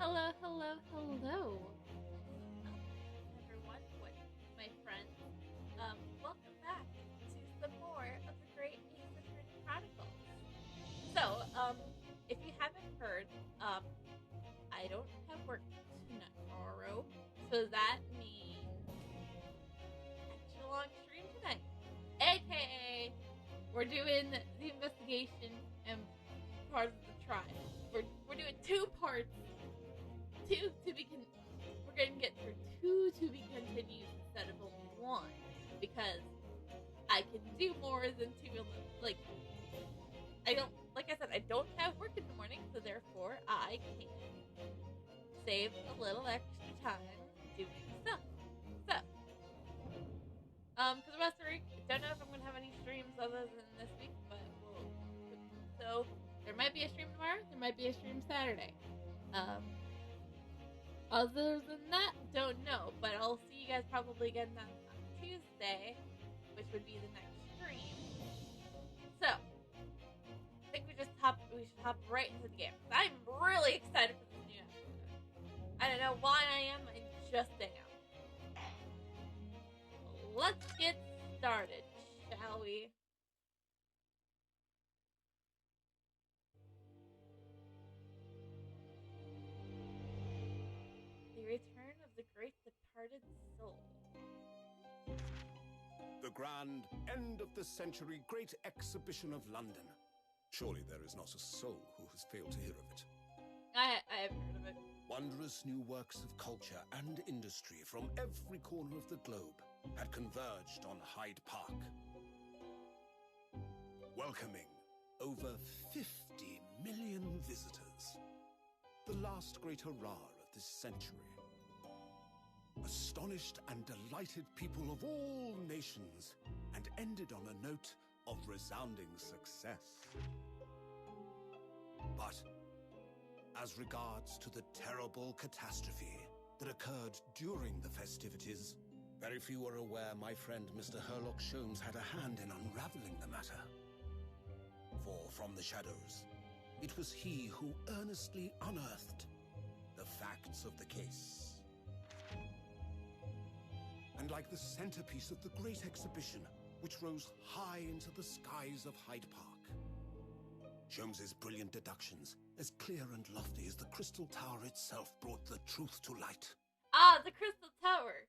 Hello, hello, hello, everyone, with my friends. Welcome back to some more of the Great Ace Attorney Chronicles. So, if you haven't heard, I don't have work tomorrow, so that means extra long stream tonight. AKA, we're doing the investigation and part of the trial. We're doing two parts. We're going to get through two to be continued instead of only one, because I can do more than two. I don't have work in the morning, so therefore I can save a little extra time doing stuff. So, for the rest of the week, I don't know if I'm going to have any streams other than this week, but so there might be a stream tomorrow, there might be a stream Saturday. Other than that, don't know. But I'll see you guys probably again on Tuesday, which would be the next stream. So, I think we should hop right into the game. I'm really excited for this new episode. I don't know why I am. I just am. Let's get started, shall we? Return of the Great Departed Soul. The grand end of the century Great Exhibition of London. Surely there is not a soul who has failed to hear of it. I haven't heard of it. Wondrous new works of culture and industry from every corner of the globe had converged on Hyde Park, welcoming over 50 million visitors. The last great hurrah of this century. Astonished and delighted people of all nations, and ended on a note of resounding success. But as regards to the terrible catastrophe that occurred during the festivities, very few were aware my friend Mr. Herlock Sholmes had a hand in unraveling the matter. For from the shadows, it was he who earnestly unearthed the facts of the case. And like the centerpiece of the great exhibition, which rose high into the skies of Hyde Park, Sholmes's brilliant deductions, as clear and lofty as the Crystal Tower itself, brought the truth to light. Ah, the Crystal Tower.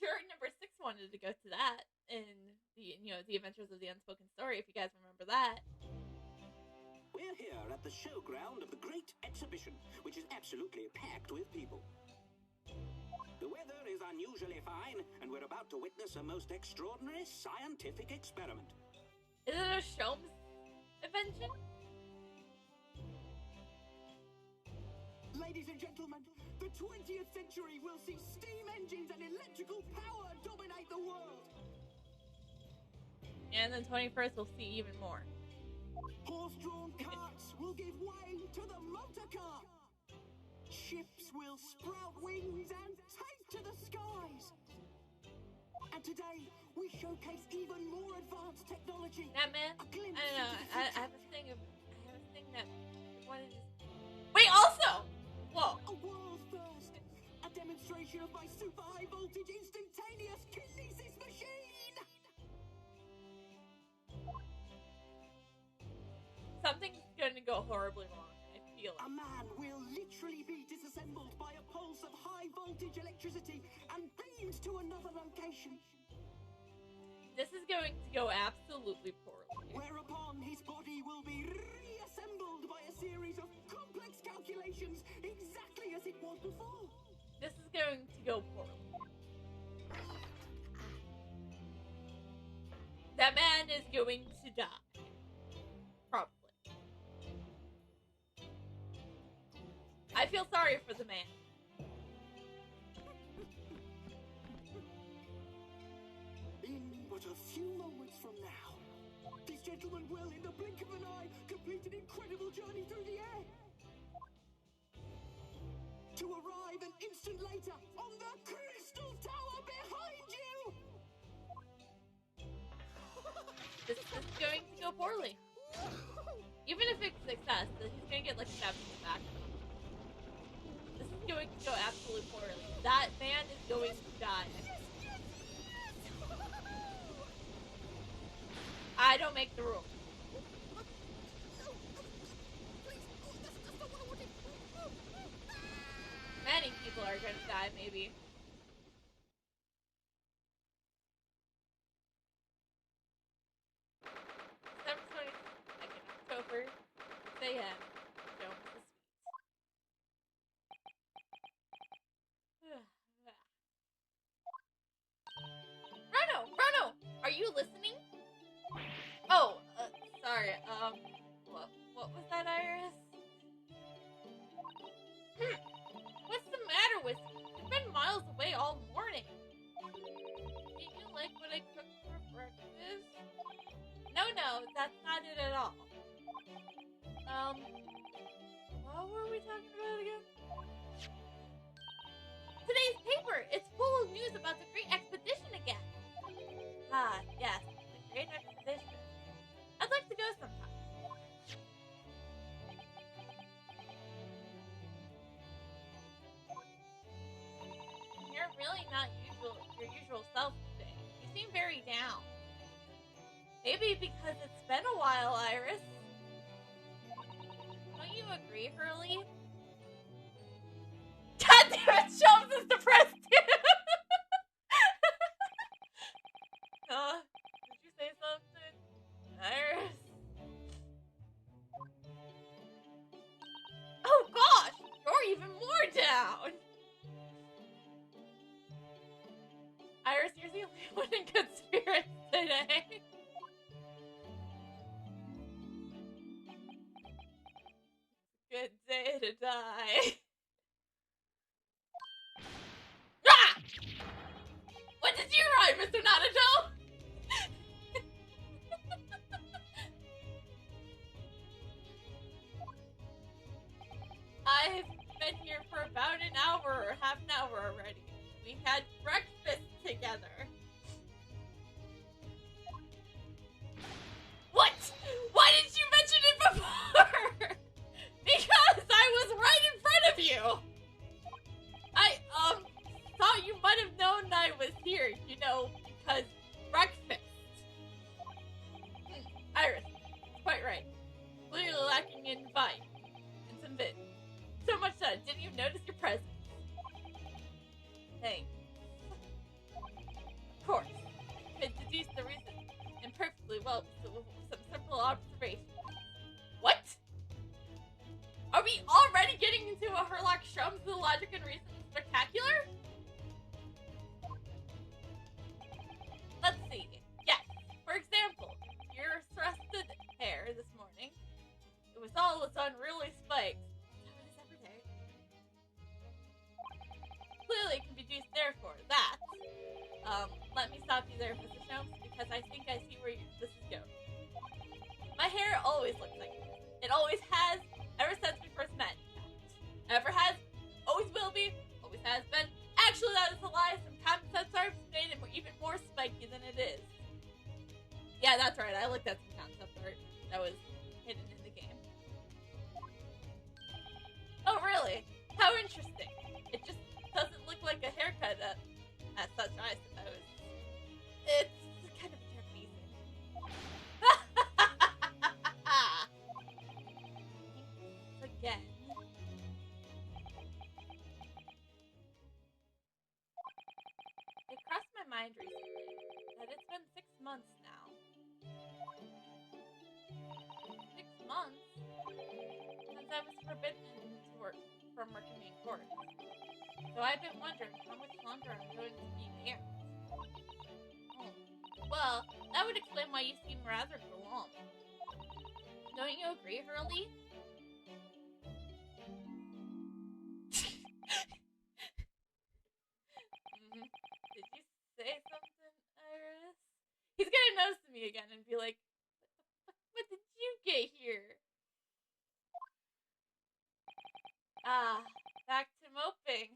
Jury number 6 wanted to go to that in the Adventures of the Unspoken Story, if you guys remember that. We're here at the showground of the Great Exhibition, which is absolutely packed with people. The weather is unusually fine, and we're about to witness a most extraordinary scientific experiment. Is it a Sholmes invention? Ladies and gentlemen, the 20th century will see steam engines and electrical power dominate the world. And then 21st we'll see even more. Horse-drawn carts will give way to the motor car. Ships will sprout wings and take to the skies. And today, we showcase even more advanced technology. That man, A glimpse I don't know. into the I future. have a thing that wanted to. Wait, also, whoa. A world first. A demonstration of my super high voltage instantaneous kinesis machine. Something's going to go horribly wrong. I feel A it. man will literally be disassembled by a pulse of high voltage electricity and beamed to another location. This is going to go absolutely poorly. Whereupon his body will be reassembled by a series of complex calculations exactly as it was before. This is going to go poorly. That man is going to die. Probably. I feel sorry for the man. In but a few moments from now, these gentlemen will, in the blink of an eye, complete an incredible journey through the air. To arrive an instant later on the Crystal Tower behind you! This is going to go poorly. Even if it's success, he's gonna get like stabbed in the back. going to go absolutely poorly. That man is going to die. I don't make the rules. Many people are going to die, maybe. 7/22nd October, 6 a.m. Jones the Sweet. Bruno, are you listening? Oh, sorry. What was that, Iris? What's the matter with you? You've been miles away all morning. Did you like what I cooked for breakfast? No, that's not it at all. What were we talking about again? Today's paper! It's full of news about the Great Expedition again. Ah, yes, the Great Expedition. I'd like to go sometime. You're really not your usual self today. You seem very down. Maybe because it's been a while, Iris. Don't you agree, Hurley? God damn it, Shums is depressed too! Did you say something? Iris? Oh gosh! You're even more down! Iris, you're the only one in good spirits today. Good day to die. Ah! What did you write, Mr. Nanajo? I've been here for about an hour or half an hour already. We had breakfast together. What? Why didn't you mention it before? Because I was right in front of you. I, thought you might have known I was here, because breakfast. Iris, quite right. Clearly lacking in vine and some bit. So much so, didn't even notice your presence. Hey. Of course, could deduce the reason imperfectly well with some simple observations. What? Are we already getting into a Herlock Shrums the logic and reason spectacular? Let's see. Yes. For example, your thrusted hair this morning. It was all its unruly spikes. That's how it is every day. Clearly it can be deduced therefore that. Let me stop you there, Mrs. Sholmes, because I think I see where this is going. My hair always looks like this. It always has, ever since we first met. Ever has, always will be, always has been. Actually, that is a lie. Some concepts are made it even more spiky than it is. Yeah, that's right. I looked at some concept art that was hidden in the game. Oh, really? How interesting. It just doesn't look like a haircut as such, I suppose. It's kind of Japanese. Again. It crossed my mind recently that it's been 6 months now. 6 months? Since I was forbidden to work from working in court. So I've been wondering how much longer I'm going to be there. Oh. Well, that would explain why you seem rather glum. Don't you agree, Hurley? Did you say something, Iris? He's gonna notice me again and be like, what did you get here? Ah, back to moping.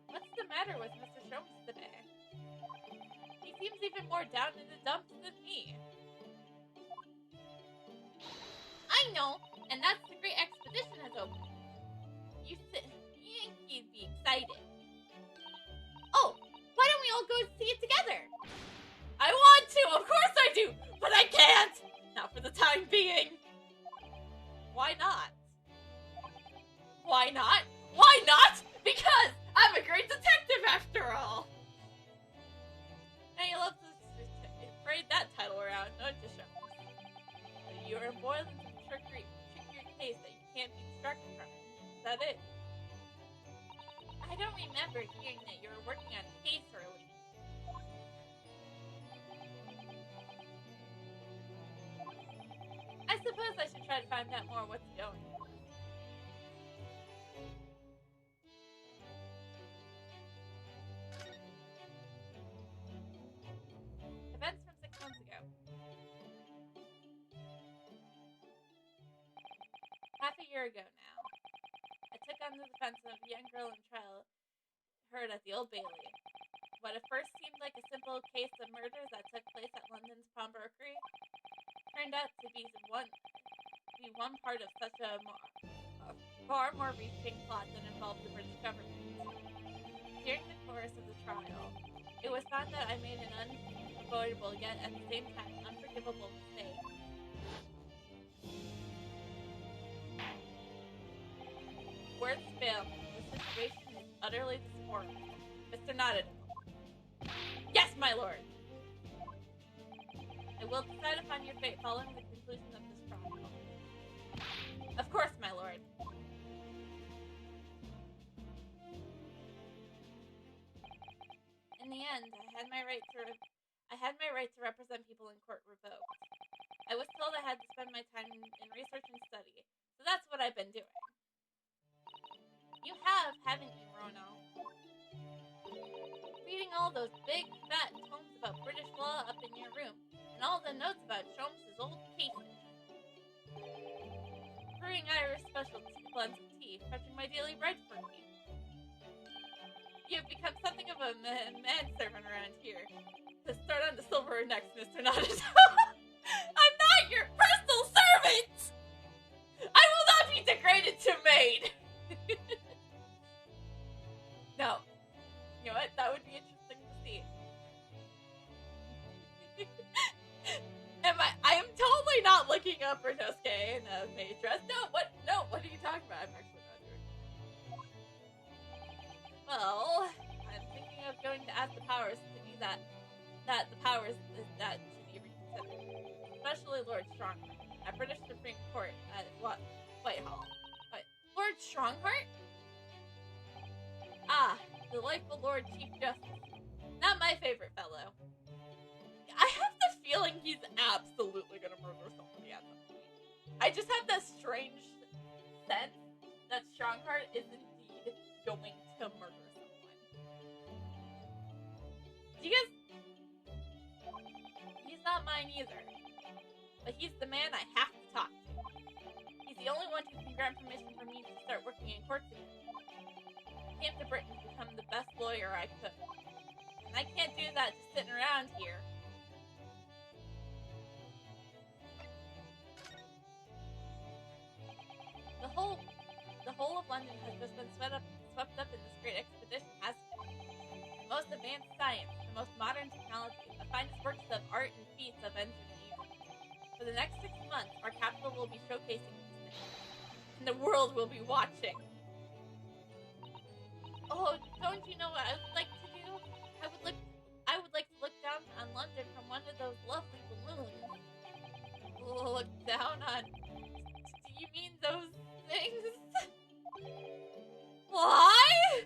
What's the matter with Mr. Sholmes today? He seems even more down in the dumps than me. I know, and that's the Great Expedition has opened. You think you'd be excited. Oh, why don't we all go see it together? I want to, of course I do, but I can't. Not for the time being. Why not? Why not? Why not? Because I'm a great detective after all. Now you love to parade that title around, don't you, Sean? You are embroiled in some trickery case that you can't be distracted from. Is that it? I don't remember hearing that you were working on a case early. I suppose I should try to find out more what's going on. Events from 6 months ago. Half a year ago now, I took on the defense of a young girl in trial heard at the Old Bailey. What at first seemed like a simple case of murders that took place at London's pawnbrokery turned out to be one part of such a far more reaching plot that involved the British government. During the course of the trial, it was found that I made an unavoidable yet at the same time unforgivable mistake. Words fail. The situation is utterly distorted. Mr. Nottingham. Yes, my lord! I will decide upon your fate following the conclusion of this trial. Of course, my lord. In the end, I had my right to represent people in court revoked. I was told I had to spend my time in research and study, so that's what I've been doing. You have, haven't you, Rono? Reading all those big, fat tomes about British law up in your room, and all the notes about Sholmes' old cases. Brewing Irish specialty blends of tea, fetching my daily bread for me. You have become something of a manservant around here. To start on the silver next, Mr. Nottingham. I'm not your personal servant! I will not be degraded to maid! No. You know what? That would be interesting to see. I am totally not looking up Renosuke in a maid dress. No, what are you talking about? I'm actually not doing it. Well, I'm thinking of going to ask the powers to do that to be reconsidered. Especially Lord Strongheart at British Supreme Court at Whitehall. But Lord Strongheart? Ah, delightful Lord Chief Justice. Not my favorite fellow. I have the feeling he's absolutely gonna murder somebody at some point. I just have that strange sense that Strongheart is indeed going to murder someone. Do you guys... He's not mine either. But he's the man I have to talk to. He's the only one who can grant permission for me to start working in courts again. I came to Britain to become the best lawyer I could. And I can't do that just sitting around here. The whole of London has just been swept up in this great expedition, hasn't it? The most advanced science, the most modern technology, the finest works of art and feats of engineering. For the next 6 months, our capital will be showcasing these things. And the world will be watching. Oh, don't you know what I would like to do? I would like to look down on London from one of those lovely balloons. Look down on... Do you mean those things? Why?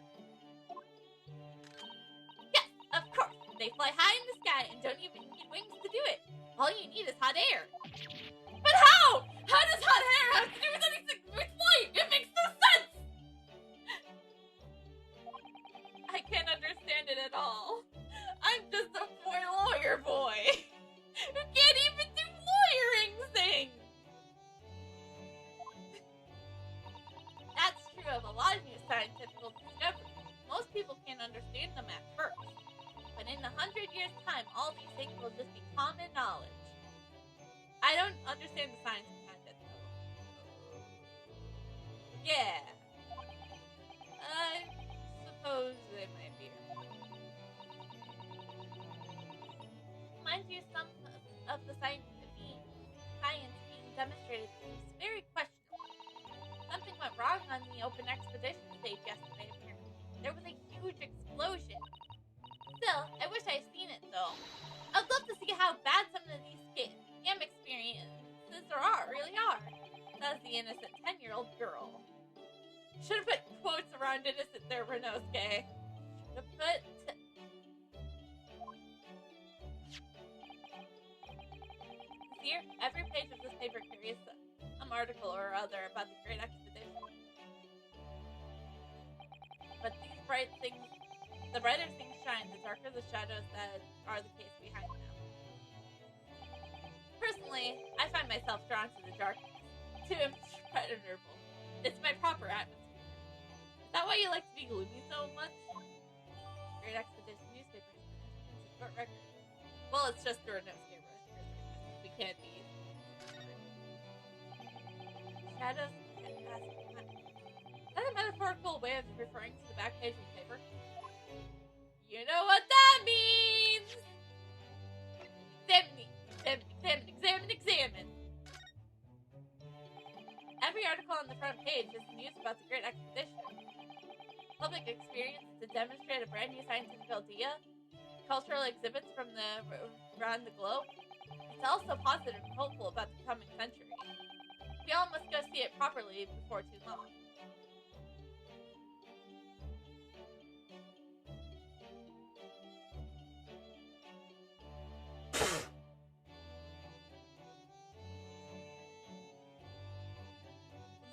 Yes, of course. They fly high in the sky and don't even need wings to do it. All you need is hot air. But how? How does hot air have to do with anything with flight? It makes no sense! I can't understand it at all. I'm just a poor lawyer boy who can't even do lawyering things. That's true of a lot of new scientific discoveries. Most people can't understand them at first. But in years' time, all these things will just be common knowledge. I don't understand the science behind it, though. Yeah. I suppose they might be. Mind you, some of the science being demonstrated seems very questionable. Something went wrong on the open expedition stage yesterday, apparently. There was a huge explosion. Still, I wish I'd seen it, though. I'd love to see how bad some of these scam experiences really are, says the innocent 10-year-old girl. Should have put quotes around innocent there, Renosuke. Should have put... Here, every page of this paper carries some article or other about the Great Expedition. But the brighter things shine, the darker the shadows that are the case behind them. Personally, I find myself drawn to the darkness, too impenetrable. It's my proper atmosphere. Is that why you like to be gloomy so much? Great Expedition newspaper has been record. Well, it's just your nose camera. We can't be. Shadows and past behind. Is that a metaphorical way of referring to the back page of the paper? You know what that means! Examine. Every article on the front page is news about the Great Expedition. Public experience to demonstrate a brand new scientific idea, cultural exhibits from around the globe. It's also positive and hopeful about the coming century. We all must go see it properly before too long.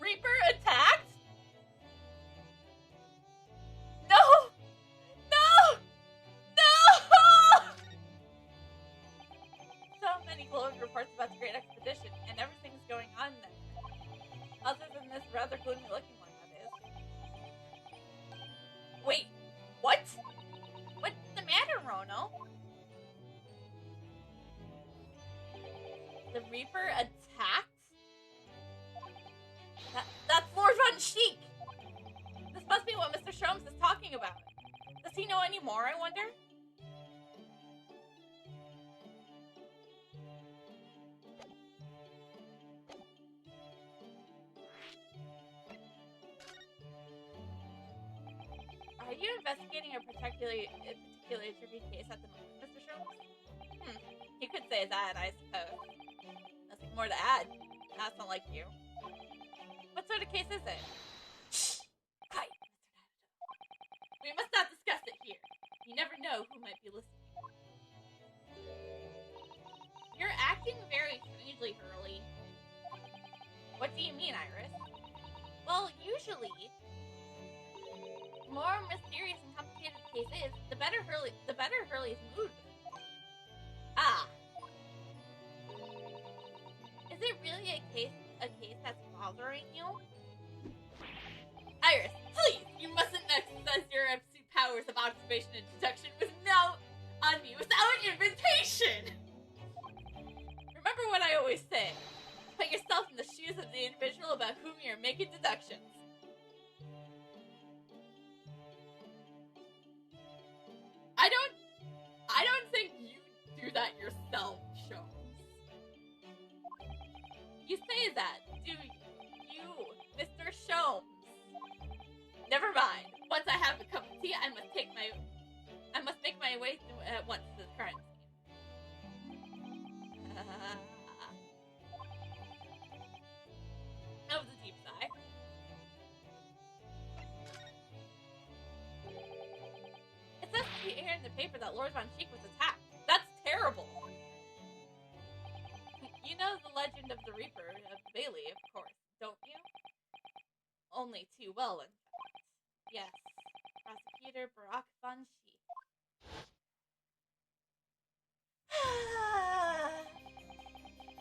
Reaper attacked? No! So many glowing reports about the Great Expedition, and everything's going on there. Other than this rather gloomy looking one, that is. Wait, what? What's the matter, Rono? The Reaper attacked? That's Lord Von Sheik! This must be what Mr. Sholmes is talking about. Does he know any more, I wonder? Are you investigating a particularly tricky case at the moment, Mr. Sholmes? You could say that, I suppose. Nothing more to add. That's not like you. What sort of case is it? Shh! Quiet, Mr. Natto. We must not discuss it here. You never know who might be listening. You're acting very strangely, Hurley. What do you mean, Iris? Well, usually, the more mysterious and complicated the case is, the better Hurley's mood. Ah. Is it really a case that's bothering you? Iris, please! You mustn't exercise your absolute powers of observation and deduction on me without invitation! Remember what I always say. Put yourself in the shoes of the individual about whom you're making deductions. I don't think you do that yourself, Sholmes. You say that, do you? You, Mr. Sholmes. Never mind. Once I have a cup of tea, I must make my way at once to the crime scene. That was a deep sigh. It says here in the paper that Lord Von Sheik was attacked. That's terrible. You know the legend of the Reaper of the Bailey, of course, don't you? Only too well, in fact. Yes, Prosecutor Barack Von Sheik.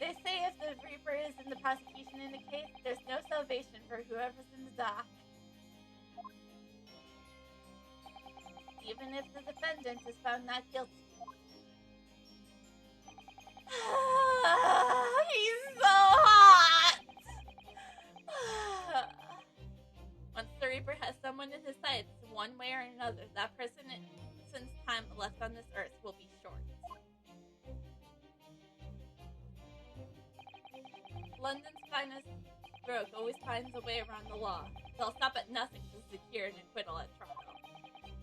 They say if the Reaper is in the prosecution in the case, there's no salvation for whoever's in the dock. Even if the defendant is found not guilty. one way or another, that person's time left on this earth will be short. London's finest rogue always finds a way around the law. They'll stop at nothing to secure an acquittal at trial.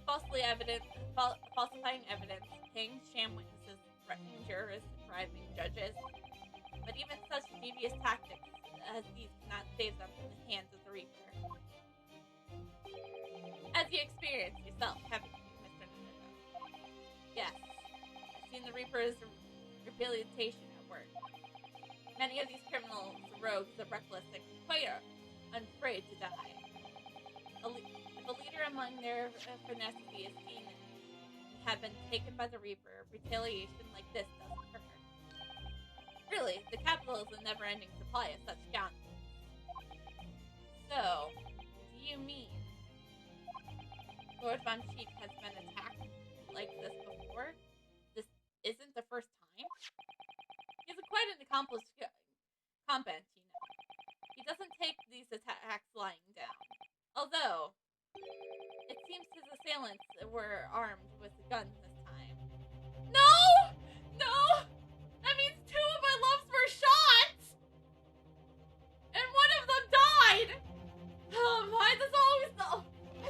Falsifying evidence, paying sham witnesses, threatening jurors, and bribing judges. But even such devious tactics as these cannot save them from the hands of the Reaper. As you experienced yourself, haven't you, Mr. Nintendo? Yes. I've seen the Reaper's rehabilitation at work. Many of these criminals, rogues, are reckless and quite unafraid to die. If a leader among their finacity is seen to have been taken by the Reaper, retaliation like this doesn't hurt. Really, the capital is a never-ending supply of such scoundrels. So, do you mean Lord Von Cheek has been attacked like this before? This isn't the first time? He's quite an accomplished combat, you know. He doesn't take these attacks lying down. Although, it seems his assailants were armed with guns this time. No! No! That means 2 of my loves were shot! And 1 of them died! Why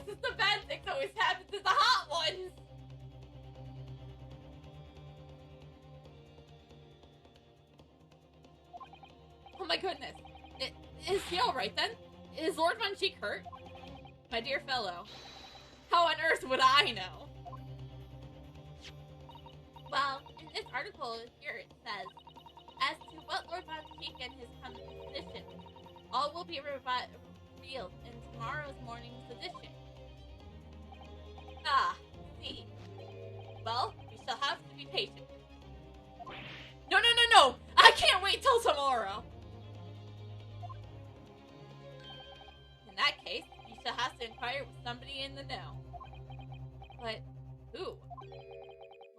does the bad things always happen to the hot ones? Oh my goodness. Is he alright then? Is Lord Von Cheek hurt? My dear fellow, how on earth would I know? Well, in this article here it says, as to what Lord Von Cheek and his composition, all will be revealed in tomorrow's morning's edition. Ah, see. Well, we shall have to be patient. No! I can't wait till tomorrow! In that case, you shall have to inquire with somebody in the know. But who?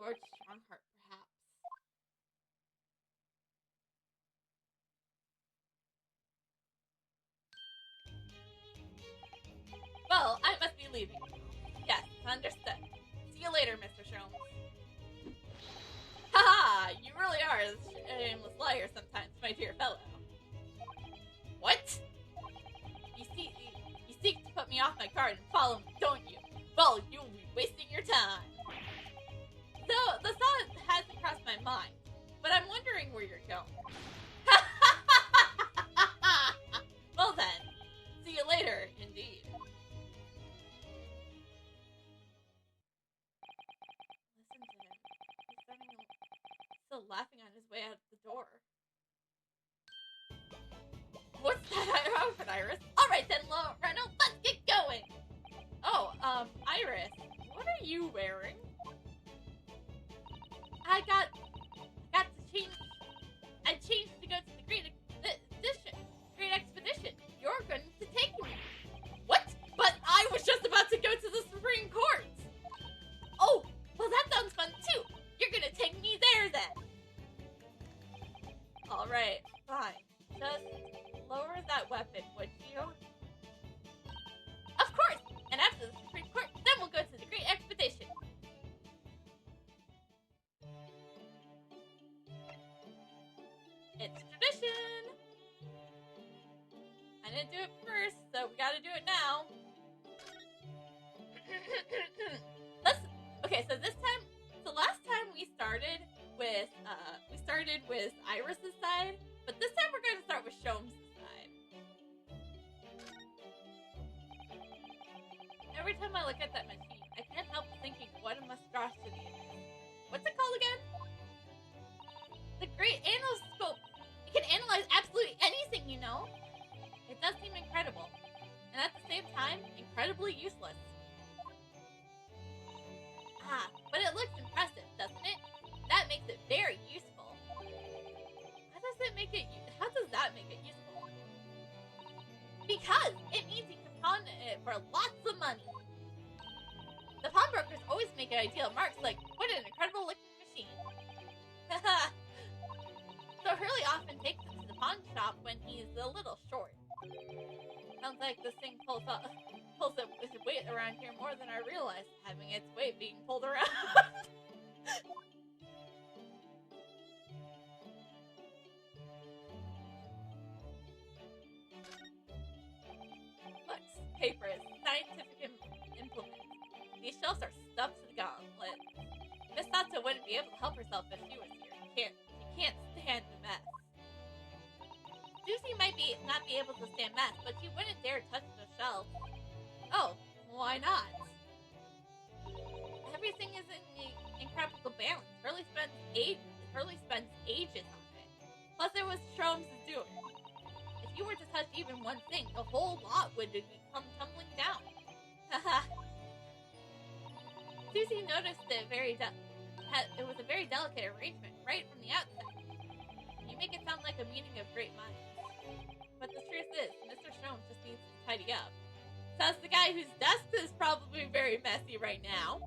Lord Strongheart, perhaps. Well, I must be leaving. Yes, understood. See you later, Mr. Sholmes. Haha, you really are a shameless liar sometimes, my dear fellow. What? You seek to put me off my guard and follow me, don't you? Well, you'll be wasting your time. So, the thought hasn't crossed my mind, but I'm wondering where you're going. Well then, see you later, indeed. Listen to him. He's still laughing on his way out the door. What's that outfit, Iris? Alright then, Reynolds, let's get going! Oh, Iris, what are you wearing? I changed to go to the Great Expedition. You're going to take me. What? But I was just about to go to the Supreme Court. Oh, well that sounds fun too. You're going to take me there then. Alright, fine. Just lower that weapon, would you? Of course! And after the Supreme Court, then we'll go to the Great Expedition. It's tradition! I didn't do it first, so we gotta do it now. Okay, so last time we started with Iris's side, but this time we're gonna start with Sholmes' side. Every time I look at that machine, I can't help thinking what a monstrosity it is. What's it called again? The Great Anoscope. It can analyze absolutely anything, you know? It does seem incredible. And at the same time, incredibly useless. Ah, but it looks impressive, doesn't it? That makes it very useful. How does that make it useful? Because it means you can pawn it for lots of money. The pawnbrokers always make an ideal marks like, what an incredible looking machine. Haha. So Hurley often takes it to the pawn shop when he's a little short. Sounds like this thing pulls off pulls its weight around here more than I realized, having its weight being pulled around. Books, papers, scientific implements. These shelves are stuffed to the gauntlet. Miss Sato wouldn't be able to help herself if she was here. She can't stand the mess. Susie might not be able to stand mess, but she wouldn't dare touch the shelf. Oh, why not? Everything is in incredible balance. Hurley spends ages on it. Plus, it was Strome's doing. If you were to touch even one thing, the whole lot would come tumbling down. Haha. Susie noticed it was a very delicate arrangement right from the outset. You make it sound like a meeting of great minds. But the truth is, Mr. Sholmes just needs to tidy up. Says the guy whose desk is probably very messy right now.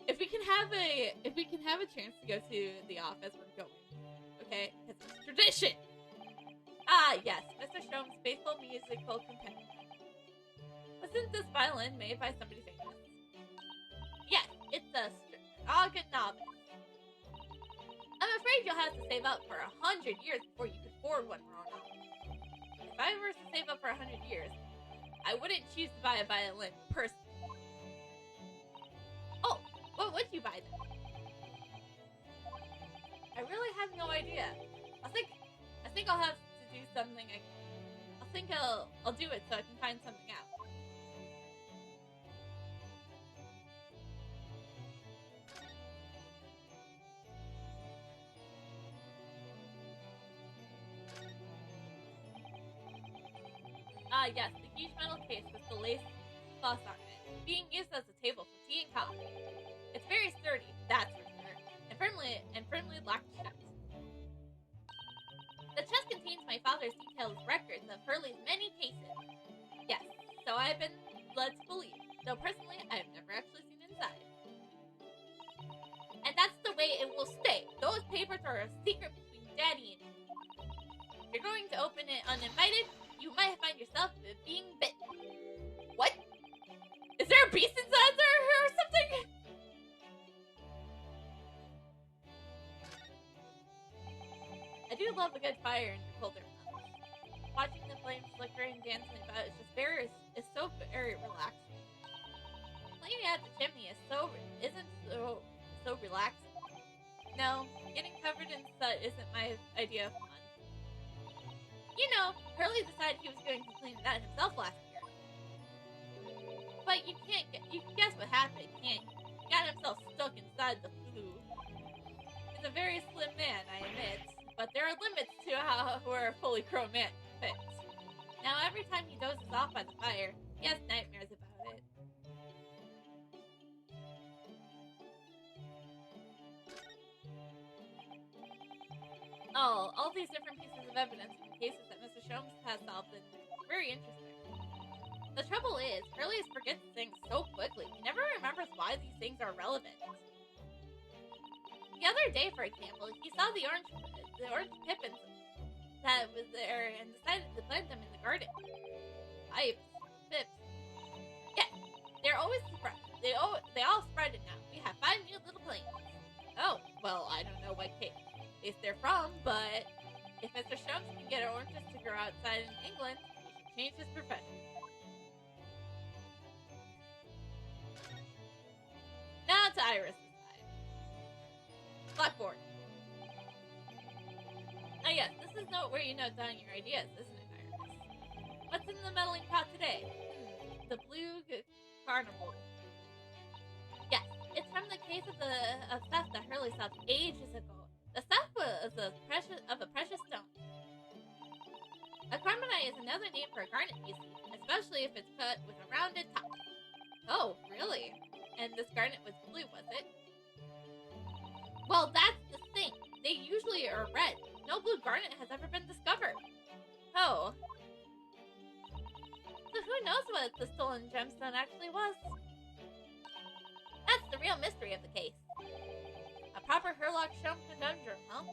If we can have a chance to go to the office, we're going. Okay? It's a tradition. Ah, yes, Mr. Sholmes' faithful musical companion. Wasn't this violin made by somebody famous? Yes, it's a Stroganoff. I'm afraid you'll have to save up for 100 years before you can afford one, Rona. If I were to save up for 100 years, I wouldn't choose to buy a violin personally. Oh, what would you buy then? I really have no idea. I think I'll have to do something. I'll do it so I can find something out. Ah, yes, the huge metal case with the lace cloth on it, being used as a table for tea and coffee. It's very sturdy, that's for sure, and firmly locked shut. The chest contains my father's detailed records of Hurley's many cases. Yes, so I've been led to believe, though personally I have never actually seen inside. And that's the way it will stay. Those papers are a secret between Daddy and me. If you're going to open it uninvited, you might find yourself being bitten. What? Is there a beast inside there or something? I do love a good fire in your colder months. Watching the flames flicker and dancing about is so very relaxing. Cleaning out the chimney isn't so relaxing. No, getting covered in soot isn't my idea of fun. You know, Hurley decided he was going to clean it out himself last year. But you can guess what happened, can't you? He got himself stuck inside the flue. He's a very slim man, I admit, but there are limits to where a fully grown man fits. Now, every time he dozes off by the fire, he has nightmares about it. Oh, all these different pieces of evidence from cases that Mr. Sholmes has solved is very interesting. The trouble is, Hurley forgets things so quickly, he never remembers why these things are relevant. The other day, for example, he saw the orange pippins that was there and decided to plant them in the garden. Pips. Yeah, they're always spread. They all spread it now. We have 5 new little plants. Oh, well, I don't know what case they're from, but if Mr. Sholmes can get oranges to grow outside in England, he should change his profession. Now to Iris' side. Blackboard. Oh yes, this is where you note down your ideas, isn't it, Iris? What's in the meddling pot today? The blue carnival. Yes, it's from the case of stuff that Hurley solved ages ago. The stuff was of a precious stone. A carbonite is another name for a garnet, you see, especially if it's cut with a rounded top. Oh, really? And this garnet was blue, was it? Well, that's the thing. They usually are red. No blue garnet has ever been discovered. Oh. So who knows what the stolen gemstone actually was? That's the real mystery of the case. A proper Herlock Sholmes conundrum, huh?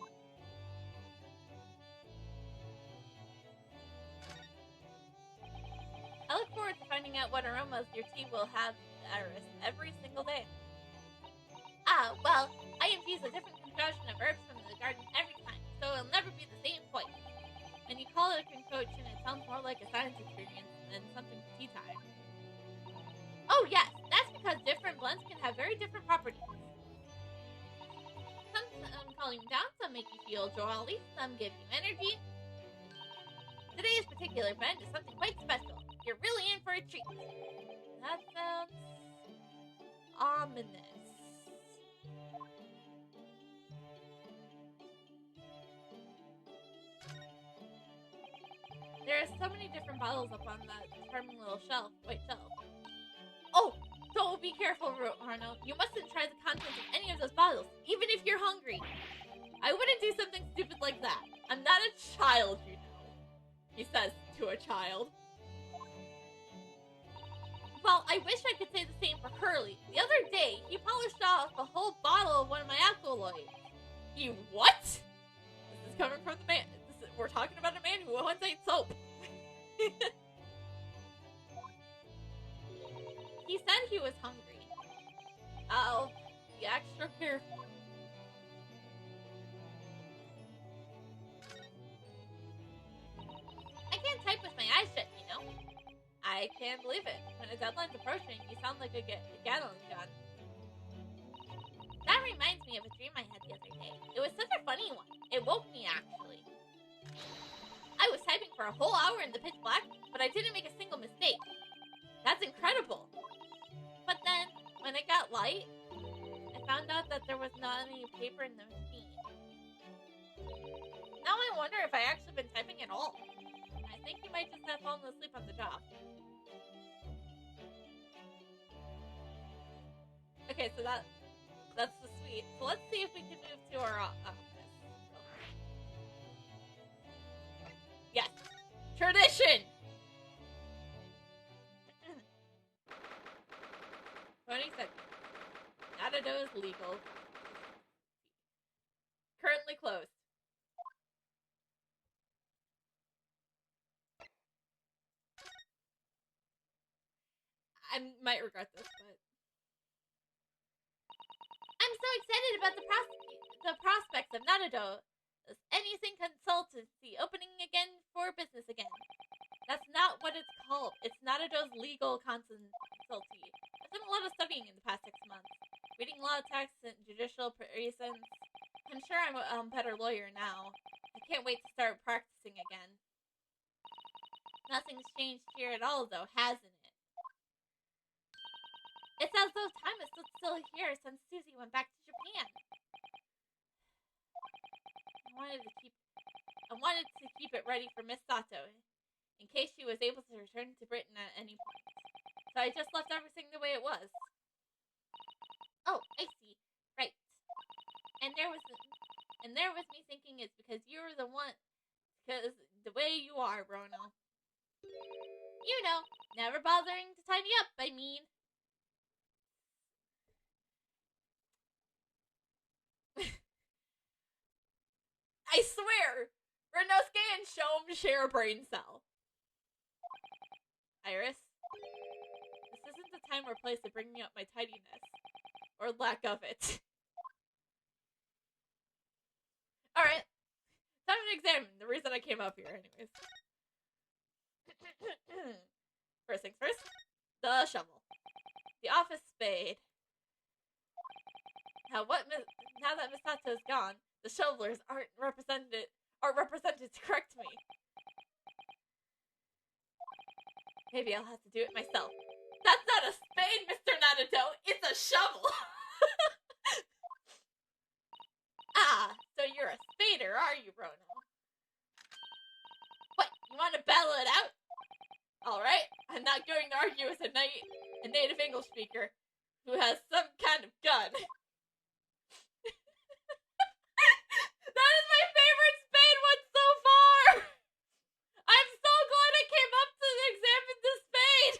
I look forward to finding out what aromas your tea will have, Iris, every single day. Ah, well, I infuse a different concoction of herbs from the garden every time, so it'll never be the same twice. And you call it a concoction, it sounds more like a science experience than something for tea time. Oh yes, that's because different blends can have very different properties. Some calm you down, some make you feel jolly, some give you energy. Today's particular blend is something quite special. You're really in for a treat. That sounds ominous. There are so many different bottles up on that charming little white shelf. Oh, so be careful, Arno. You mustn't try the contents of any of those bottles, even if you're hungry. I wouldn't do something stupid like that. I'm not a child, you know, he says to a child. Well, I wish I could say the same for Hurley. The other day, he polished off a whole bottle of one of my alkaloids. He what? This is coming from the man. We're talking about a man who once ate soap. He said he was hungry. I'll be extra careful. I can't type with my eyes shut, you know? I can't believe it. When a deadline's approaching, you sound like a Gatling gun. That reminds me of a dream I had the other day. It was such a funny one. It woke me, actually. I was typing for a whole hour in the pitch black, but I didn't make a single mistake. That's incredible. But then, when it got light, I found out that there was not any paper in the machine. Now I wonder if I actually been typing at all. I think you might just have fallen asleep on the job. Okay, so that's the suite. So let's see if we can move to our office. Yes. Tradition! Tony said, Natado is legal. Currently closed. I might regret this, but... I'm so excited about the prospects of Natado. Anything consultancy opening again for business again. That's not what it's called. It's Natado's legal consultancy. I've done a lot of studying in the past 6 months, reading law texts and judicial reasons. I'm sure I'm a better lawyer now. I can't wait to start practicing again. Nothing's changed here at all, though, hasn't it? It's as though time is still here since Susie went back to Japan. I wanted to keep it ready for Miss Sato, in case she was able to return to Britain at any point. So I just left everything the way it was. Oh, I see. Right. And there was me thinking it's because you were the one, because the way you are, Bruno. You know, never bothering to tidy up, I mean. I swear, Renosuke and Shom share a brain cell. Iris, this isn't the time or place to bring up my tidiness, or lack of it. Alright, time to examine the reason I came up here anyways. First things first, the shovel. The office spade. Now that Miss Sato's gone, the shovelers aren't represented to correct me. Maybe I'll have to do it myself. That's not a spade, Mr. Natado. It's a shovel. Ah, so you're a spader, are you, Bruno? What, you want to battle it out? Alright, I'm not going to argue with a native English speaker who has some kind of gun. That is my favorite spade one so far! I'm so glad I came up to examine the spade!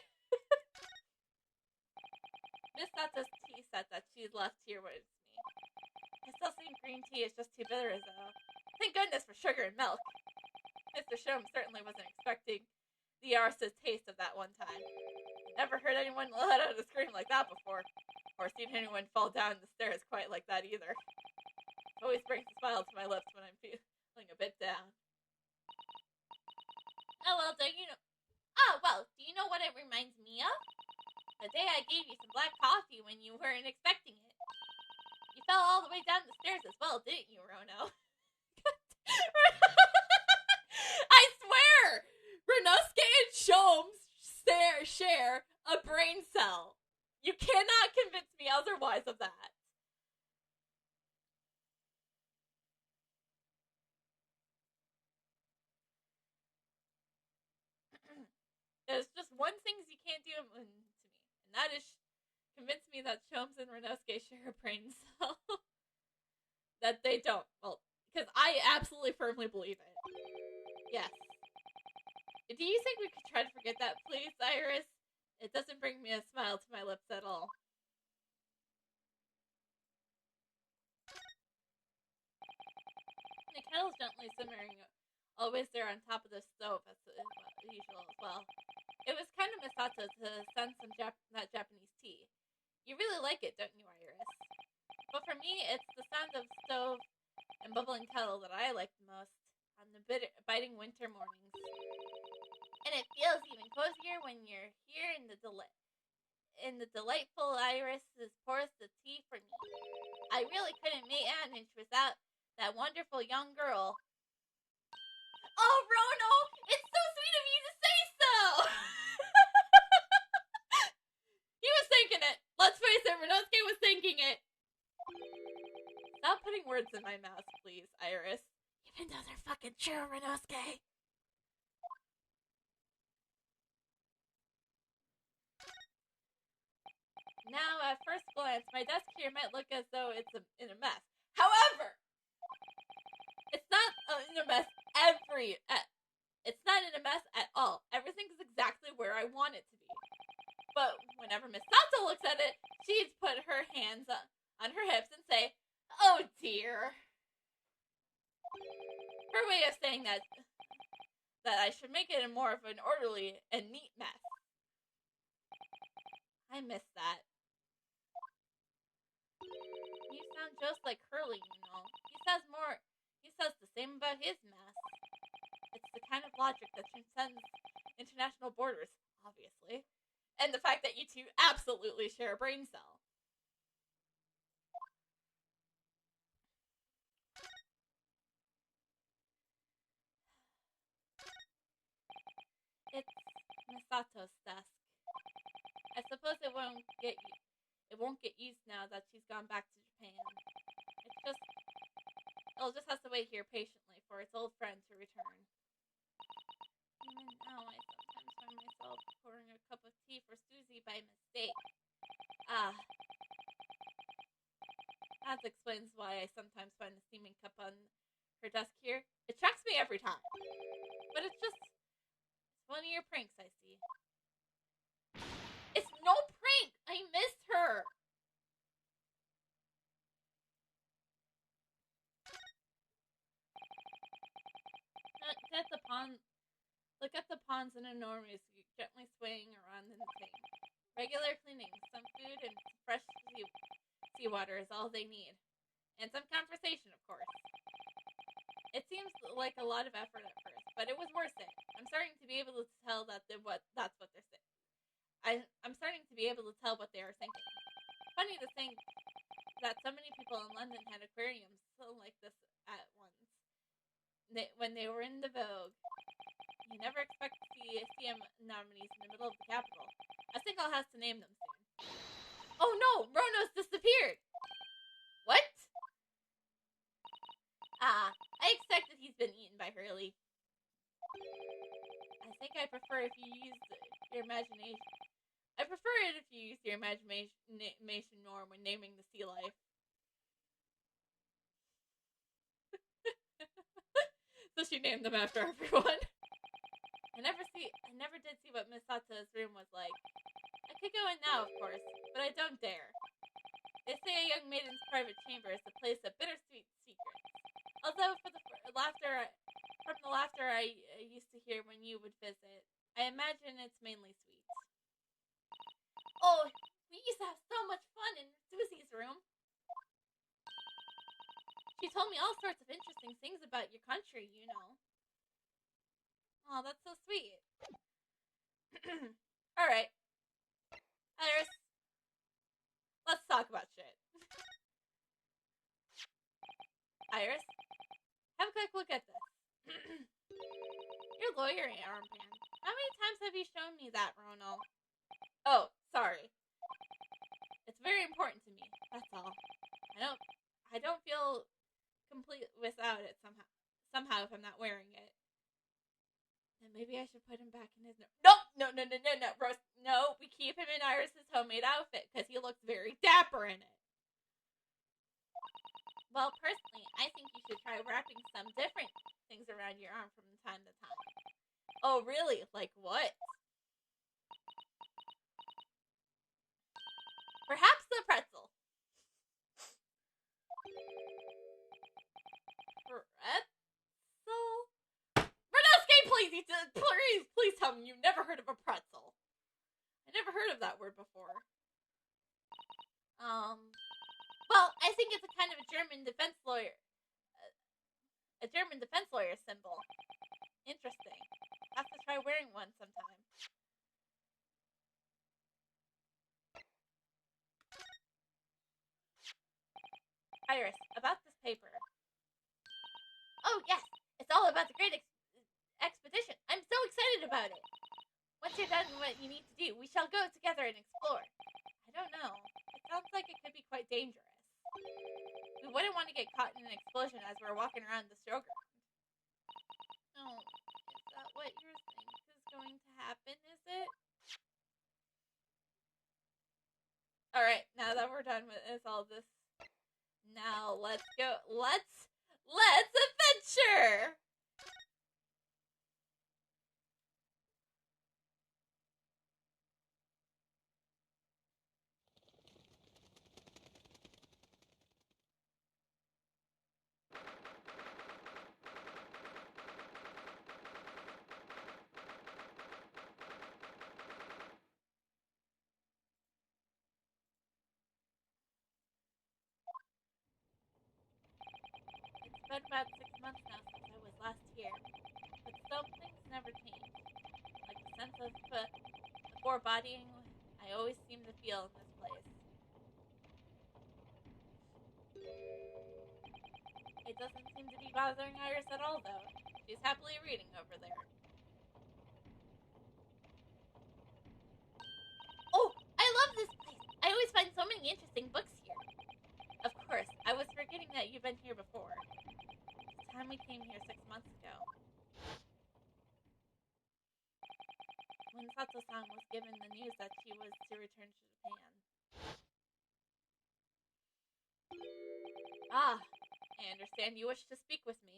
Miss Sato's tea set that she left here with me. I still think green tea is just too bitter, though. Thank goodness for sugar and milk. Mr. Shom certainly wasn't expecting the arse's taste of that one time. Never heard anyone let out a scream like that before, or seen anyone fall down the stairs quite like that either. It always brings a smile to my lips when I'm feeling a bit down. Oh, well, do you know what it reminds me of? The day I gave you some black coffee when you weren't expecting it. You fell all the way down the stairs as well, didn't you, Rono? I swear! Renosuke and Sholmes share a brain cell. You cannot convince me otherwise of that. There's just one thing you can't do to me, and that is convince me that Sholmes and Renosuke share a brain cell. That they don't. Well, because I absolutely firmly believe it. Yes. Do you think we could try to forget that, please, Iris? It doesn't bring me a smile to my lips at all. The kettle's gently simmering, always there on top of the stove as usual as well. It was kind of Misato to send some that Japanese tea. You really like it, don't you, Iris? But for me, it's the sound of stove and bubbling kettle that I like the most on the biting winter mornings. And it feels even cozier when you're here in the delightful Iris' pours the tea for me. I really couldn't manage without that wonderful young girl. Oh, Rono! It's so sweet of you to say so! He was thinking it. Let's face it, Renosuke was thinking it. Stop putting words in my mouth, please, Iris. Even though they're fucking true, Renosuke. Now, at first glance, my desk here might look as though it's in a mess. However, it's not in a mess it's not in a mess at all. Everything's exactly where I want it to be. But whenever Misato looks at it, she'd put her hands on her hips and say, "Oh dear." Her way of saying that I should make it more of an orderly and neat mess. I miss that. You sound just like Curly, you know. He says the same about his mess. It's the kind of logic that transcends international borders, obviously. And the fact that you two absolutely share a brain cell. It's Misato's desk. I suppose it won't get used now that she's gone back to Japan. It'll just have to wait here patiently for its old friend to return. Even now, I sometimes find myself pouring a cup of tea for Susie by mistake. That explains why I sometimes find the steaming cup on her desk here. It tracks me every time. But it's one of your pranks, I see. It's no prank! I missed her! Look at the ponds and enormous, gently swaying around in the tank. Regular cleaning, some food, and fresh seawater is all they need. And some conversation, of course. It seems like a lot of effort at first, but it was worth it. I'm starting to be able to tell that's what they're saying. I'm starting to be able to tell what they are thinking. Funny to think that so many people in London had aquariums like this at once. When they were in the vogue. You never expect to see CM nominees in the middle of the capital. I think I'll have to name them soon. Oh no! Rono's disappeared! What? I expected he's been eaten by Hurley. I think I prefer if you use your imagination. I prefer it if you use your imagination more when naming the sea life. So she named them after everyone. I never did see what Misato's room was like. I could go in now, of course, but I don't dare. They say a young maiden's private chamber is the place of bittersweet secrets. Although from the laughter I used to hear when you would visit, I imagine it's mainly sweet. Oh, we used to have so much fun in Susie's room. She told me all sorts of interesting things about your country, you know. Oh, that's so sweet. Alright, Iris, let's talk about shit. Iris, have a quick look at this. Your lawyer armband. How many times have you shown me that, Rono? Oh, sorry. It's very important to me, that's all. I don't feel complete without it somehow if I'm not wearing it. Then maybe I should put him back in his... No, Rose. No, we keep him in Iris's homemade outfit because he looks very dapper in it. Well, personally, I think you should try wrapping some different things around your arm from time to time. Oh, really? Like what? Perhaps the pretzel. Pretzel? Renosky, please tell me you've never heard of a pretzel. I never heard of that word before. Well, I think it's a kind of a German defense lawyer. A German defense lawyer symbol. Interesting. Have to try wearing one sometime. Iris, about this paper. Oh, yes. It's all about the Great Expedition. I'm so excited about it. Once you're done what you need to do, we shall go together and explore. I don't know. It sounds like it could be quite dangerous. We wouldn't want to get caught in an explosion as we're walking around the showground. Oh, is that what you think is going to happen, is it? Alright, now that we're done with all this, now let's go. Let's adventure! It's been about 6 months now since I was last here, but some things never change. Like the sense of foreboding I always seem to feel in this place. It doesn't seem to be bothering Iris at all, though. She's happily reading over there. Oh, I love this place! I always find so many interesting books here. Of course, I was forgetting that you've been here before. The time we came here 6 months ago. When Sato-san was given the news that she was to return to Japan. Ah, I understand you wish to speak with me.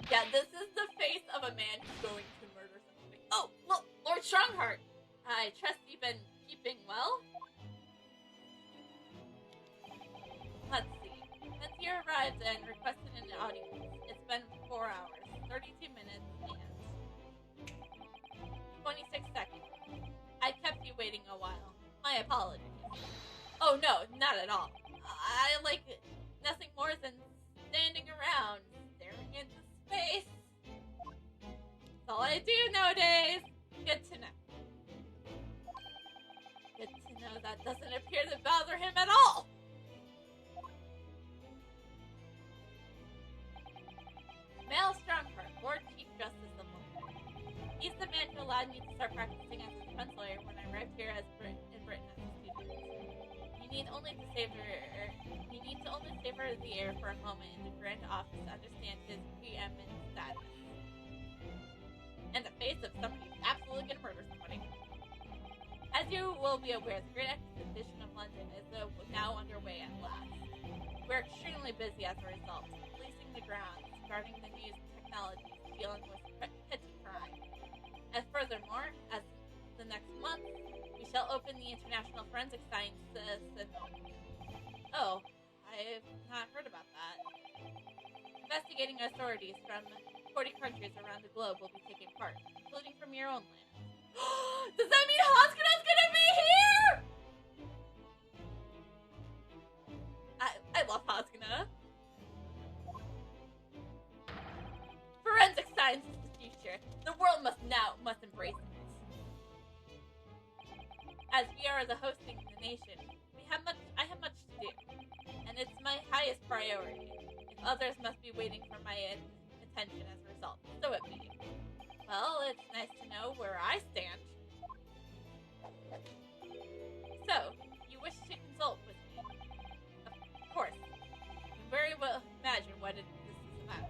Yeah, this is the face of a man who's going to murder somebody. Oh, look, Lord Strongheart! I trust you've been keeping well? Let's see. Since you arrived and requested an audience, it's been 4 hours, 32 minutes, and 26 seconds. I kept you waiting a while. My apologies. Oh no, not at all. I like nothing more than standing around, staring into space. That's all I do nowadays. Good to know. Good to know that doesn't appear to bother him at all. Mel Strongheart, Lord Chief Justice of London. He's the man who allowed me to start practicing as a defense lawyer when I arrived here in Britain as a student. You need only to savor the air for a moment in the Grand Office to understand his preeminent status. And the face of somebody who's absolutely gonna murder somebody. As you will be aware, the Great Expedition of London is now underway at last. We're extremely busy as a result, policing the grounds, guarding the news and technology, dealing with petty crime. And furthermore, as the next month, we shall open the International Forensic Science Center. Oh, I've not heard about that. Investigating authorities from 40 countries around the globe will be taking part, including from your own land. Does that mean Hatsukina's gonna be here? I love Hatsukina. Forensic science is the future. The world must embrace it. As we are the hosting nation, I have much to do, and it's my highest priority. If others must be waiting for my attention as a result, so it be. Well, it's nice to know where I stand. So, you wish to consult with me? Of course. You can very well imagine what this is about.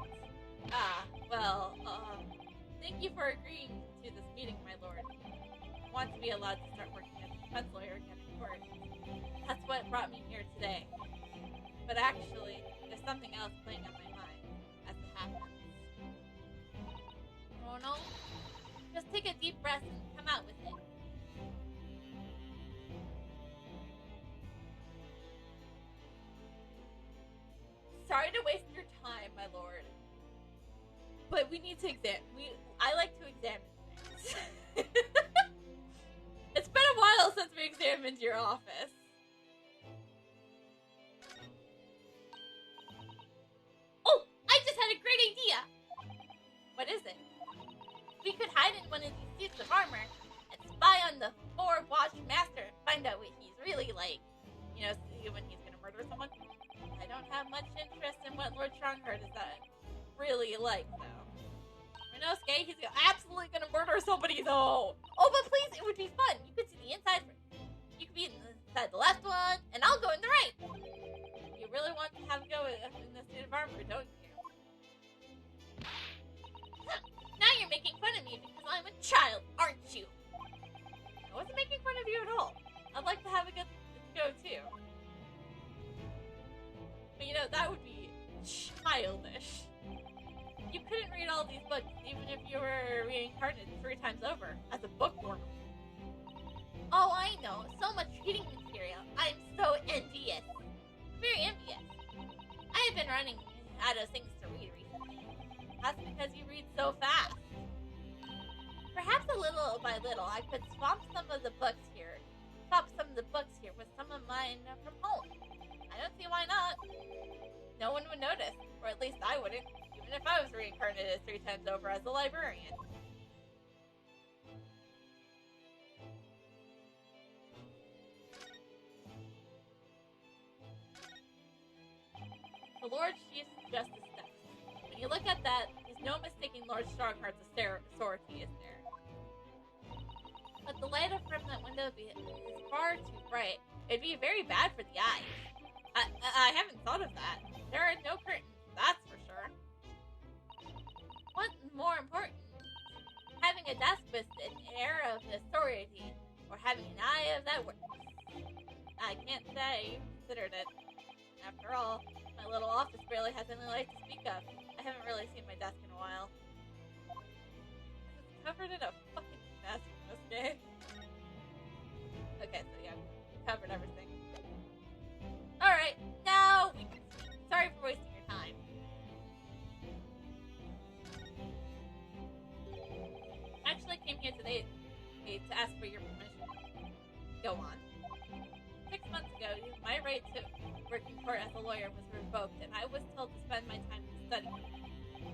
Thank you for agreeing to this meeting, my lord. I want to be allowed to start working as a defense lawyer again in court. That's what brought me here today. But actually, there's something else playing on my mind as it happens. Oh no? Just take a deep breath and come out with it. Sorry to waste your time, my lord. But we need to I like to examine things. It's been a while since we examined your office. Oh, I just had a great idea! What is it? We could hide in one of these suits of armor and spy on the Watch Master and find out what he's really like. You know, see when he's gonna murder someone. I don't have much interest in what Lord Strongheart is really like, though. Rinosuke, he's absolutely gonna murder somebody, though. Oh, but please, it would be fun. You could see the inside. You could be inside the left one, and I'll go in the right. You really want to have a go in the suit of armor, don't you? Now you're making fun of me because I'm a child, aren't you? I wasn't making fun of you at all. I'd like to have a good go, too. But you know, that would be childish. You couldn't read all these books even if you were reincarnated 3 times over as a bookworm. Oh, I know. So much reading material. I'm so envious. Very envious. I have been running out of things to read recently. That's because you read so fast. Perhaps a little by little, I could swap some of the books here with some of mine from home. I don't see why not. No one would notice, or at least I wouldn't, even if I was reincarnated 3 times over as a librarian. The Lord Chief Justice steps. When you look at that, there's no mistaking Lord Strongheart's authority, is there? But the light from that window is far too bright. It'd be very bad for the eyes. I haven't thought of that. There are no curtains, that's for sure. What's more important? Having a desk with an air of authority, or having an eye of that works. I can't say you considered it. After all, my little office barely has any light to speak of. I haven't really seen my desk in a while. It's covered in a fucking mess in this game. Okay, so yeah, we covered everything. Alright, now we can speak. Sorry for wasting your time. I actually came here today to ask for your permission. Go on. 6 months ago, my right to work in court as a lawyer was revoked, and I was told to spend my time studying.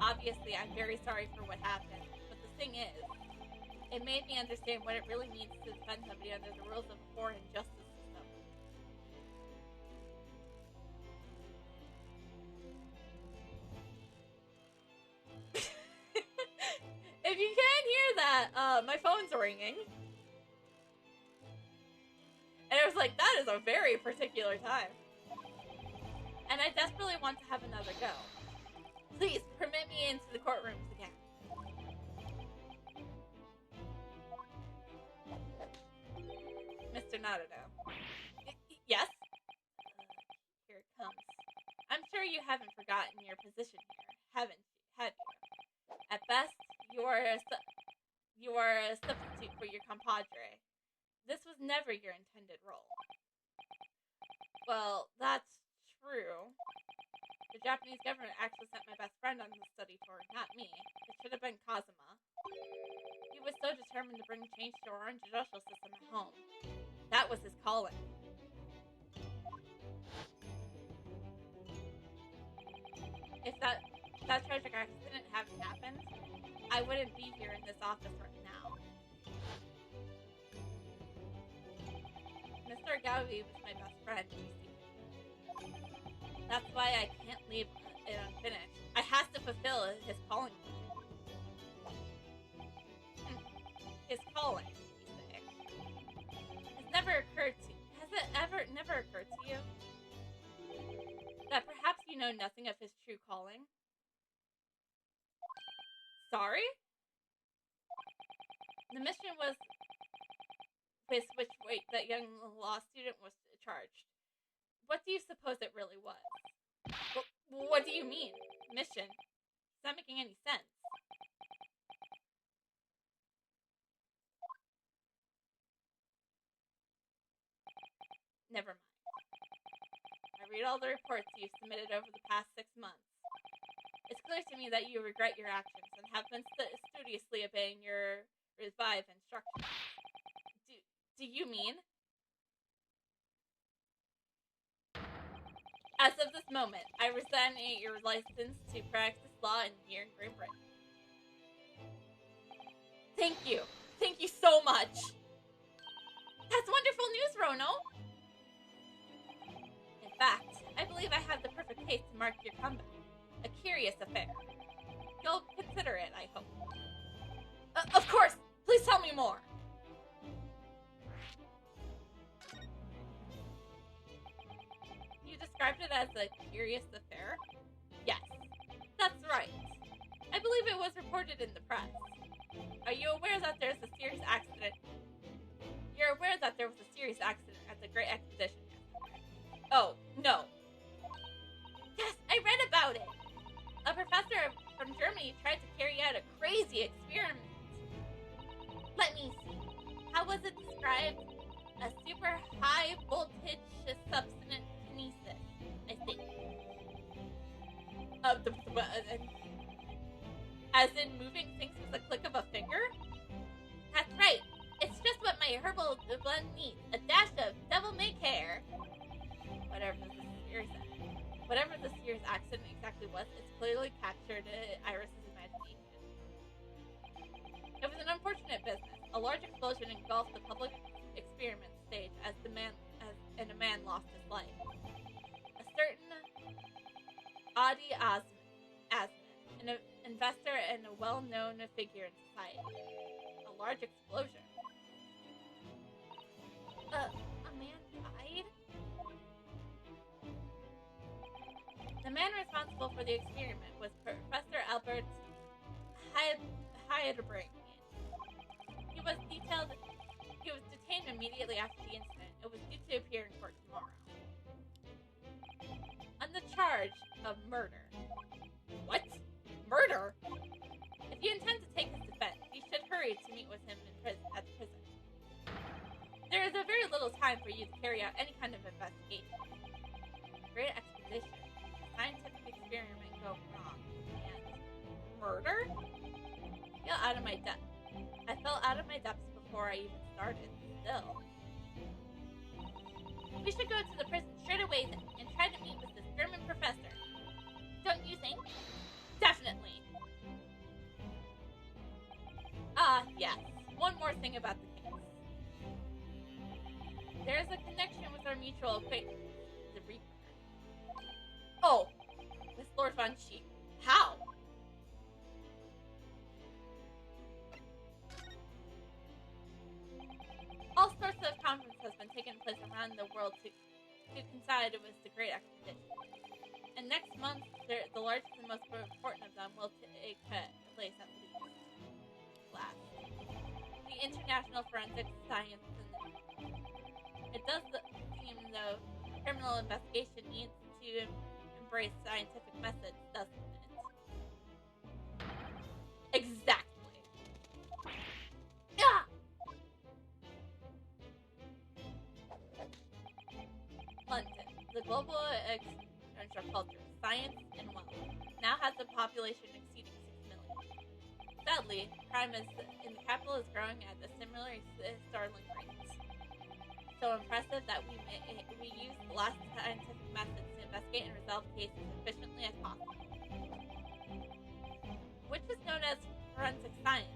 Obviously, I'm very sorry for what happened, but the thing is, it made me understand what it really means to defend somebody under the rules of a foreign justice system. If you can't hear that, my phone's ringing. And I was like, that is a very particular time. And I desperately want to have another go. Please, permit me into the courtrooms again. Mr. Naruto. Yes? Here it comes. I'm sure you haven't forgotten your position here, haven't you? Had you? At best, you are a substitute for your compadre. This was never your intended role. Well, that's true. The Japanese government actually sent my best friend on this study tour, not me. It should have been Kazuma. He was so determined to bring change to our own judicial system at home. That was his calling. If that tragic accident hadn't happened, I wouldn't be here in this office right now. Mr. Gaudi was my best friend, you see. That's why I can't leave it unfinished. I have to fulfill his calling. His calling, you say. Has it ever never occurred to you that perhaps you know nothing of his true calling? Sorry? The mission was with which that young law student was charged. What do you suppose it really was? What do you mean? Mission? It's not making any sense. Never mind. I read all the reports you've submitted over the past 6 months. It's clear to me that you regret your actions and have been studiously obeying your revive instructions. Do you mean? As of this moment, I resign your license to practice law here in Great Britain. Thank you. Thank you so much. That's wonderful news, Rono. In fact, I believe I have the perfect case to mark your comeback. A curious affair. You'll consider it, I hope. Of course! Please tell me more! You described it as a curious affair? Yes, that's right. I believe it was reported in the press. Are you aware that there's a serious accident? You're aware that there was a serious accident at the Great Expedition yesterday? Oh, no. Yes, I read about it! A professor from Germany tried to carry out a crazy experiment. Let me see. How was it described? A super high voltage substance kinesis, I think. As in moving things with a click of a finger? That's right. It's just what my herbal blend needs. A dash of devil-may-care. Whatever the serious accident exactly was, it's clearly captured Iris's imagination. It was an unfortunate business. A large explosion engulfed the public experiment stage and a man lost his life. A certain Adi Asman, an investor and a well-known figure in society. A large explosion. A man died? The man responsible for the experiment was Professor Albert Heidelberg. He was detained immediately after the incident and was due to appear in court tomorrow. On the charge of murder. What? Murder? If you intend to take his defense, you should hurry to meet with him at the prison. There is a very little time for you to carry out any kind of investigation. Great expedition. Scientific experiment go wrong. And murder? I fell out of my depth. I fell out of my depths before I even started. Still. We should go to the prison straight away then and try to meet with this German professor. Don't you think? Definitely. Yes. One more thing about the case. There is a connection with our mutual acquaintance, the Reaper. Oh, with Lord Von Sheep. How? All sorts of conferences have been taking place around the world to coincide with the Great Expedition. And next month, the largest and most important of them will take place at last. The International Forensic Science. It does seem, though, criminal investigation needs to embrace scientific methods, doesn't it? Exactly. Ah! London, the global exponential culture science and wealth, now has a population exceeding 6 million. Sadly, crime in the capital is growing at a similarly startling rate. So impressive that we use the last scientific methods to investigate and resolve cases as efficiently as possible. Which is known as forensic science.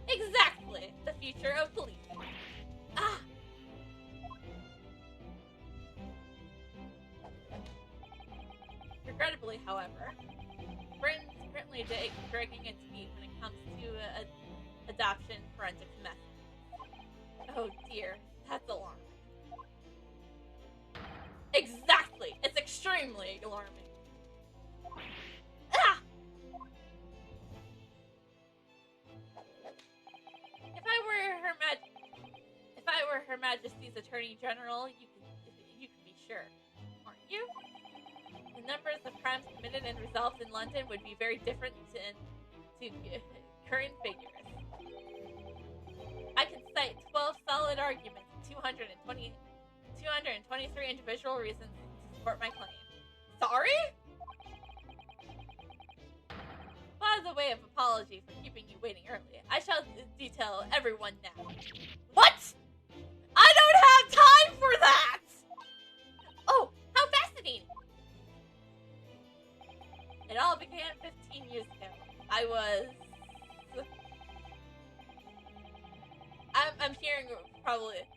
Exactly! The future of police. Ah! Regrettably, however, Britain is currently dragging its feet when it comes to adoption forensics methods. Oh dear, that's alarming. Exactly! It's extremely alarming. Ah! If I were Her Majesty's Attorney General, you could be sure, aren't you? The numbers of crimes committed and resolved in London would be very different to current figures. I can cite 12 solid arguments, 223 individual reasons to support my claim. Sorry? Well, as a way of apology for keeping you waiting early, I shall detail everyone now. What? I don't have time for that! Oh, how fascinating! It all began 15 years ago. I'm hearing probably...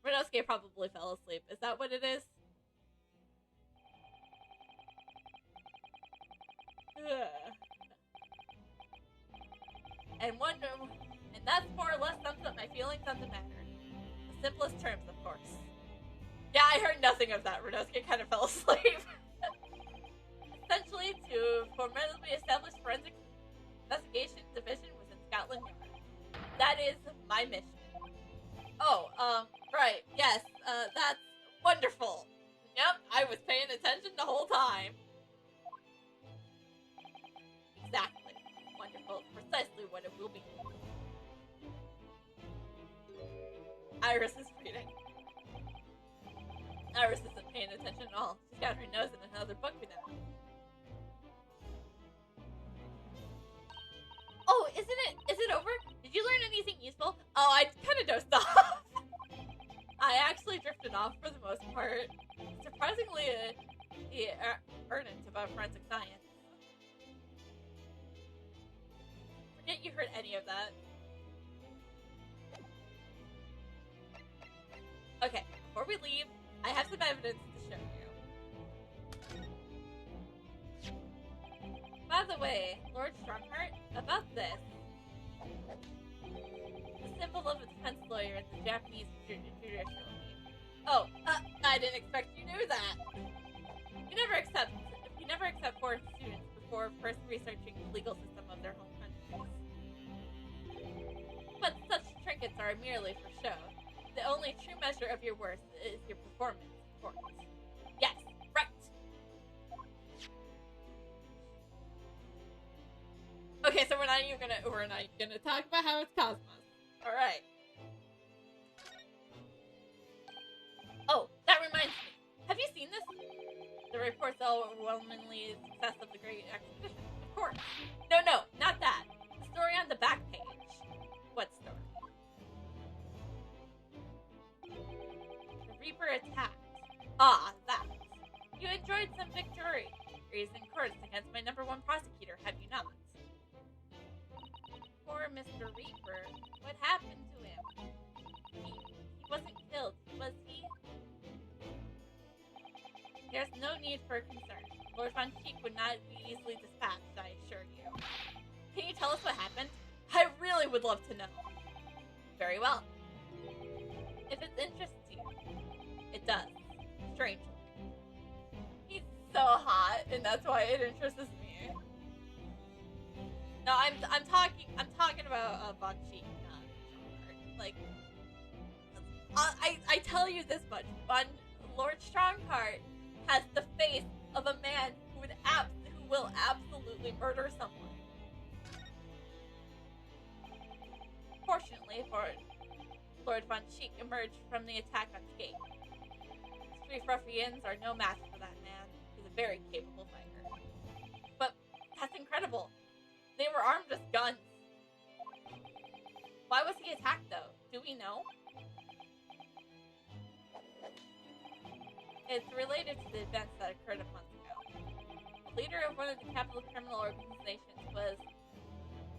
Renosuke probably fell asleep. Is that what it is? And that's more or less sums up my feelings on the matter. The simplest terms, of course. Yeah, I heard nothing of that. Renosuke kind of fell asleep. Essentially, to formally establish forensic investigation division within Scotland Yard. That is my mission. Oh, right, yes, that's wonderful. Yep, I was paying attention the whole time. Exactly. Wonderful. Precisely what it will be. Iris is reading. Iris isn't paying attention at all. She's got her nose in another book now. Oh, is it over? Did you learn anything useful? Oh, I kind of dozed off. I actually drifted off for the most part. Surprisingly, earnest about forensic science. Forget you heard any of that. Okay, before we leave, I have some evidence to show you. By the way, Lord Strongheart, about this. The symbol of a defense lawyer in the Japanese judicial name. Oh, I didn't expect you knew that. We never accept foreign students before first researching the legal system of their home countries. But such trinkets are merely for show. The only true measure of your worth is your performance, of course. Yes, right. Okay, so we're not gonna talk about how it's Cosmos. Alright. Oh, that reminds me. Have you seen this? The report's overwhelmingly success of the Great Expedition. Of course. No, not that. The story on the back page. What story? The Reaper attacked. Ah, that. You enjoyed some victories in courts against my #1 prosecutor, have you not? Poor Mr. Reaper. What happened to him? He wasn't killed, was he? There's no need for concern. Lord Von Cheek would not be easily dispatched, I assure you. Can you tell us what happened? I really would love to know. Very well. If it interests you, it does. Strangely. He's so hot, and that's why it interests me. No, I'm talking about Von Cheek, not Strongheart. Like, I tell you this much: Lord Strongheart has the face of a man who will absolutely murder someone. Fortunately, Fortunately for Lord Von Cheek emerged from the attack unscathed. His 3 ruffians are no match for that man. He's a very capable fighter. But that's incredible. They were armed with guns. Why was he attacked, though? Do we know? It's related to the events that occurred a month ago. The leader of one of the capital criminal organizations was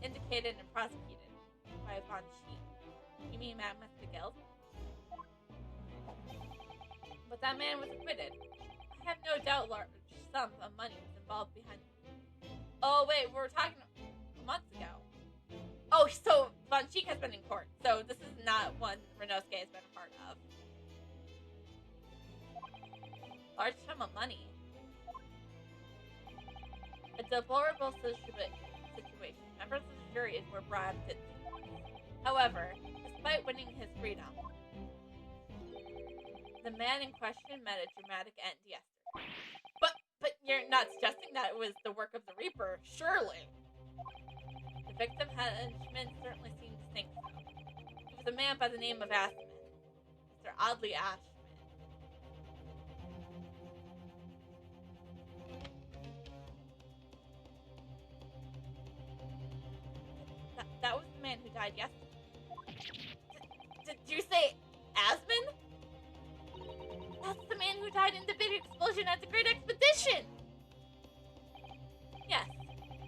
indicated and prosecuted by Von Cheek. You mean Mammoth the Guild? But that man was acquitted. I have no doubt large sum of money was involved behind it. Oh, wait, we were talking months ago. Oh, so Von Cheek has been in court. So this is not one Renosuke has been a part of. Large sum of money. A deplorable situation. Members of the jury were bribed. However, despite winning his freedom, the man in question met a dramatic end yesterday. But you're not suggesting that it was the work of the Reaper, surely? The victim henchman certainly seemed to think so. He was a man by the name of Ashman, Mr. Oddly Ashman. That was the man who died yesterday. Did you say Asmund? That's the man who died in the big explosion at the Great Expedition! Yes,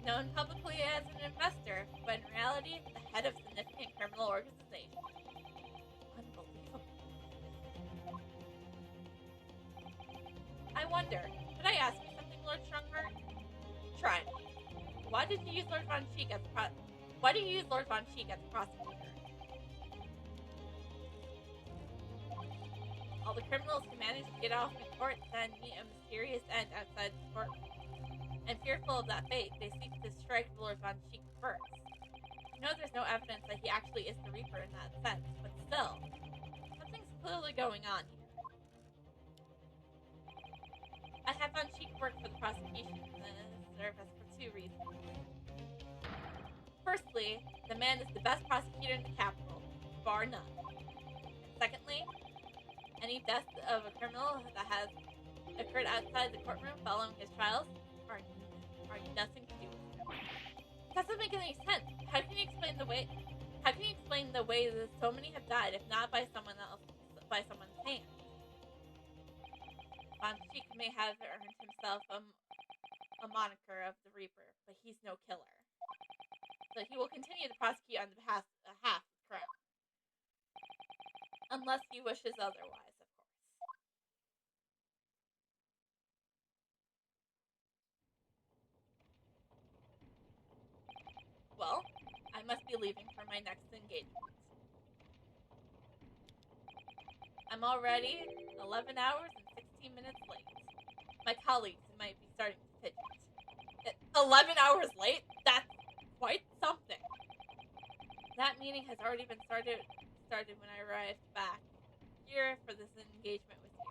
known publicly as an investor, but in reality, the head of significant criminal organization. Unbelievable. I wonder, could I ask you something, Lord Strongheart? Try me. Why did you use Lord Von Cheek as prosecutor? All the criminals who managed to get off in court then meet a mysterious end outside the courtroom. And fearful of that fate, they seek to strike Lord Von Cheek first. You know there's no evidence that he actually is the Reaper in that sense, but still, something's clearly going on here. I have Von Cheek work for the prosecution service for 2 reasons. Firstly, the man is the best prosecutor in the capital, bar none. And secondly, any death of a criminal that has occurred outside the courtroom following his trials are nothing to do with him. That doesn't make any sense. How can you explain the way that so many have died if not by someone's hand? Von Cheek may have earned himself a moniker of the Reaper, but he's no killer. So he will continue to prosecute on behalf of the crown. Unless he wishes otherwise, of course. Well, I must be leaving for my next engagement. I'm already 11 hours and 16 minutes late. My colleagues might be starting to fidget. 11 hours late? That's quite something. That meeting has already been started when I arrived back here for this engagement with you.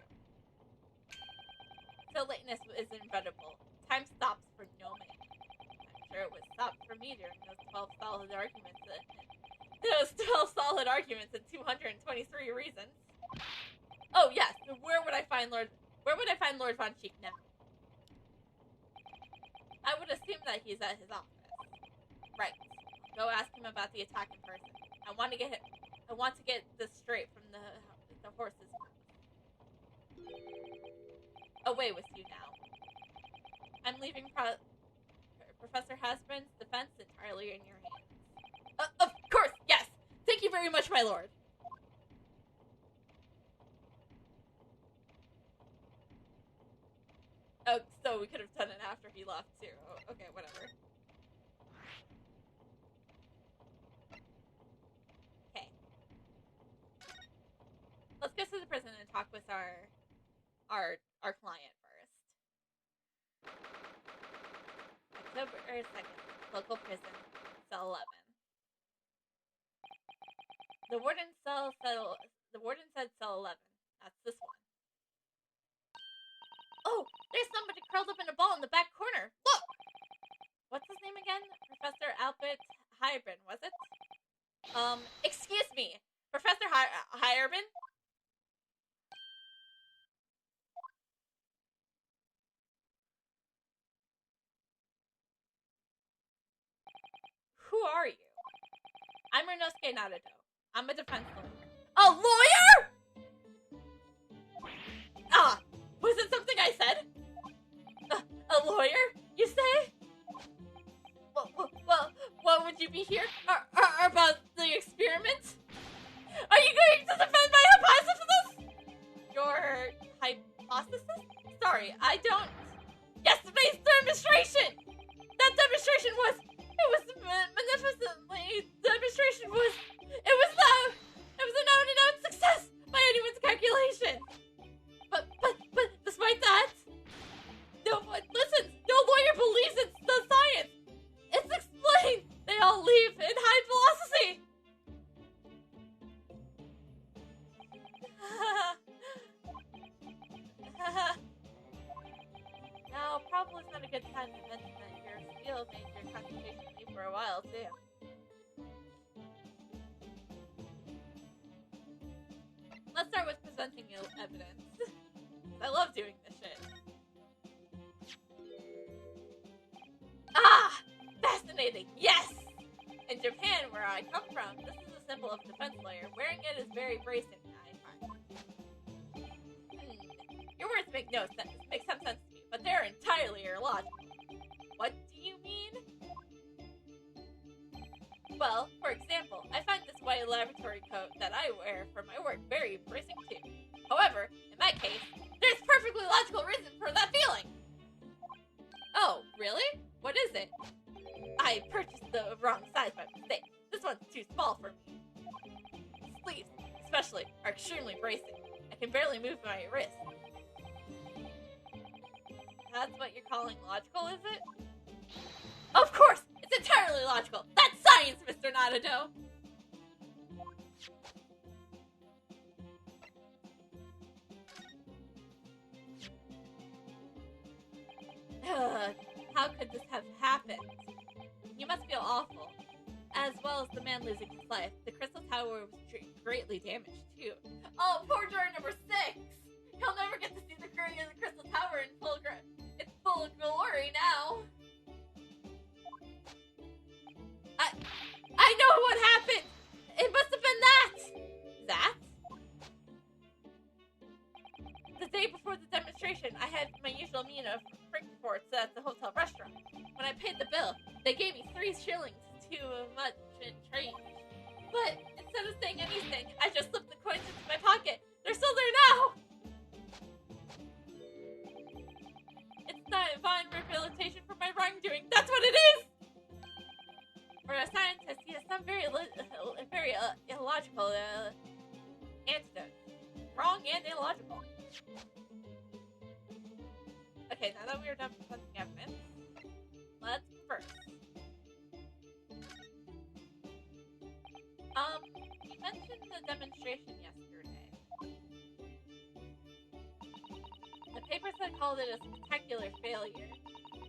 So lateness is inevitable. Time stops for no man. I'm sure it would stop for me during those 12 solid arguments. Those 12 solid arguments and 223 reasons. Oh yes, where would I find Lord Von Cheek now? I would assume that he's at his office. Right. Go ask him about the attack in person. I want to get this straight from the horse's mouth. Away with you now. I'm leaving Professor Hasbun's defense entirely in your hands. Of course, yes. Thank you very much, my lord. Oh, so we could have done it after he left too. Oh, okay, whatever. Okay. Let's go to the prison and talk with our client first. October 2nd, local prison, cell 11. The warden said cell 11. That's this one. Oh, there's somebody curled up in a ball in the back corner. Look! What's his name again? Professor Albert Hybrid, was it? Excuse me, Professor Hireman? Who are you? I'm Renosuke Naruto. I'm a defense lawyer. A lawyer? Was it something I said? A lawyer, you say? Well, what would you be here? About the experiment? Are you going to defend my hypothesis? Your hypothesis? Sorry, I don't... Yes, the demonstration! That demonstration was... It was magnificently... Demonstration was... It was a known and known success by anyone's calculation. But despite that... Listen, no lawyer believes it's the science. It's explained. They all leave in high velocity. Now, probably not a good time to mention that your skill made your concentration leave for a while, too. Let's start with presenting evidence. I love doing this shit. Fascinating, yes! In Japan, where I come from, this is a symbol of defense lawyer. Wearing it is very bracing, I find. Your words make some sense to me, but they're entirely illogical. What do you mean? Well, for example, I find this white laboratory coat that I wear for my work very bracing too. However, in my case, there's perfectly logical reason for that feeling! Oh, really? What is it? I purchased the wrong size by mistake. This one's too small for me. Sleeves, especially, are extremely bracing. I can barely move my wrist. That's what you're calling logical, is it? Of course! It's entirely logical! That's science, Mr. Naruto! How could this have happened? You must feel awful. As well as the man losing his life, the Crystal Tower was greatly damaged, too. Oh, poor juror number 6! He'll never get to see the Crystal Tower in full glory now. I know what happened! It must have been that! That? The day before the demonstration, I had my usual meal of Frankfurts at the hotel restaurant. When I paid the bill, they gave me 3 shillings too much in change. But instead of saying anything, I just slipped the coins into my pocket. They're still there now! It's divine rehabilitation for my wrongdoing. That's what it is! For a scientist, he has some very illogical antidote. Wrong and illogical. Okay, now that we are done presenting evidence, let's first. You mentioned the demonstration yesterday. The papers had called it a spectacular failure.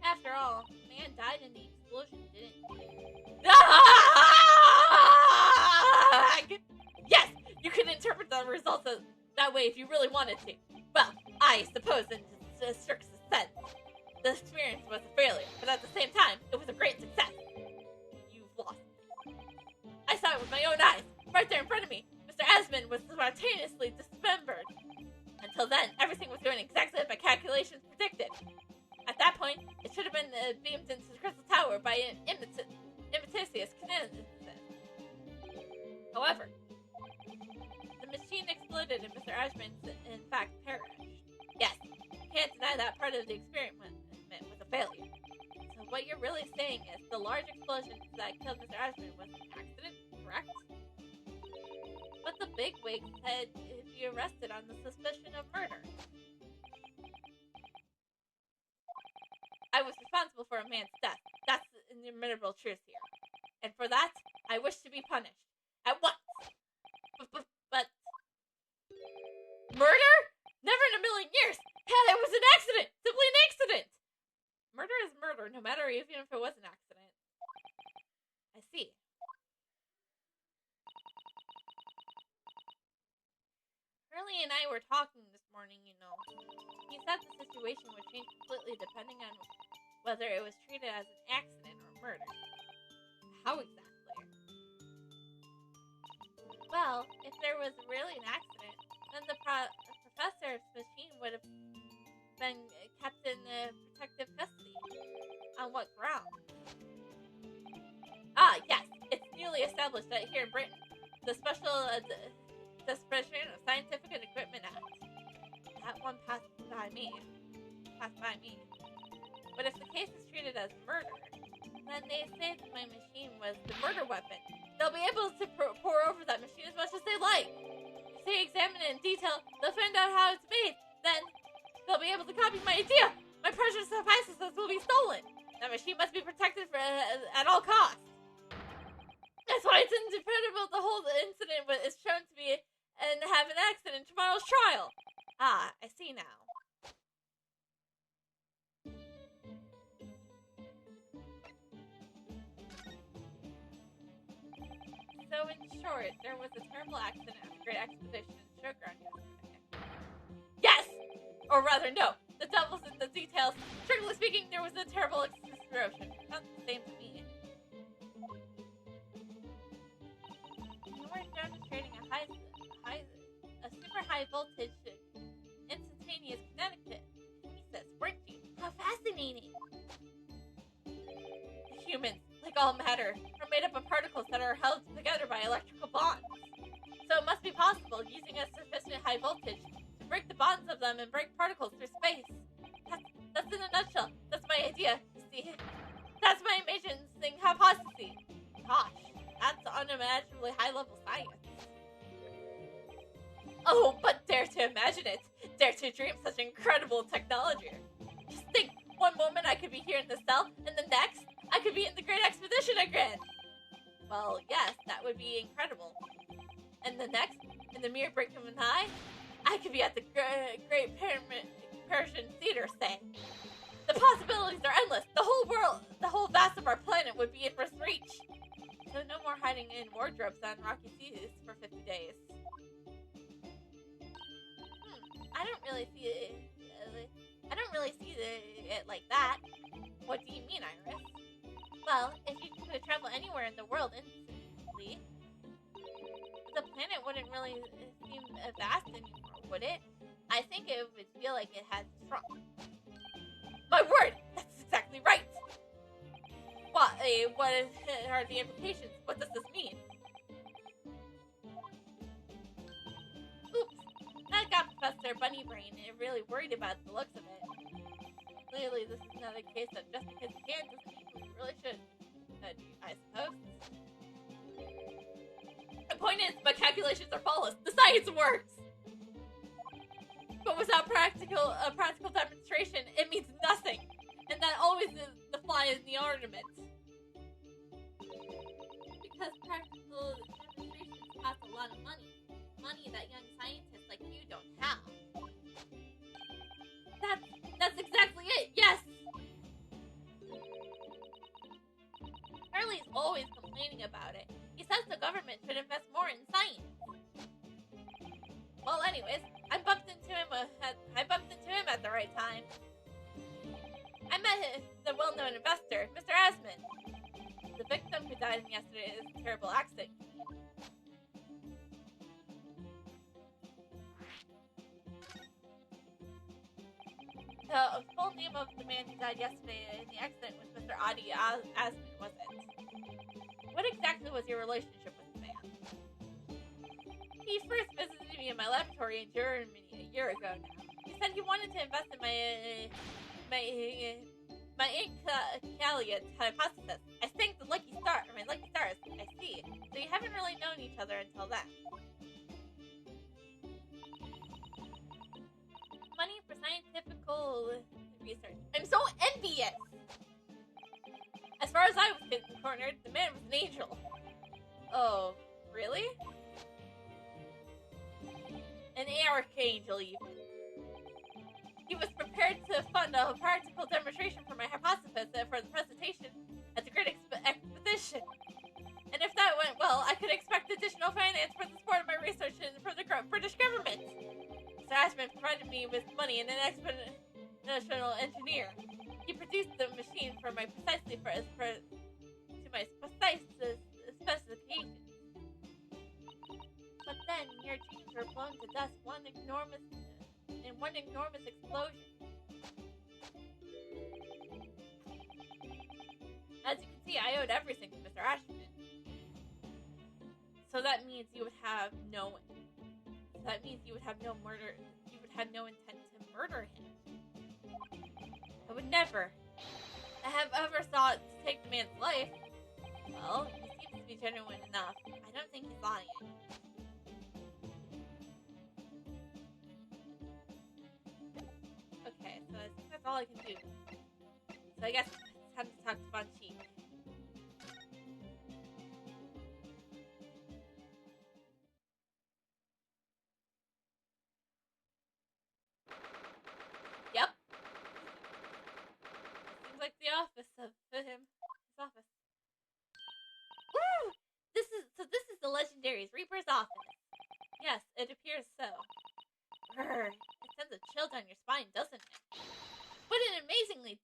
After all, the man died in the explosion, didn't he? Yes! You could interpret the results that way if you really wanted to. Well, I suppose in the strictest sense, the experience was a failure, but at the same time, it was a great success. You've lost me. I saw it with my own eyes, right there in front of me. Mr. Asmund was spontaneously dismembered. Until then, everything was going exactly as my calculations predicted. At that point, it should have been beamed into the Crystal Tower by an impetuous kinesis. However, the machine exploded and Mr. Asmund, in fact, perished. Yes, can't deny that part of the experiment was a failure. So what you're really saying is the large explosion that killed Mr. Asmund was an accident, correct? But the bigwig said he'd be arrested on the suspicion of murder. I was responsible for a man's death. That's the inimitable truth here. And for that, I wish to be punished. At once! But... Murder? Never in a million years! Hell, it was an accident! Simply an accident! Murder is murder, no matter even if it was an accident. I see. Hurley and I were talking this morning, you know. He said the situation would change completely depending on whether it was treated as an accident or murder. How exactly? Well, if there was really an accident, then the professor's machine would have been kept in protective custody. On what ground? Ah, yes. It's newly established that here in Britain, the Special Disposition of Scientific and Equipment Act. That one passed by me. But if the case is treated as murder, then they say that my machine was the murder weapon. They'll be able to pour over that machine as much as they like. If they examine it in detail, they'll find out how it's made. Then they'll be able to copy my idea. My precious hypothesis will be stolen. That machine must be protected at all costs. That's why it's indefensible the whole incident is shown to be and have an accident in tomorrow's trial. Ah, I see now. So in short, there was a terrible accident at the Great Expedition Showground yesterday. Yes! Or rather, no. The devil's in the details. Strictly speaking, there was a terrible explosion. Not the same to me. You weren't demonstrating a super high voltage, instantaneous kinesis, weren't you? How fascinating! The humans, like all matter, are made up of particles that are held together by electrical bonds. So it must be possible, using a sufficient high voltage, to break the bonds of them and break particles through space. That's in a nutshell. That's my idea, you see. That's my amazing hypothesis. Gosh, that's unimaginably high-level science. Oh, but dare to imagine it. Dare to dream such incredible technology. Just think, one moment I could be here in the cell, and the next, I could be in the Great Expedition again. Well, yes, that would be incredible. And the next, in the mere blink of an eye, I could be at the Great Persian Theater, say. The possibilities are endless. The whole world, the whole vast of our planet would be in first reach. So no more hiding in wardrobes on rocky seas for 50 days. I don't really see it. It like that. What do you mean, Iris? Well, if you could travel anywhere in the world instantly, the planet wouldn't really seem vast anymore, would it? I think it would feel like it had shrunk. My word! That's exactly right! What are the implications? What does this mean? Oops! That got Professor Bunny Brain really worried about the looks of it. Clearly, this is another case of just because you can doesn't mean you really should. I suppose. The point is, my calculations are flawless. The science works! But without a practical demonstration, it means nothing. And that always is the fly in the ornament. Because practical demonstrations cost a lot of money. Money that young scientists like you don't have. That's exactly it, yes! Hurley's always complaining about it. He says the government should invest more in science. Well, anyways, I bumped into him at the right time. I met the well-known investor, Mr. Asman, the victim who died in yesterday's terrible accident. The full name of the man who died yesterday in the accident was Mr. Adi Asman, wasn't it? What exactly was your relationship with the man? He first visited me in my laboratory in Germany a year ago now. He said he wanted to invest in my incalculate hypothesis. I think my lucky stars. I see. So you haven't really known each other until then. Money for scientific research. I'm so envious! As far as I was cornered, the man was an angel. Oh, really? An archangel, even. He was prepared to fund a practical demonstration for my hypothesis for the presentation at the Great Expedition. And if that went well, I could expect additional finance for the support of my research and for the British government. money and an exponential engineer. He produced the machine for my precisely to my precise specifications. But then your dreams were blown to dust in one enormous explosion. As you can see, I owed everything to Mr. Ashton. So that means you would have no murder. You would have no intent to murder him. I would never have ever thought to take the man's life. Well, he seems to be genuine enough. I don't think he's lying. Okay, so I think that's all I can do. So I guess it's time to talk to Von Cheek. Yep. Seems like the office of him. His office. Woo! This is the legendary's Reaper's office. Yes, it appears so. Brr, it sends a chill down your spine, doesn't it? What an amazingly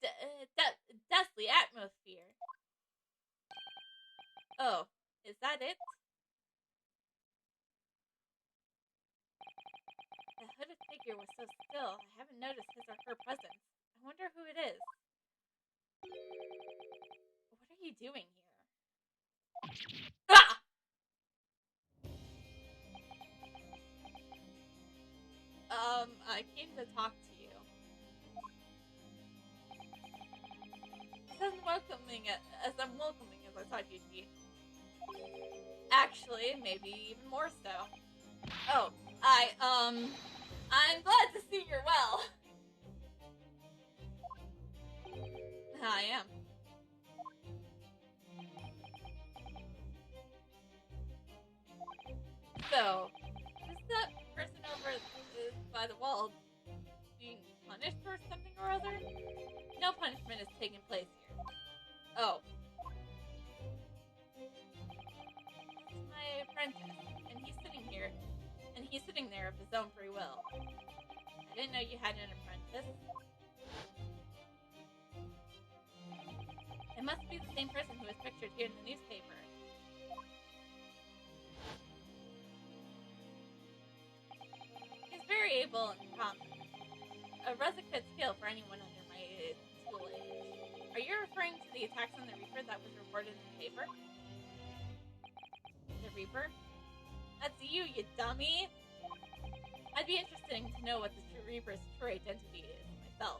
deathly atmosphere. Oh, is that it? The hooded figure was so still, I haven't noticed his or her presence. I wonder who it is. What are you doing here? Ah! I came to talk to you. As welcoming as I thought you'd be. Actually, maybe even more so. Oh, I'm glad to see you're well. I am. So, is that person over by the wall being punished for something or other? No punishment is taking place here. Oh. That's my apprentice, and he's sitting there of his own free will. I didn't know you had an apprentice. It must be the same person who was pictured here in the newspaper. He's very able and competent. A requisite skill for anyone under my school age. Are you referring to the attacks on the Reaper that was reported in the paper? The Reaper? That's you dummy! I'd be interested to know what the Reaper's true identity is myself.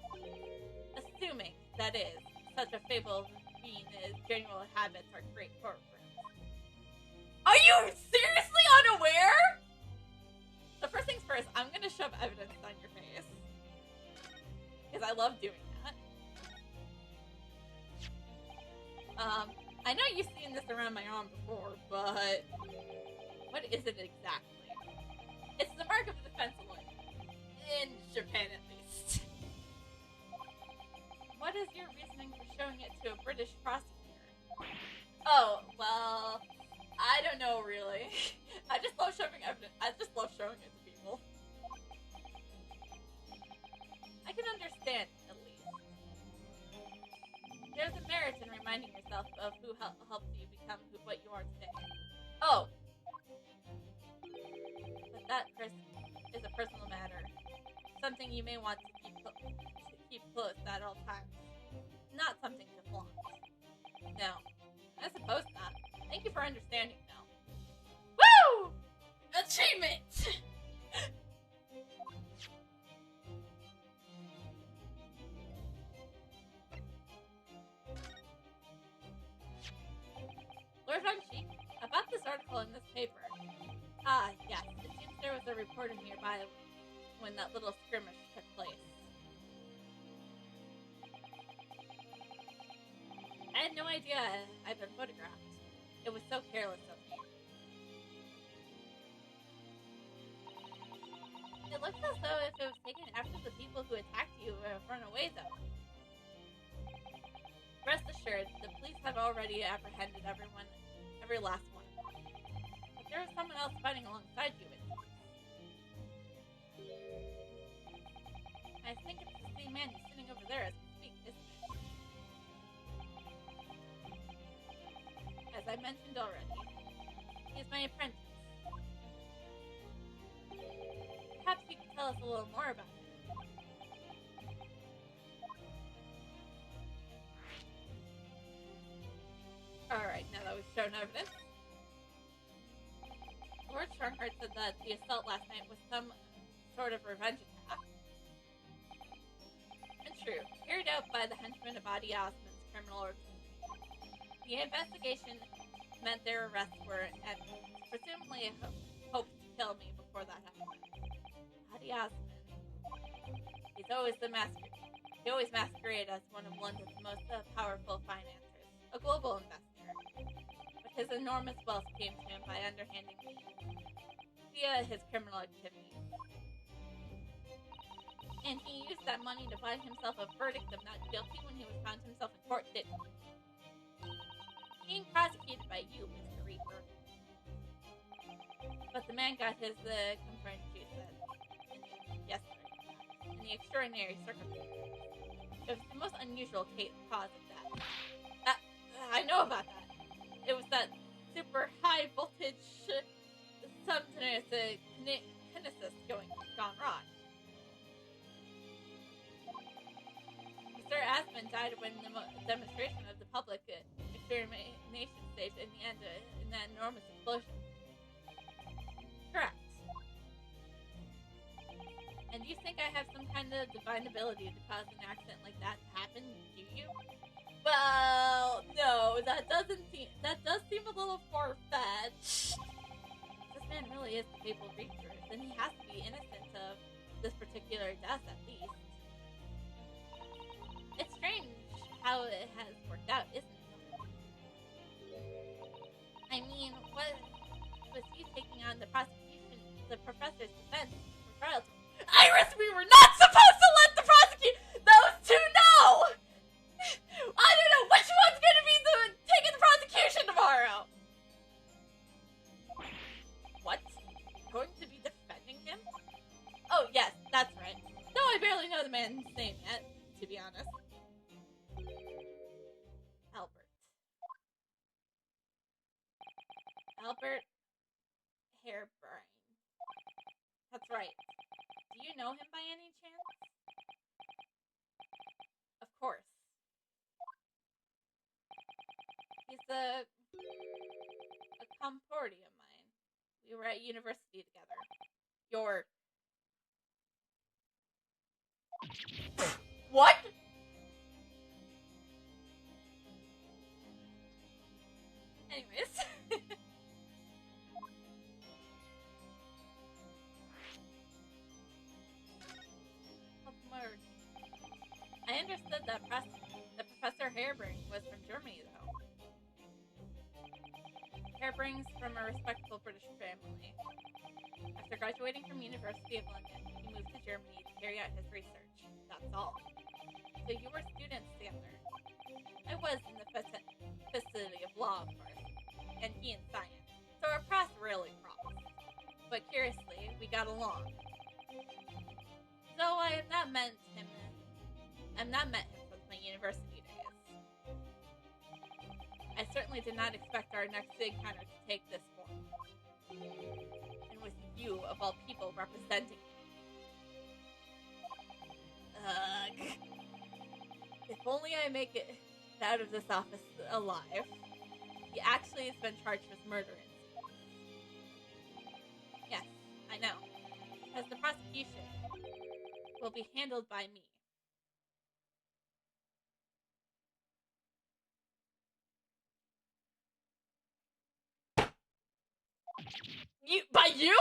Assuming, that is, such a fable being his general habits are great corporate. Are you seriously unaware? So first things first, I'm gonna shove evidence on your face. Because I love doing that. I know you've seen this around my arm before, but what is it exactly? It's the mark of a defense lawyer. In Japan, at least. What is your reasoning for showing it to a British prosecutor? Oh, well, I don't know, really. I just love showing evidence. I just love showing it to people. I can understand, at least. There's a merit in reminding yourself of who helped you become what you are today. Oh. But that is a personal matter. Something you may want to keep close at all times. Not something to flaunt. No. I suppose not. Thank you for understanding, though. Woo! Achievement! Lord Von Cheek, about this article in this paper. Ah, yes. It seems there was a reporter nearby when that little skirmish took place. I had no idea I'd been photographed. It was so careless of me. It looks as though if it was taken after the people who attacked you have run away, though. Rest assured, the police have already apprehended every last one. But there was someone else fighting alongside you, it seems. I think it's the same man who's sitting over there as we speak, isn't it? As I mentioned already, he is my apprentice. Perhaps you could tell us a little more about him. Alright, now that we've shown evidence. Lord Strongheart said that the assault last night was some sort of revenge attack. And true, carried out by the henchmen of Adi Osman's criminal organization. The investigation meant their arrests were at presumably hoped to kill me before that happened. Adi Osman, he always masqueraded as one of London's most powerful financiers, a global investor. But his enormous wealth came to him by underhanding me via his criminal activities. And he used that money to buy himself a verdict of not guilty when he was found himself in court, didn't he? Being prosecuted by you, Mr. Reaper. But the man got his confirmed juice yesterday, in the extraordinary circumstances. It was the most unusual cause of death. I know about that. It was that super high voltage kinesis gone wrong. Mr. Asman died when the demonstration of the public extermination stage in the end in that enormous explosion. Correct. And you think I have some kind of divine ability to cause an accident like that to happen, do you? Well, no, that does seem a little far-fetched. This man really is the Fabled Reaper, then he has to be innocent of this particular death at least. It's strange how it has worked out, isn't it? I mean, what was he taking on the prosecution, the professor's defense for trial? Iris, we were not supposed to let the those two know! I don't know which one's gonna be taking the prosecution tomorrow! What? Going to be defending him? Oh, yes, that's right. No, I barely know the man's name yet, to be honest. Albert Hairbrain. That's right. Do you know him by any chance? Of course. He's a comporty of mine. We were at university together. What? Anyways. I understood that Professor Hairbrain was from Germany, though. Hairbrain's from a respectable British family. After graduating from University of London, he moved to Germany to carry out his research. That's all. So you were students together. I was in the facility of law, of course, and he in science. So our paths really crossed. But curiously, we got along. So I have not met him since my university days. I certainly did not expect our next encounter to take this form. And with you, of all people, representing me. Ugh. If only I make it out of this office alive. He actually has been charged with murder. Yes, I know. Because the prosecution will be handled by me. By you?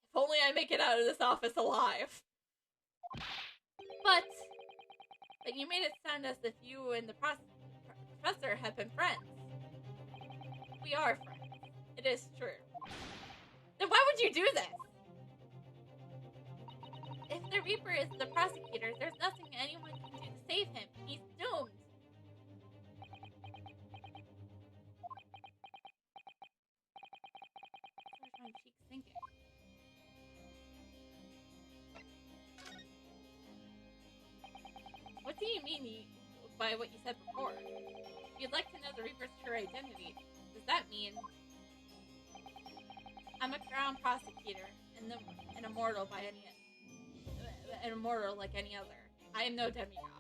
If only I make it out of this office alive. But you made it sound as if you and the professor have been friends. We are friends. It is true. Then why would you do this? If the Reaper is the prosecutor, there's nothing anyone can do to save him. He's doomed. Where's my cheek sinking? do you mean by what you said before? If you'd like to know the Reaper's true identity, does that mean I'm a crown prosecutor and an immortal an immortal like any other? I am no demigod.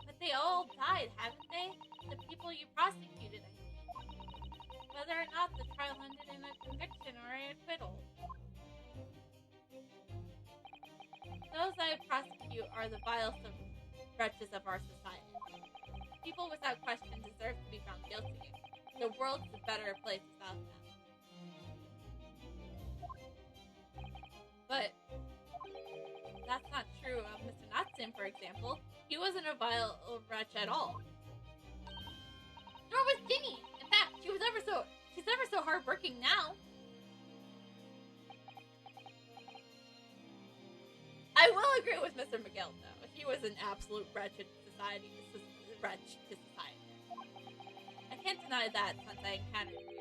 But they all died, haven't they? The people you prosecuted, I mean. Whether or not the trial ended in a conviction or an acquittal. Those I prosecute are the vilest wretches of our society. People without question deserve to be found guilty. The world's a better place without them. But that's not true of Mr. Natsun, for example. He wasn't a vile wretch at all. Nor was Ginny. In fact, she's ever so hardworking now. I will agree with Mr. McGill, though. He was an absolute wretch to society. I can't deny that since I encountered you.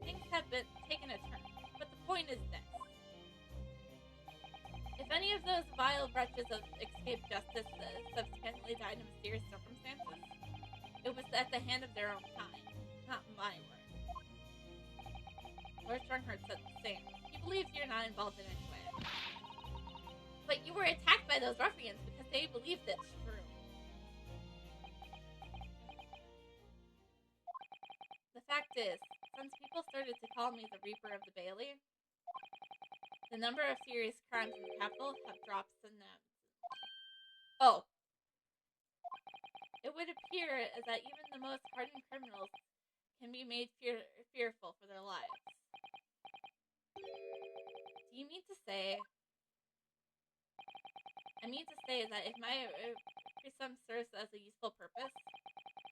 Things have been taken a turn, but the point is this. If any of those vile wretches of escaped justice subsequently died in mysterious circumstances, it was at the hand of their own kind, not my word. Lord Strongheart said the same. He believes you're not involved in any way. But you were attacked by those ruffians because they believed it's true. The fact is, since people started to call me the Reaper of the Bailey, the number of serious crimes in the capital have dropped significantly. Oh. It would appear that even the most hardened criminals can be made fearful for their lives. Do you mean to say... I mean to say that if my prism serves as a useful purpose,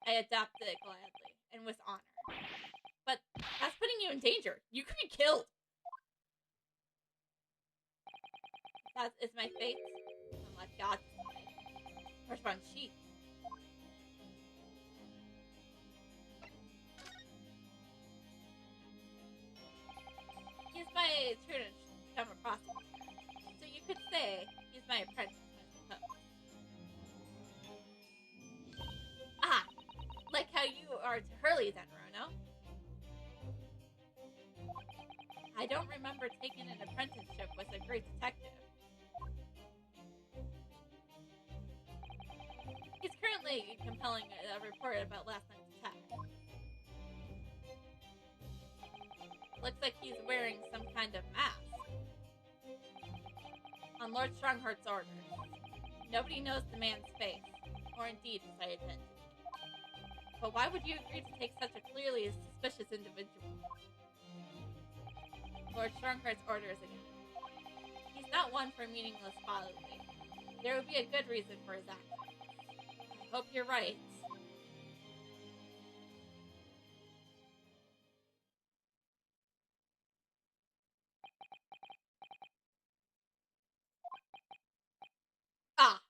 I adopt it gladly and with honor. But that's putting you in danger. You could be killed. That is my fate. And let God decide. Where's my sheep? He's my tutor to become a prosecutor. So you could say he's my apprentice, I suppose. Ah! Like how you are to Hurley then, Rono. I don't remember taking an apprenticeship with a great detective. He's currently compiling a report about last night's attack. Looks like he's wearing some kind of mask. On Lord Strongheart's orders. Nobody knows the man's face, or indeed his identity. But why would you agree to take such a clearly suspicious individual? Lord Strongheart's orders again. He's not one for meaningless folly. There would be a good reason for his actions. I hope you're right. Ah!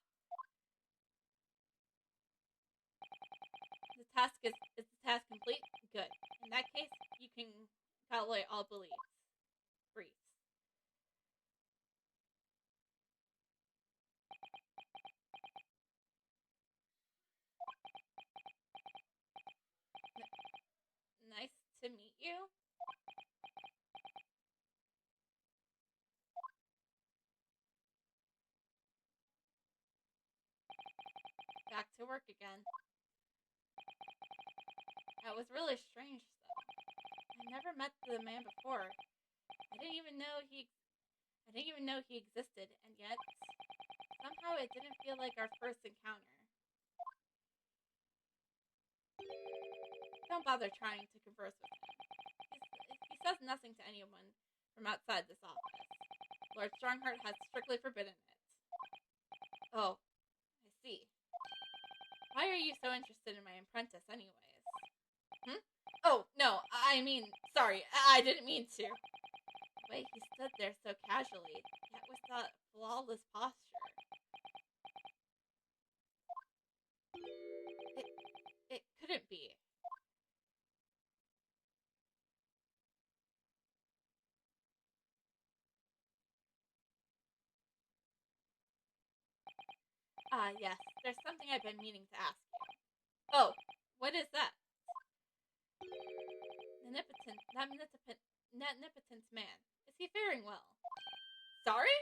Is the task complete? Good. In that case, you can call away all beliefs. Briefs. Nice to meet you. Back to work again. That was really strange stuff. I never met the man before. I didn't even know he existed, and yet somehow it didn't feel like our first encounter. Don't bother trying to converse with him. He says nothing to anyone from outside this office. Lord Strongheart has strictly forbidden it. Oh, I see. Why are you so interested in my apprentice, anyways? Oh, no, I mean, sorry, I didn't mean to. The way he stood there so casually, yet with that flawless posture. It couldn't be. Yes. There's something I've been meaning to ask you. Oh, what is that? Omnipotence man. Is he faring well? Sorry?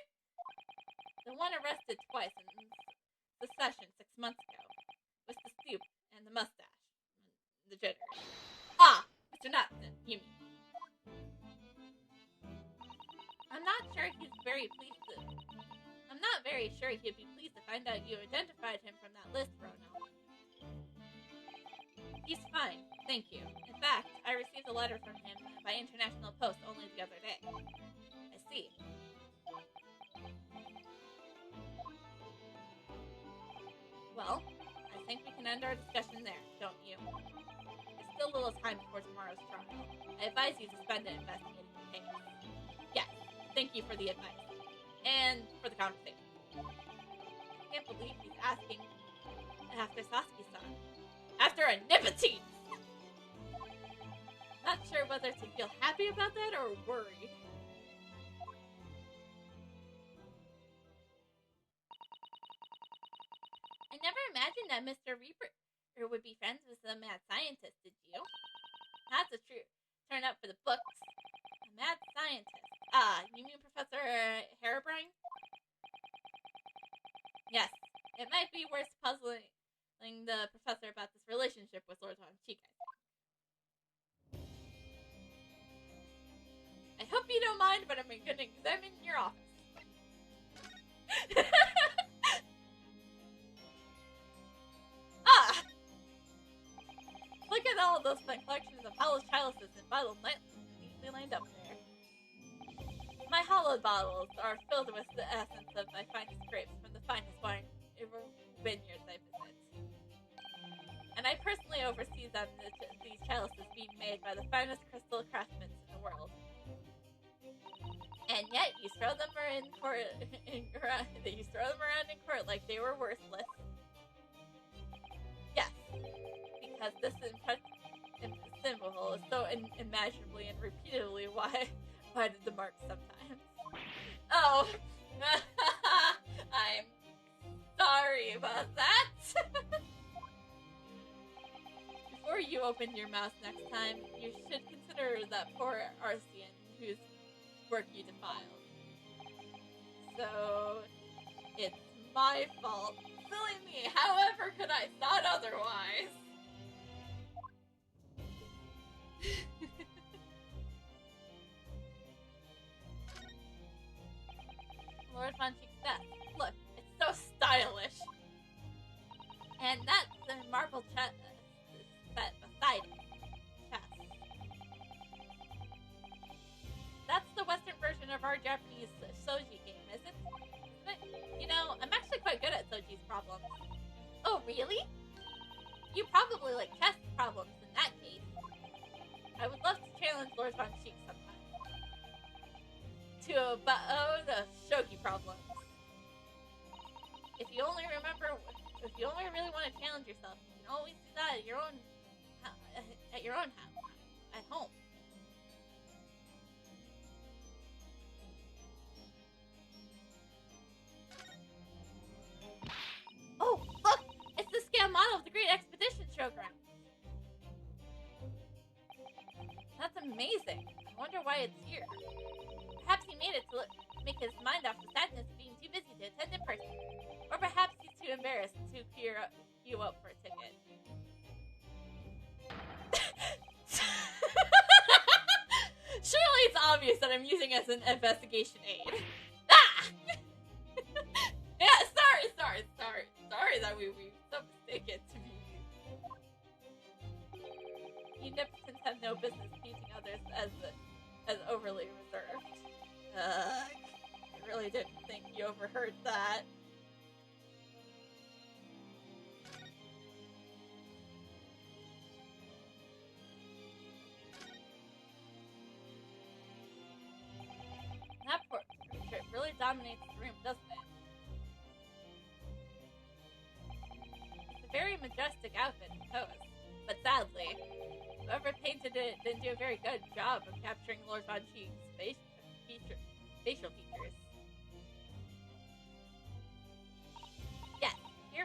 The one arrested twice in the session 6 months ago. With the stoop and the mustache. The jitters. Ah! Mr. Natson, you mean. I'm not very sure he'd be pleased to find out you identified him from that list, Rono. He's fine, thank you. In fact, I received a letter from him by international post only the other day. I see. Well, I think we can end our discussion there, don't you? There's still a little time before tomorrow's trial. I advise you to spend it investigating the case. Yes, thank you for the advice. And for the conversation. I can't believe he's asking after Sasuke-san. After a Nipotine! Not sure whether to feel happy about that or worried. I never imagined that Mr. Reaper would be friends with a mad scientist, did you? That's a true turn up for the books. A mad scientist. You mean Professor Herobrine? Yes, it might be worth puzzling the professor about this relationship with Lord Von Cheek, I hope you don't mind, but I'm going to examine your office. Look at all those collections of hallowed chalices and bottles neatly lined up there. My hallowed bottles are filled with the essence of my finest grapes from the finest wine vineyards I visit. And I personally oversee these chalices being made by the finest crystal craftsmen in the world. And yet, you throw them around in court like they were worthless. Yes, because this symbol is so imaginably and repeatedly wide of the mark sometimes. Oh, I'm sorry about that. Before you open your mouth next time, you should consider that poor Arcean whose work you defiled. So, it's my fault. Silly me, however could I thought otherwise? Lord Von Cheek's death. Look, it's so stylish. And that's the marble chest set beside it. Chest. That's the Western version of our Japanese Soji game, isn't it? You know, I'm actually quite good at Soji's problems. Oh, really? You probably like chess problems in that case. I would love to challenge Lord Von Cheek sometime. To the shogi problems. If you only really want to challenge yourself, you can always do that at your own house, at home. Oh, look! It's the scale model of the Great Expedition Showground. That's amazing. I wonder why it's here. Perhaps he made it to make his mind off the sadness of being too busy to attend in person. Or perhaps he's too embarrassed to clear you up for a ticket. Surely it's obvious that I'm using it as an investigation aid. Ah! Yeah, sorry that we so mistaken to be. You Nipotins have no business painting others as overly reserved. I really didn't think you overheard that. That portrait really dominates the room, doesn't it? It's a very majestic outfit and pose, but sadly, whoever painted it didn't do a very good job of capturing Lord Von Cheek's facial features. Yes, here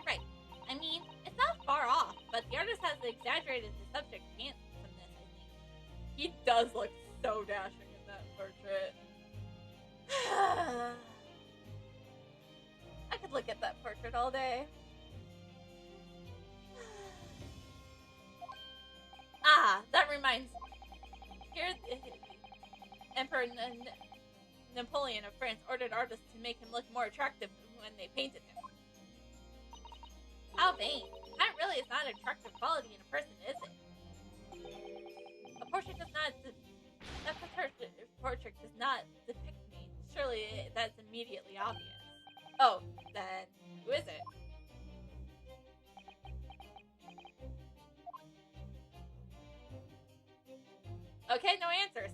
artist has exaggerated the subject handsomeness, I think. He does look so dashing in that portrait. I could look at that portrait all day. That reminds me. Here, Emperor Napoleon of France ordered artists to make him look more attractive when they painted him. How vain. That really is not an attractive quality in a person, is it? A portrait does not... That portrait does not depict me. Surely that's immediately obvious. Oh, then who is it? Okay, no answers.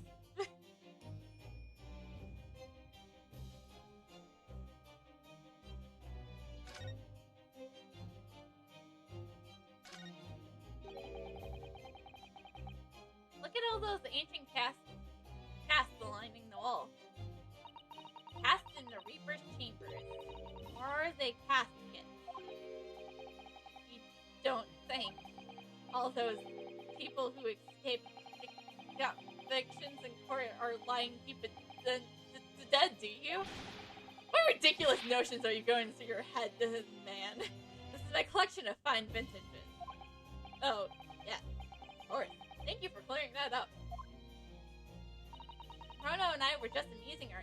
Look at all those ancient casts lining the wall. Cast in the Reaper's chambers. Or are they caskets? You don't think all those people who escape convictions in court are lying deep in the dead, do you? What ridiculous notions are you going through your head, man? This is my collection of fine vintages. Oh, yeah, of course. Thank you for clearing that up. Rono and I were just amusing to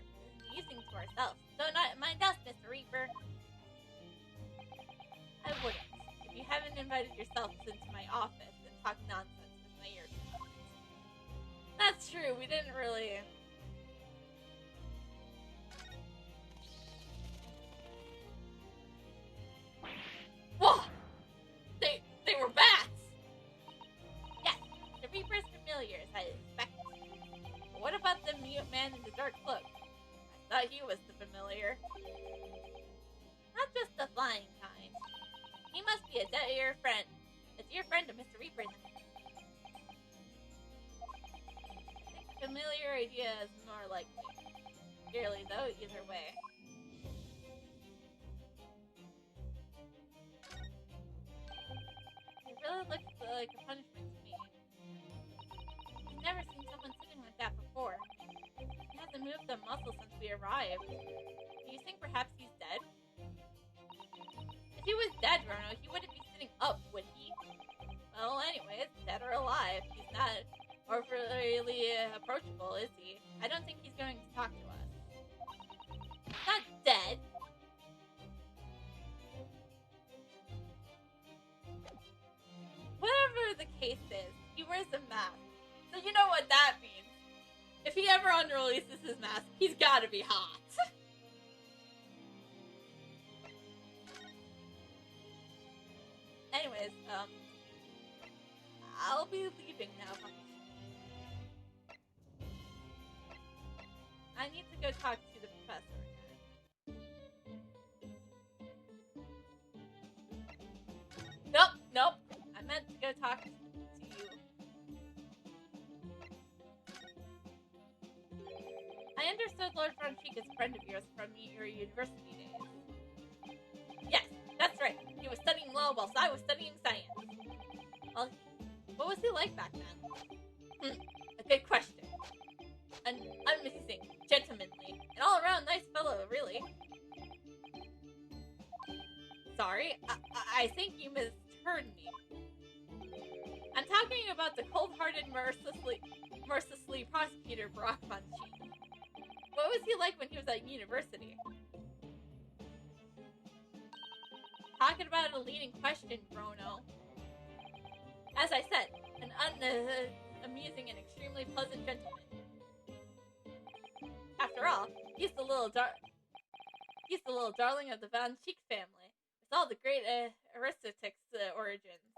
ourselves. So not mind us, Mr. Reaper. I wouldn't. If you haven't invited yourself into my office and talk nonsense with my ears blocked. That's true, we didn't really... Whoa! They were bats! Yes, the Reaper's familiars, I expect. But what about the mute man in the dark cloak? I thought he was the familiar. Not just the flying kind. He must be a dear friend. A dear friend of Mr. Reaper. I think the familiar idea is more likely. Clearly, though, either way. It really looks like a punishment to me. I've never seen someone sitting like that before. He hasn't moved a muscle since we arrived. Do you think perhaps he's dead? If he was dead, Rono, he wouldn't be sitting up, would he? Well, anyways, dead or alive, he's not overly approachable, is he? I don't think he's going to talk to us. He's not dead. Whatever the case is, he wears a mask. So you know what that means. If he ever unreleases his mask, he's gotta be hot. Anyways, I'll be leaving now. I need to go talk to the professor again. Nope. I meant to go talk to you. I understood Lord Franchique is a friend of yours from your university days. Yes, that's right. He was studying law whilst I was studying science. Well, what was he like back then? A good question. An amazing, gentlemanly, and all-around nice fellow, really. Sorry, I think you misheard me. I'm talking about the cold-hearted, mercilessly prosecutor Brock Von Sheep. What was he like when he was at university? Talking about a leading question, Bruno. As I said, an amusing and extremely pleasant gentleman. After all, he's the little darling of the Von Sheep family, with all the great aristocrats' origins.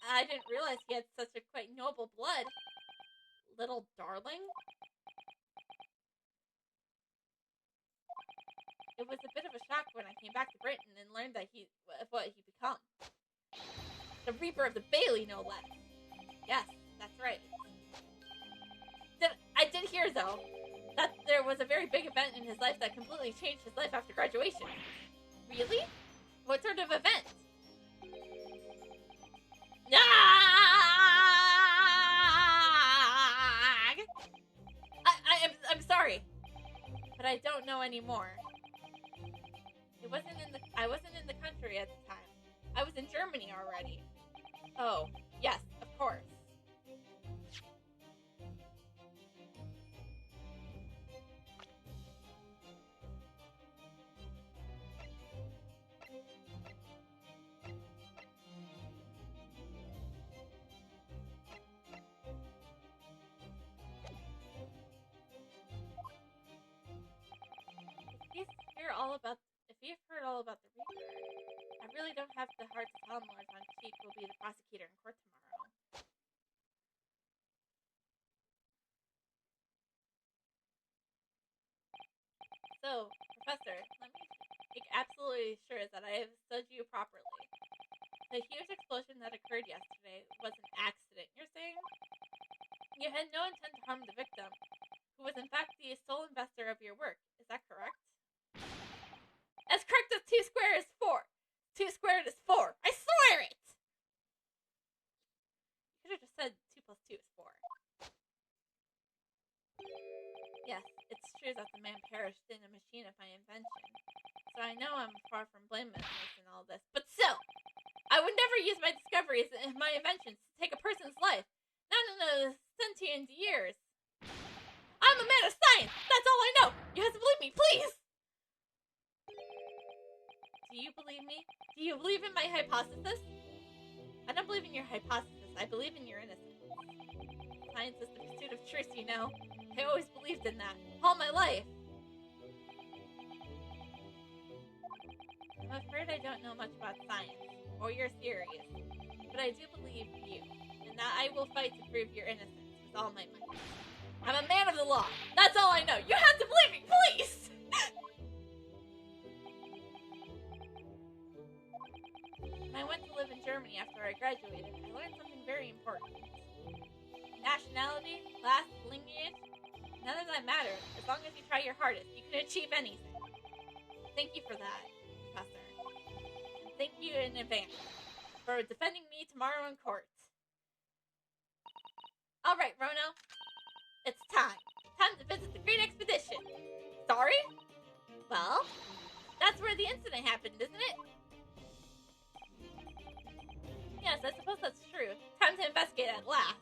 I didn't realize he had such a quite noble blood. Little darling? It was a bit of a shock when I came back to Britain and learned that what he'd become. The Reaper of the Bailey, no less. Yes, that's right. I did hear, though, that there was a very big event in his life that completely changed his life after graduation. Really? What sort of event? I don't know anymore. I wasn't in the country at the time. I was in Germany already. Oh, yes, of course. If you've heard all about the Reaper, I really don't have the heart to tell him Lord Von Cheek will be the prosecutor in court tomorrow. So, Professor, let me make absolutely sure that I have studied you properly. The huge explosion that occurred yesterday was an accident, you're saying? You had no intent to harm the victim, who was in fact the sole investor of your work. Is that correct? As correct as 2 squared is 4. 2 squared is 4. I swear it! You could have just said 2 plus 2 is 4. Yes, it's true that the man perished in a machine of my invention. So I know I'm far from blameless in all this. But still, I would never use my discoveries and my inventions to take a person's life. Not in a sentient years. I'm a man of science! That's all I know! You have to believe me, please! Do you believe me? Do you believe in my hypothesis? I don't believe in your hypothesis. I believe in your innocence. Science is the pursuit of truth, you know. I always believed in that. All my life. I'm afraid I don't know much about science, or your theories. But I do believe you, and that I will fight to prove your innocence with all my might. I'm a man of the law. That's all I know. You have to believe me, please! When I went to live in Germany after I graduated, I learned something very important. Nationality, class, lineage, none of that matters. As long as you try your hardest, you can achieve anything. Thank you for that, Professor. And thank you in advance for defending me tomorrow in court. Alright, Rono. It's time. Time to visit the Great Expedition. Sorry? Well, that's where the incident happened, isn't it? Yes, I suppose that's true. Time to investigate at last.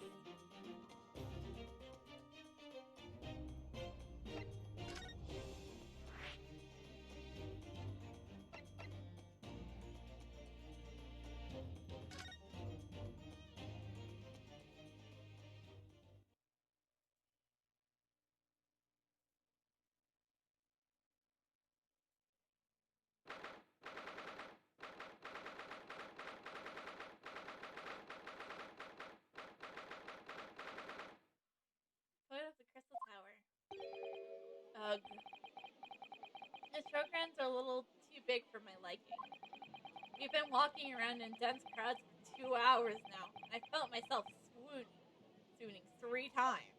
Foot of the Crystal Tower. Ugh. The showgrounds are a little too big for my liking. We've been walking around in dense crowds for 2 hours now, and I felt myself swooning 3 times.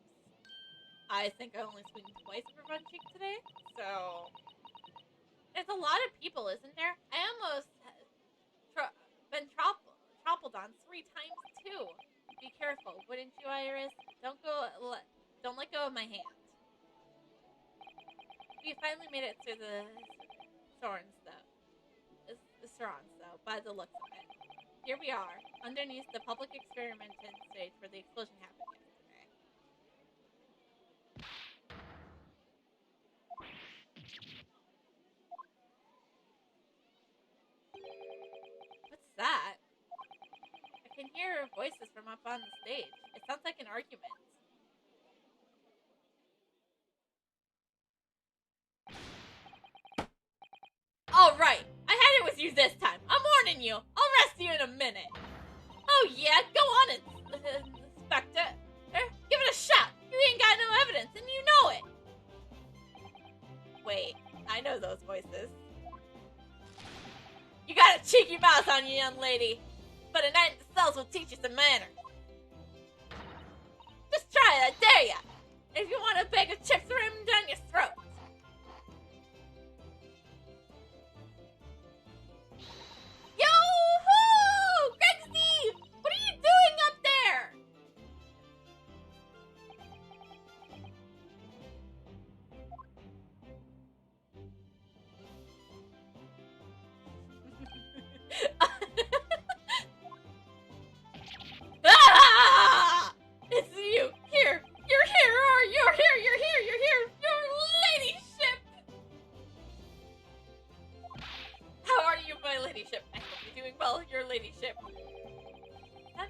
I think I only swooned twice for Run Cheek today, so... There's a lot of people, isn't there? I almost been trampled on 3 times too. Be careful, wouldn't you, Iris? Don't let go of my hand. We finally made it through the Sorns, though, by the looks of it. Here we are, underneath the public experimentation stage where the explosion happened yesterday. What's that? I can hear voices from up on the stage. It sounds like an argument. Alright, I had it with you this time. I'm warning you. I'll arrest you in a minute. Oh yeah, go on, Inspector. Give it a shot. You ain't got no evidence, and you know it. Wait, I know those voices. You got a cheeky mouth on you, young lady. But a night in the cells will teach you some manners. Just try it, I dare ya. If you want a bag of chips, ram them down your throat. Yo-hoo! Grexy! What are you doing up there?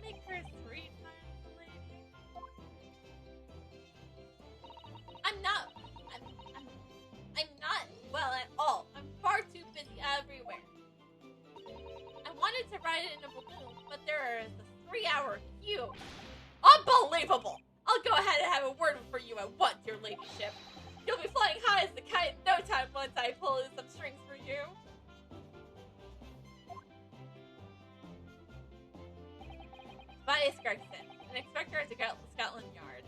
make her 3 times a lady? I'm not well at all. I'm far too busy everywhere. I wanted to ride it in a balloon, but there is a 3-hour queue. Unbelievable! I'll go ahead and have a word for you at once, your ladyship. You'll be flying high as the kite in no time once I pull some strings for you. Tobias Gregson, an inspector at the Scotland Yard.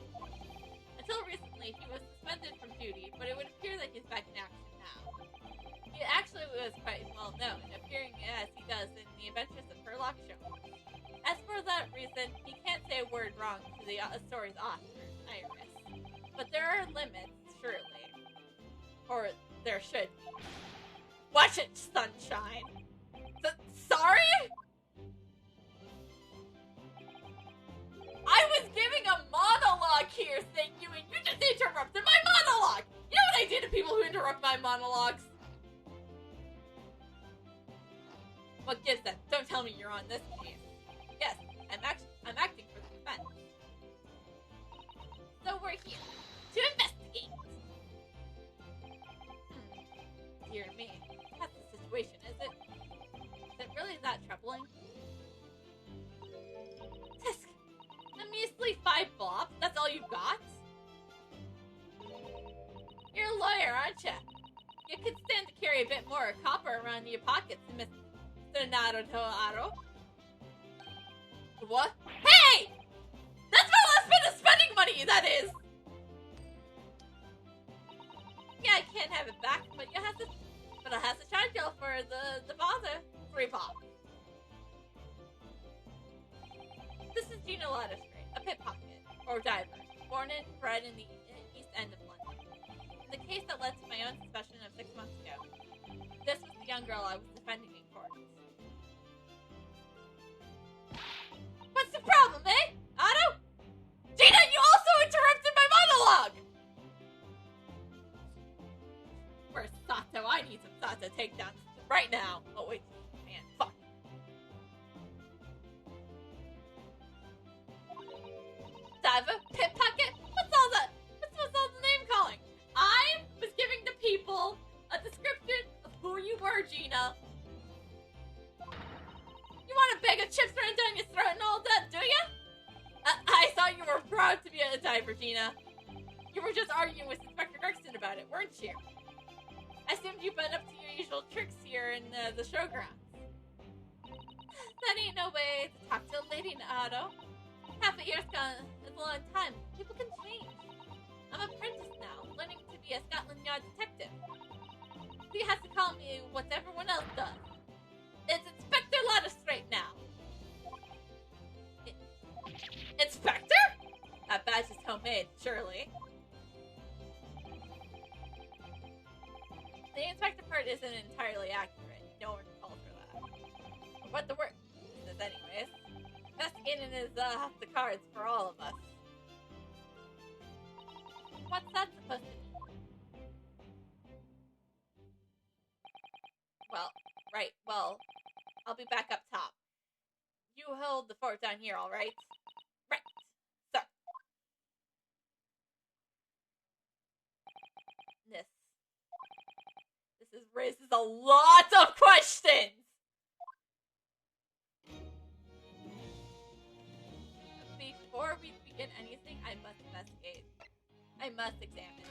Until recently, he was suspended from duty, but it would appear that he's back in action now. He actually was quite well known, appearing as he does in the Adventures of Sherlock Holmes. As for that reason, he can't say a word wrong to the story's author, Iris. But there are limits, surely. Or there should be. Watch it, sunshine! Sorry? I was giving a monologue here, thank you, and you just interrupted my monologue! You know what I do to people who interrupt my monologues? What gives then? Don't tell me you're on this case. Yes, I'm acting for the defense. So we're here to investigate. Dear me, that's the situation, is it? Is it really that troubling? Tisk, a measly 5 bob? That's all you got? You're a lawyer, aren't you? You could stand to carry a bit more copper around in your pockets, Mr. Naruto. What? Hey! That's my last bit of spending money, that is! Yeah, I can't have it back, but I'll have to charge you for the bother. 3 bob. This is Gina Latterstreet, a pickpocket, or diver, born and bred in the East End of London. In the case that led to my own suspicion of 6 months ago, this was the young girl I was defending in court. What's the problem, eh? Otto? Gina, you also interrupted my monologue! Where's Sato? I need some Sato takedowns right now. Oh, wait. Man, fuck. Diver? Pickpocket? What's all the name calling? I was giving the people a description of who you were, Gina. You want to beg a chips right down your throat and all that, do you? I thought you were proud to be a diver, Gina. You were just arguing with Inspector Gregson about it, weren't you? I assumed you've been up to your usual tricks here in the showgrounds. That ain't no way to talk to a lady, Otto. Half a year's gone is a long time. People can change. I'm an apprentice now, learning to be a Scotland Yard detective. So you have to call me what everyone else does. It's Inspector Latterstreet now. Inspector? That badge is homemade, surely. The inspector part isn't entirely accurate. No one calls for that. But the work is anyways. Investigating is off the cards for all of us. What's that supposed to mean? Well, I'll be back up top. You hold the fort down here, alright? Right. So. This raises a lot of questions! Before we begin anything, I must investigate. I must examine.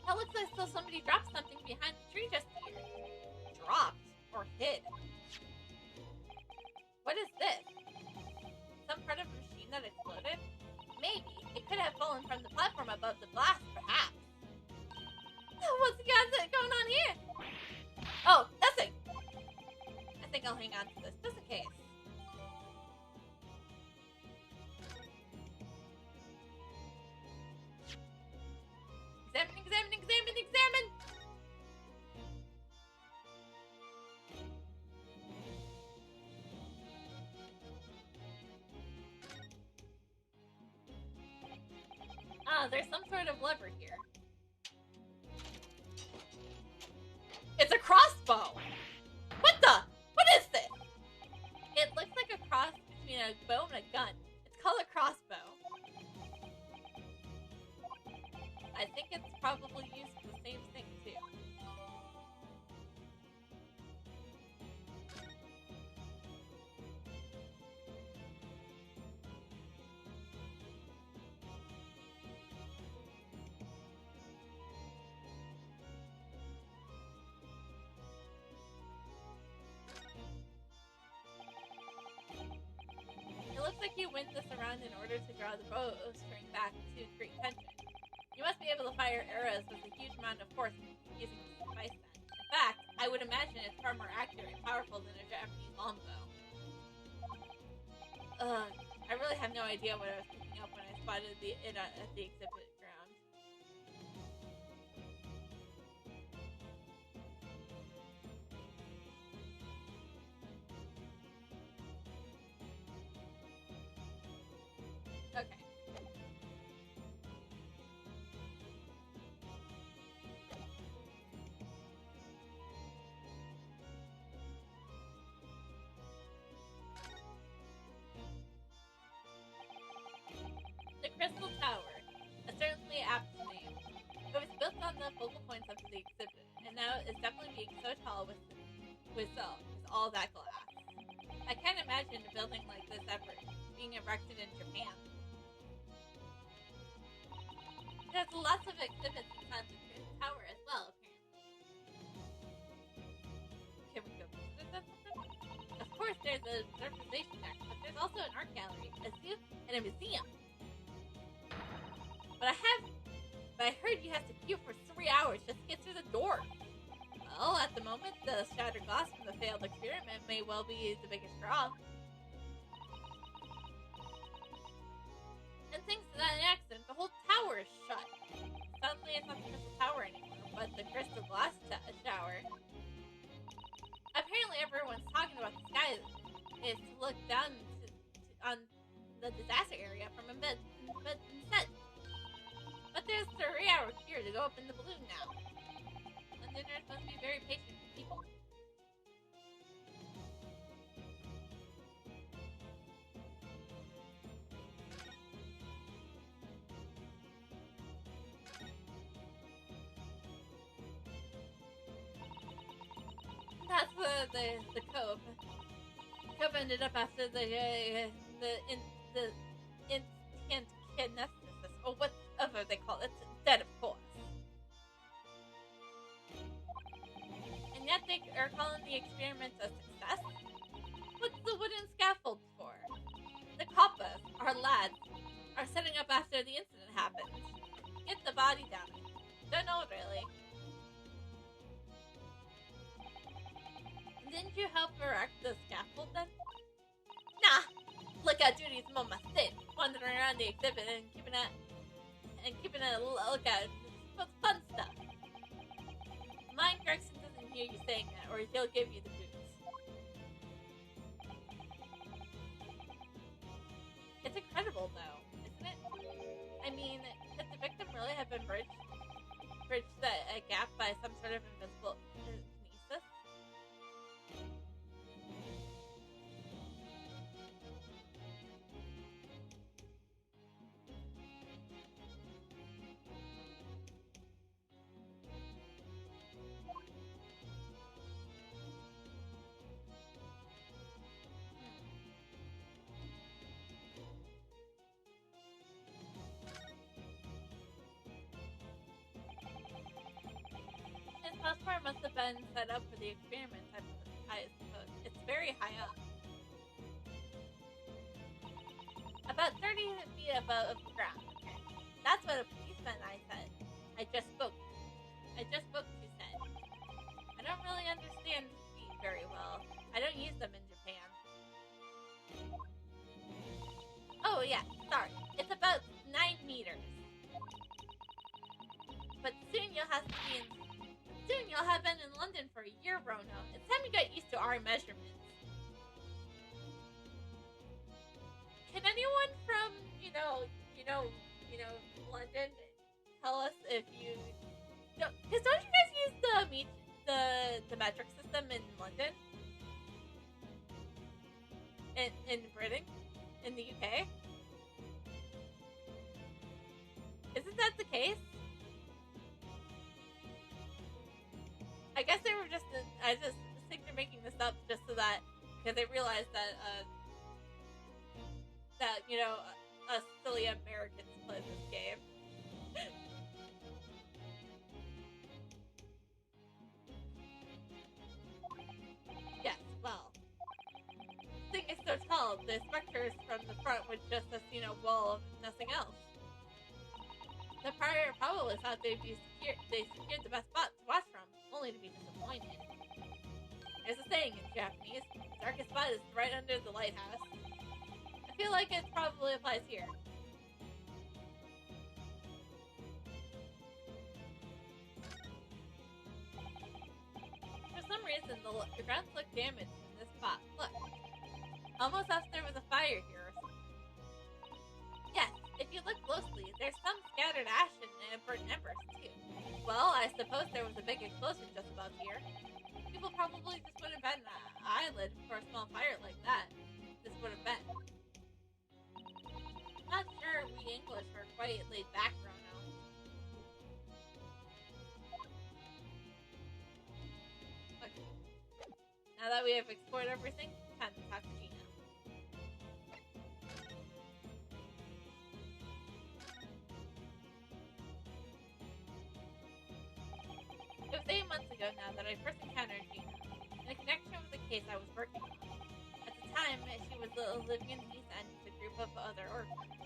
That looks as though somebody dropped something behind the tree just here. Dropped? Or hid? What is this? Some part of a machine that exploded? Maybe. It could have fallen from the platform above the blast, perhaps. What's the guys going on here? Oh, nothing! I think I'll hang on to this, just in case. Examine! There's some sort of lever here. It's a crossbow! What is this? It looks like a cross between a bow and a gun. It's called a crossbow. I think it's probably used for the same thing, too. It looks like you win this around in order to draw the bowstring back to great tension. You must be able to fire arrows with a huge amount of force using this device then. In fact, I would imagine it's far more accurate and powerful than a Japanese longbow. I really have no idea what I was picking up when I spotted it at the exhibit ground. Okay. The Crystal Tower, a certainly apt name. It was built on the focal points of the exhibit, and now is definitely being so tall with all that glass. I can't imagine a building like this ever being erected in Japan. There's lots of exhibits inside the Crystal Tower as well, apparently. Can we go visit them? Of course, there's a observation deck, but there's also an art gallery, a zoo, and a museum. But I heard you have to queue for 3 hours just to get through the door. Well, at the moment, the shattered glass from the failed experiment may well be the biggest draw. And thanks to that accident, the whole tower is shut. Suddenly, it's not the Crystal Tower anymore, but the Crystal Glass Tower. Apparently, everyone's talking about the sky is to look down on the disaster area from instead. But there's 3 hours here to go up in the balloon now. Londoners must be very patient people. That's the cove. The cove ended up after the instant kinesis, or whatever they call it, dead, of course. And yet they are calling the experiment a success? What's the wooden scaffold for? The Kappas, our lads, are setting up after the incident happened. Get the body down. Don't know, really. Didn't you help erect the scaffold then? Nah! Lookout duty's Mama Sid, wandering around the exhibit and keeping a lookout for fun stuff. Mind Gregson doesn't hear you saying that, or he'll give you the boots. It's incredible, though, isn't it? I mean, could the victim really have been bridged a gap by some sort of invisible kinesis? This platform must have been set up for the experiment, I suppose. It's very high up. About 30 feet above the ground. That's what a policeman I just spoke to said. I don't really understand speed very well. I don't use them in Japan. Oh yeah, sorry. It's about 9 meters. But soon you'll have been in London for a year, Rono. It's time you got used to our measurements. Can anyone from, London tell us if you... Because don't you guys use the metric system in London, in Britain, in the UK? Isn't that the case? I guess they were I just think they're making this up just so that, because they realized that, us silly Americans play this game. Yes, well, the thing is so tall, the specters from the front would just have seen a wall of nothing else. The prior probably thought they secured the best spot to watch from, only to be disappointed. There's a saying in Japanese, darkest spot is right under the lighthouse. I feel like it probably applies here. For some reason, the grounds look damaged in this spot. Look. Almost as there was a fire here or something. Yes, if you look closely, there's some scattered ash and burnt embers, too. Well, I suppose there was a big explosion just above here. People probably just wouldn't bet an eyelid for a small fire like that. This would have been. Not sure we English are quite laid back around now. Okay. Now that we have explored everything, time to talk to Gina. It was 8 months ago now that I first encountered Gina, in connection with the case I was working on. At the time, she was living in the East End with a group of other orphans.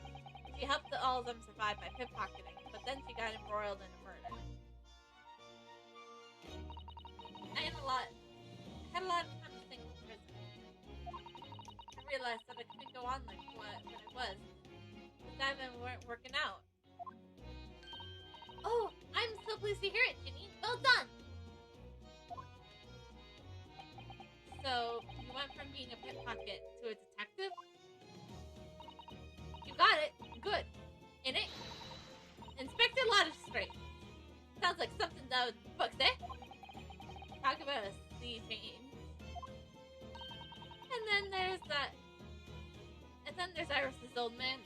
She helped all of them survive by pickpocketing, but then she got embroiled in a murder. I had a lot of time to think in prison. I realized that I couldn't go on like what I was. The diamond weren't working out. Oh, I'm so pleased to hear it, Ginny. Well done! So, you went from being a pickpocket to a detective? You got it. Good. In it? Inspector Lattistrate. Sounds like something that was books, eh? Talk about a sea change. And then there's Iris's old man.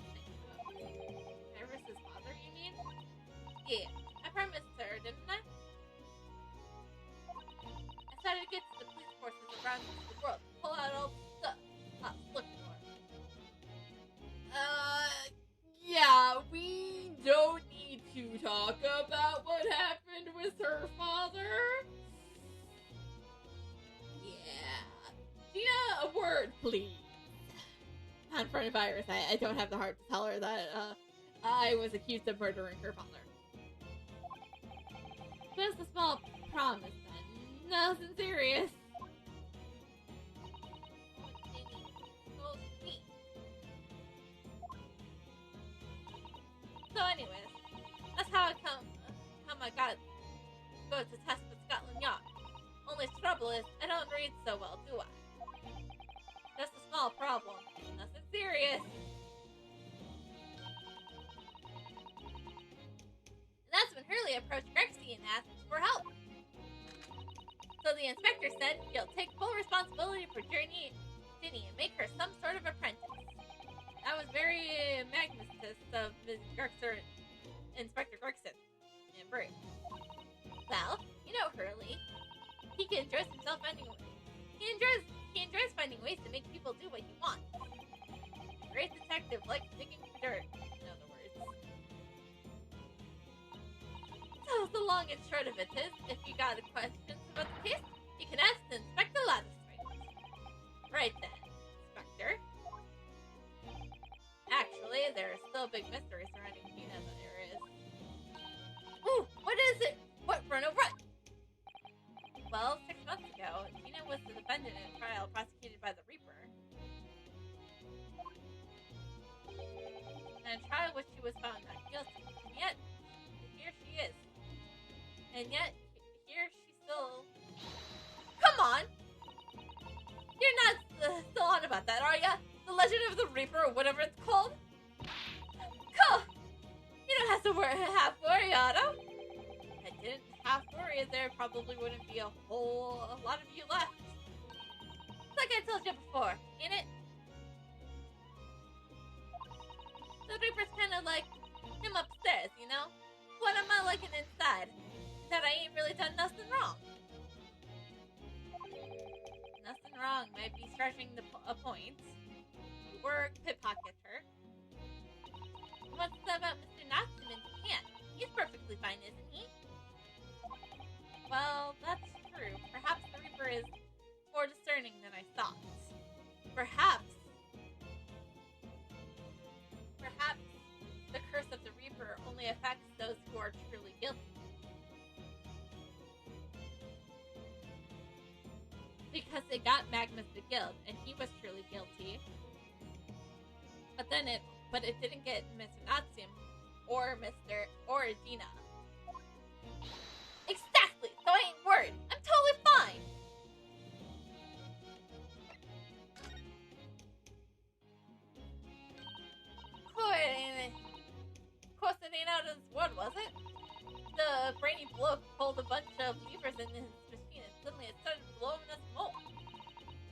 Iris's father, you mean? Yeah, I promised her, didn't I? I decided to get to the police forces around the world, pull out all the stuff I was looking for. Yeah, we don't need to talk about what happened with her father. Yeah. Gina, a word, please. On front of Iris, I don't have the heart to tell her that, I was accused of murdering her father. Just a small promise, then. Nothing serious. So anyways, that's how I I got go to test with Scotland Yard. Only trouble is, I don't read so well, do I? Just a small problem. Nothing serious. And that's when Hurley approached Grexy and asked for help. So the inspector said he'll take full responsibility for Ginny and make her some sort of apprentice. That was very magnanimous of Inspector Gregson and Brie. Well, you know Hurley. He enjoys himself anyway. He enjoys finding ways to make people do what he wants. A great detective likes digging for dirt, in other words. So the long and short of it is, if you got questions about the case, you can ask the Inspector Lattistrate. Right then, Inspector. Actually, there is still a big mystery surrounding Gina that there is. Ooh, what is it? What, Bruno, run! Well, 6 months ago, Gina was the defendant in a trial prosecuted by the Reaper. In a trial which she was found not guilty, and yet, here she is. And yet, here she still... Come on! You're not still on about that, are ya? The Legend of the Reaper, or whatever it's called? Cool! You don't have to worry, Otto. I didn't half worried there probably wouldn't be a lot of you left. Like I told you before, ain't it? The Reaper's kind of like him upstairs, you know? What am I looking inside? That I ain't really done nothing wrong. Nothing wrong might be stretching a point. You were a pickpocketer. What's about Mr. Natsuman's hand? He's perfectly fine, isn't he? Well, that's true. Perhaps the Reaper is more discerning than I thought. Perhaps the curse of the Reaper only affects those who are truly guilty. Because it got Magnus the Guild, and he was truly guilty. But it didn't get Mr. Natsum or Gina. Exactly! So I ain't worried. I'm totally fine! Of course it ain't out of this world, was it? The brainy bloke pulled a bunch of levers in his machine and suddenly it started blowing us smoke.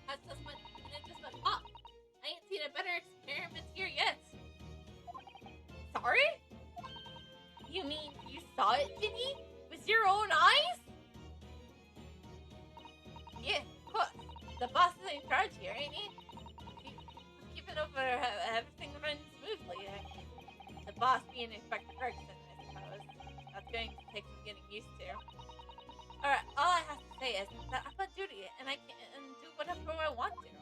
It just went pop. I ain't seen a better experiment here yet. Sorry? You mean you saw it, Ginny? With your own eyes? Yeah, of course. The boss is in charge here, ain't he? He's keeping over everything running smoothly. The boss being Inspector Gregson, I suppose. That's going to take some getting used to. Alright, all I have to say is that I'm on duty and I can do whatever I want to.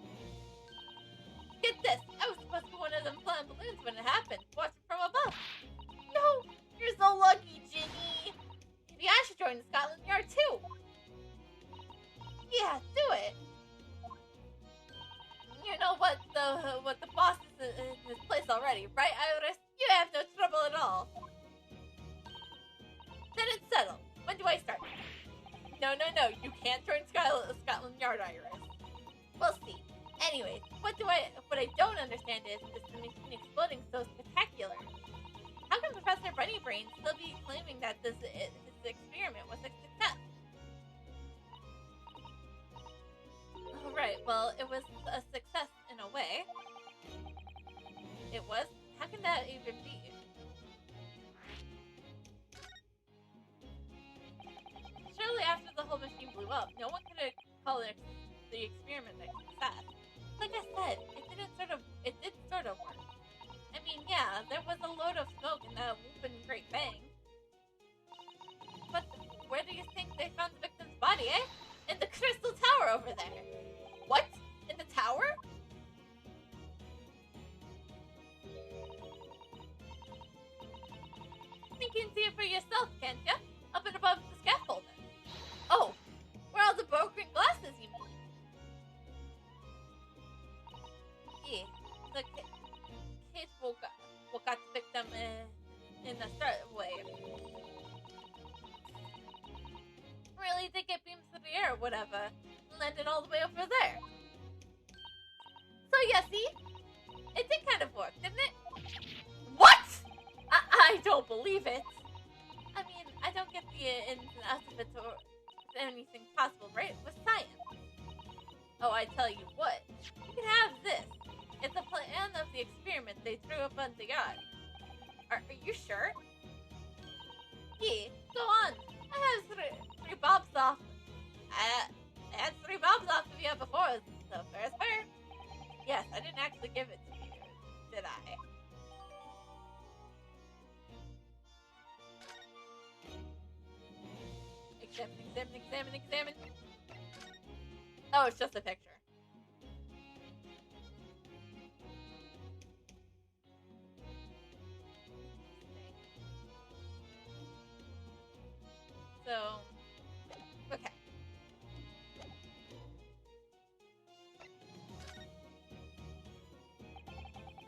Get this! I was supposed to be one of them flying balloons when it happened, watching from above. No! You're so lucky, Ginny! Maybe I should join the Scotland Yard too! Yeah, do it! You know what the boss is in his place already, right, Iris? You have no trouble at all. Then it's settled. When do I start? No, you can't join Scotland Yard, Iris. We'll see. Anyways, what I don't understand is the machine exploding so spectacular. How can Professor Bunnybrain still be claiming that his experiment was a success? Alright, well, it was a success in a way. It was? How can that even be? Surely after the whole machine blew up, no one could have called the experiment a success. Like I said, it did sort of work. I mean, yeah, there was a load of smoke in that whooping great bang. But where do you think they found the victim's body, eh? In the crystal tower over there. What? In the tower? You can see it for yourself, can't you? Up and above the scaffolding. Oh, where are the broken glasses, you mean? Yeah, the case will got the victim in the start wave. Really did get beams through the air or whatever, and landed all the way over there. So yeah, see? It did kind of work, didn't it? What? I don't believe it. I mean, I don't get the ins and outs of it or anything possible, right? With science. Oh, I tell you what. You can have this. It's a plan of the experiment they threw up on the yard. Are you sure? Yeah, go on. I have three bobs off. I had 3 bobs off of you before, so fair is fair. Yes, I didn't actually give it to you, did I? Examine. Oh, it's just a picture. So, okay.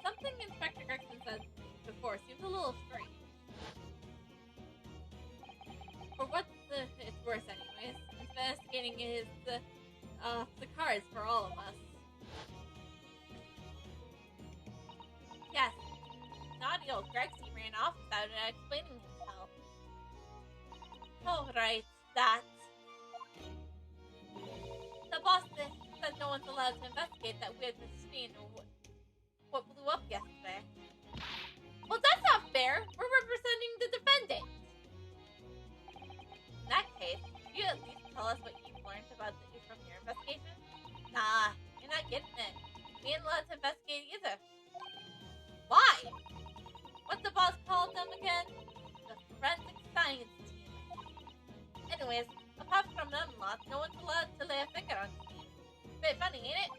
Something Inspector Gregson said before seems a little strange. For what it's worth anyways, investigating is the cards for all of us. Yes, naughty old Grexy ran off without explaining himself. Oh, right. that the boss said no one's allowed to investigate that weird machine or what blew up yesterday. Well, that's not fair. We're representing the defendant. In that case, could you at least tell us what you've learned about from your investigation? Nah, you're not getting it. We ain't allowed to investigate either. Why? What's the boss called them again? The forensic science team. Anyways, apart from them lot, no one's allowed to lay a finger on the team. Bit funny, ain't it?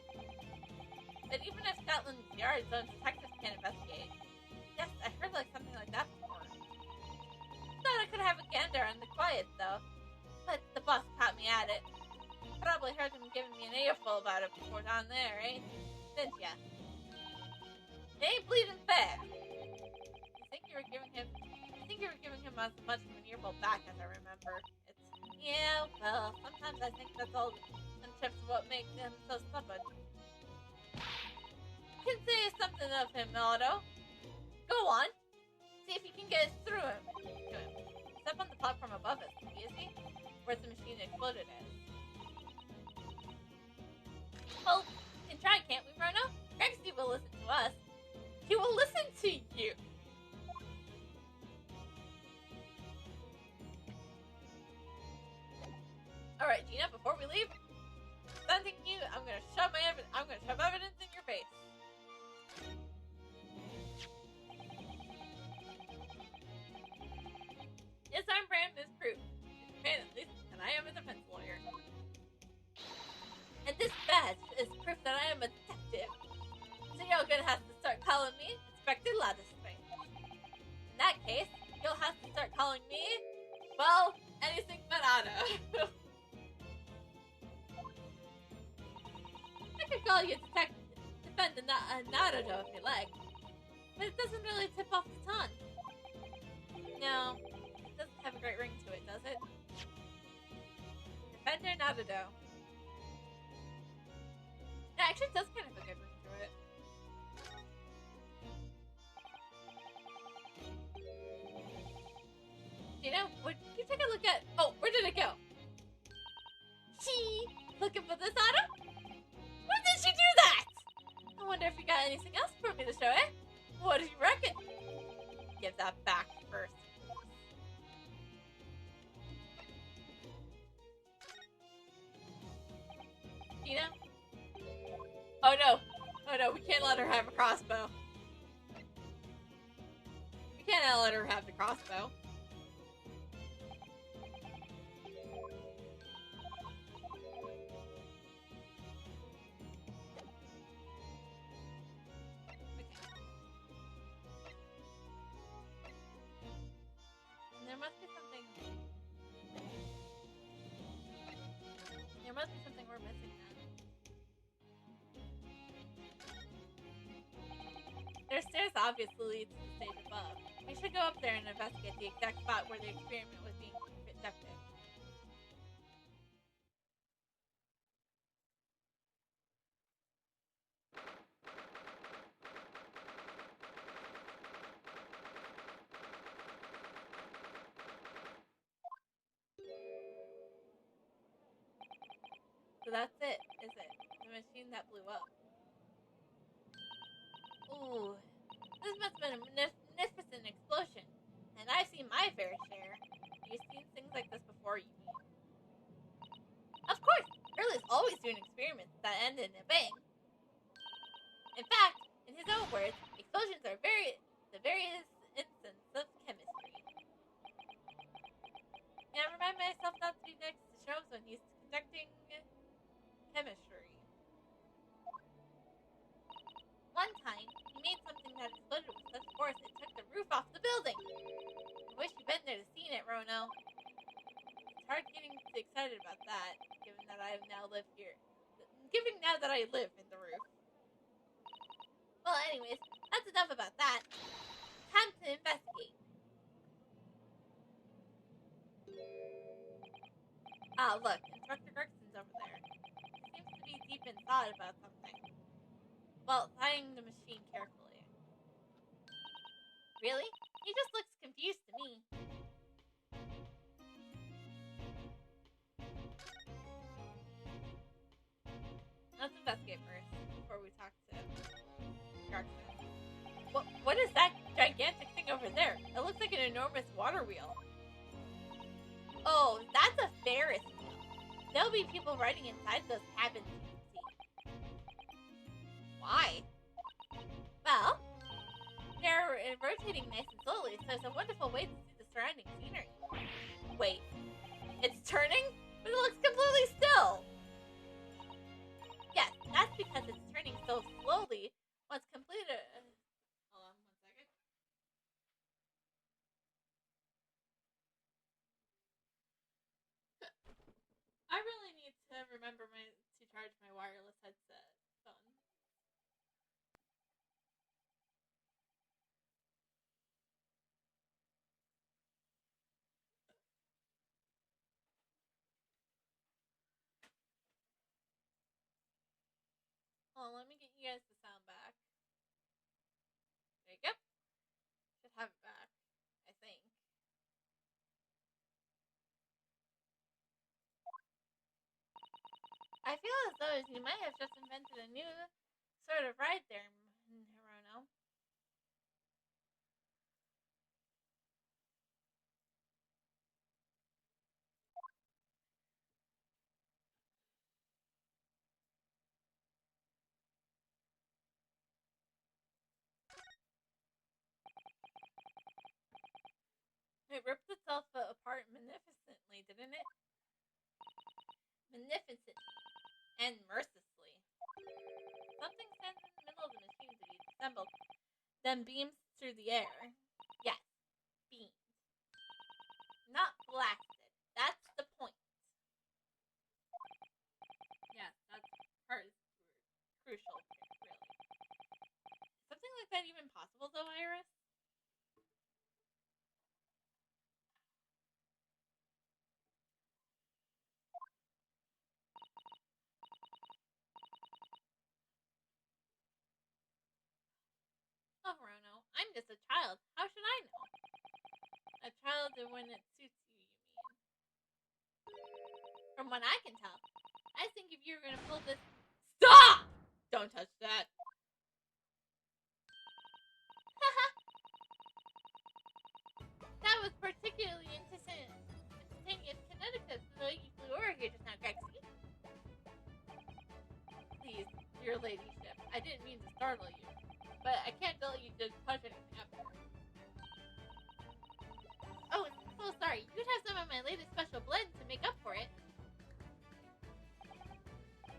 But even if Scotland Yard's own detectives can't investigate. Yes, I heard like something like that before. Thought I could have a gander on the quiet though. But the boss caught me at it. Probably heard him giving me an earful about it before down there, eh? Didn't ya? It ain't bleeding fair. I think you were giving him as much of an earful back as I remember. Yeah, well, sometimes I think that's all and chips what makes him so stubborn. Can say something of him, Otto. Go on. See if you can get through him. To him. He's up on the platform above us, is he? Where the machine exploded at. Well, we can try, can't we, Bruno? Rexy will listen to us. He will listen to you. Alright, Gina, before we leave, sending you, I'm gonna shove evidence in your face. This armband is proof. At least, and I am a defense lawyer. And this badge is proof that I am a detective. So you're gonna have to start calling me Inspector Ladderstring. In that case, you'll have to start calling me, well, anything but Otto. I could call you defendant Naruto if you like, but it doesn't really tip off the tongue. No, it doesn't have a great ring to it, does it? Defender Naruto. It actually does kind of a good ring to it. Gina, would you take a look at... Oh, where did it go? She looking for this item? When did she do that? I wonder if you got anything else for me to show, eh? What do you reckon? Give that back first. Gina? Oh no. Oh no, we can't let her have a crossbow. We can't let her have the crossbow. There must be something we're missing then. Their stairs obviously lead to the stage above. We should go up there and investigate the exact spot where the experiment was being conducted. So that's it, is it? The machine that blew up. Ooh, this must have been a magnificent explosion. And I've seen my fair share. You've seen things like this before, you mean? Of course! Early's always doing experiments that end in a bang. In fact, in his own words, explosions are the various instance of chemistry. And I remind myself not to be next to Shrubs when he's conducting chemistry. One time, he made something that exploded with such force it took the roof off the building. I wish you'd been there to see it, Rono. It's hard getting excited about that, given that I now live here. Given now that I live in the roof. Well, anyways, that's enough about that. Time to investigate. Ah, look, Inspector Greggson's over there. He seems to be deep in thought about something. Well, eyeing the machine carefully. Really? He just looks confused to me. enormous water wheel. Oh, that's a Ferris wheel. There'll be people riding inside those cabins you can see. Why? Well, they're rotating nice and slowly, so it's a wonderful way to see the surrounding scenery. Wait, it's turning? But it looks completely still! Yes, that's because it's turning so slowly. Once completed... hold on 1 second. I really need to remember to charge my wireless headset phone. Hold on, let me get you guys the sound back. There you go. Should have it back, I think. I feel as though you might have just invented a new sort of ride there, Hirono. It ripped itself apart magnificently, didn't it? Magnificently. And mercilessly. Something stands in the middle of the machine to be disassembled, then beams through the air. Yes, beamed. Not blasted. That's the point. Yes, that part is crucial, really. Is something like that even possible, though, Iris? Oh, Hirono, I'm just a child. How should I know? A child when it suits you, you mean? From what I can tell, I think if you were going to pull this... Stop! Don't touch that. That was particularly instantaneous kinetic the way you flew over here just now, Grexy. Please, your ladyship, I didn't mean to startle you, but I can't tell you to touch anything afterwards. Oh, so sorry. You'd have some of my latest special blend to make up for it.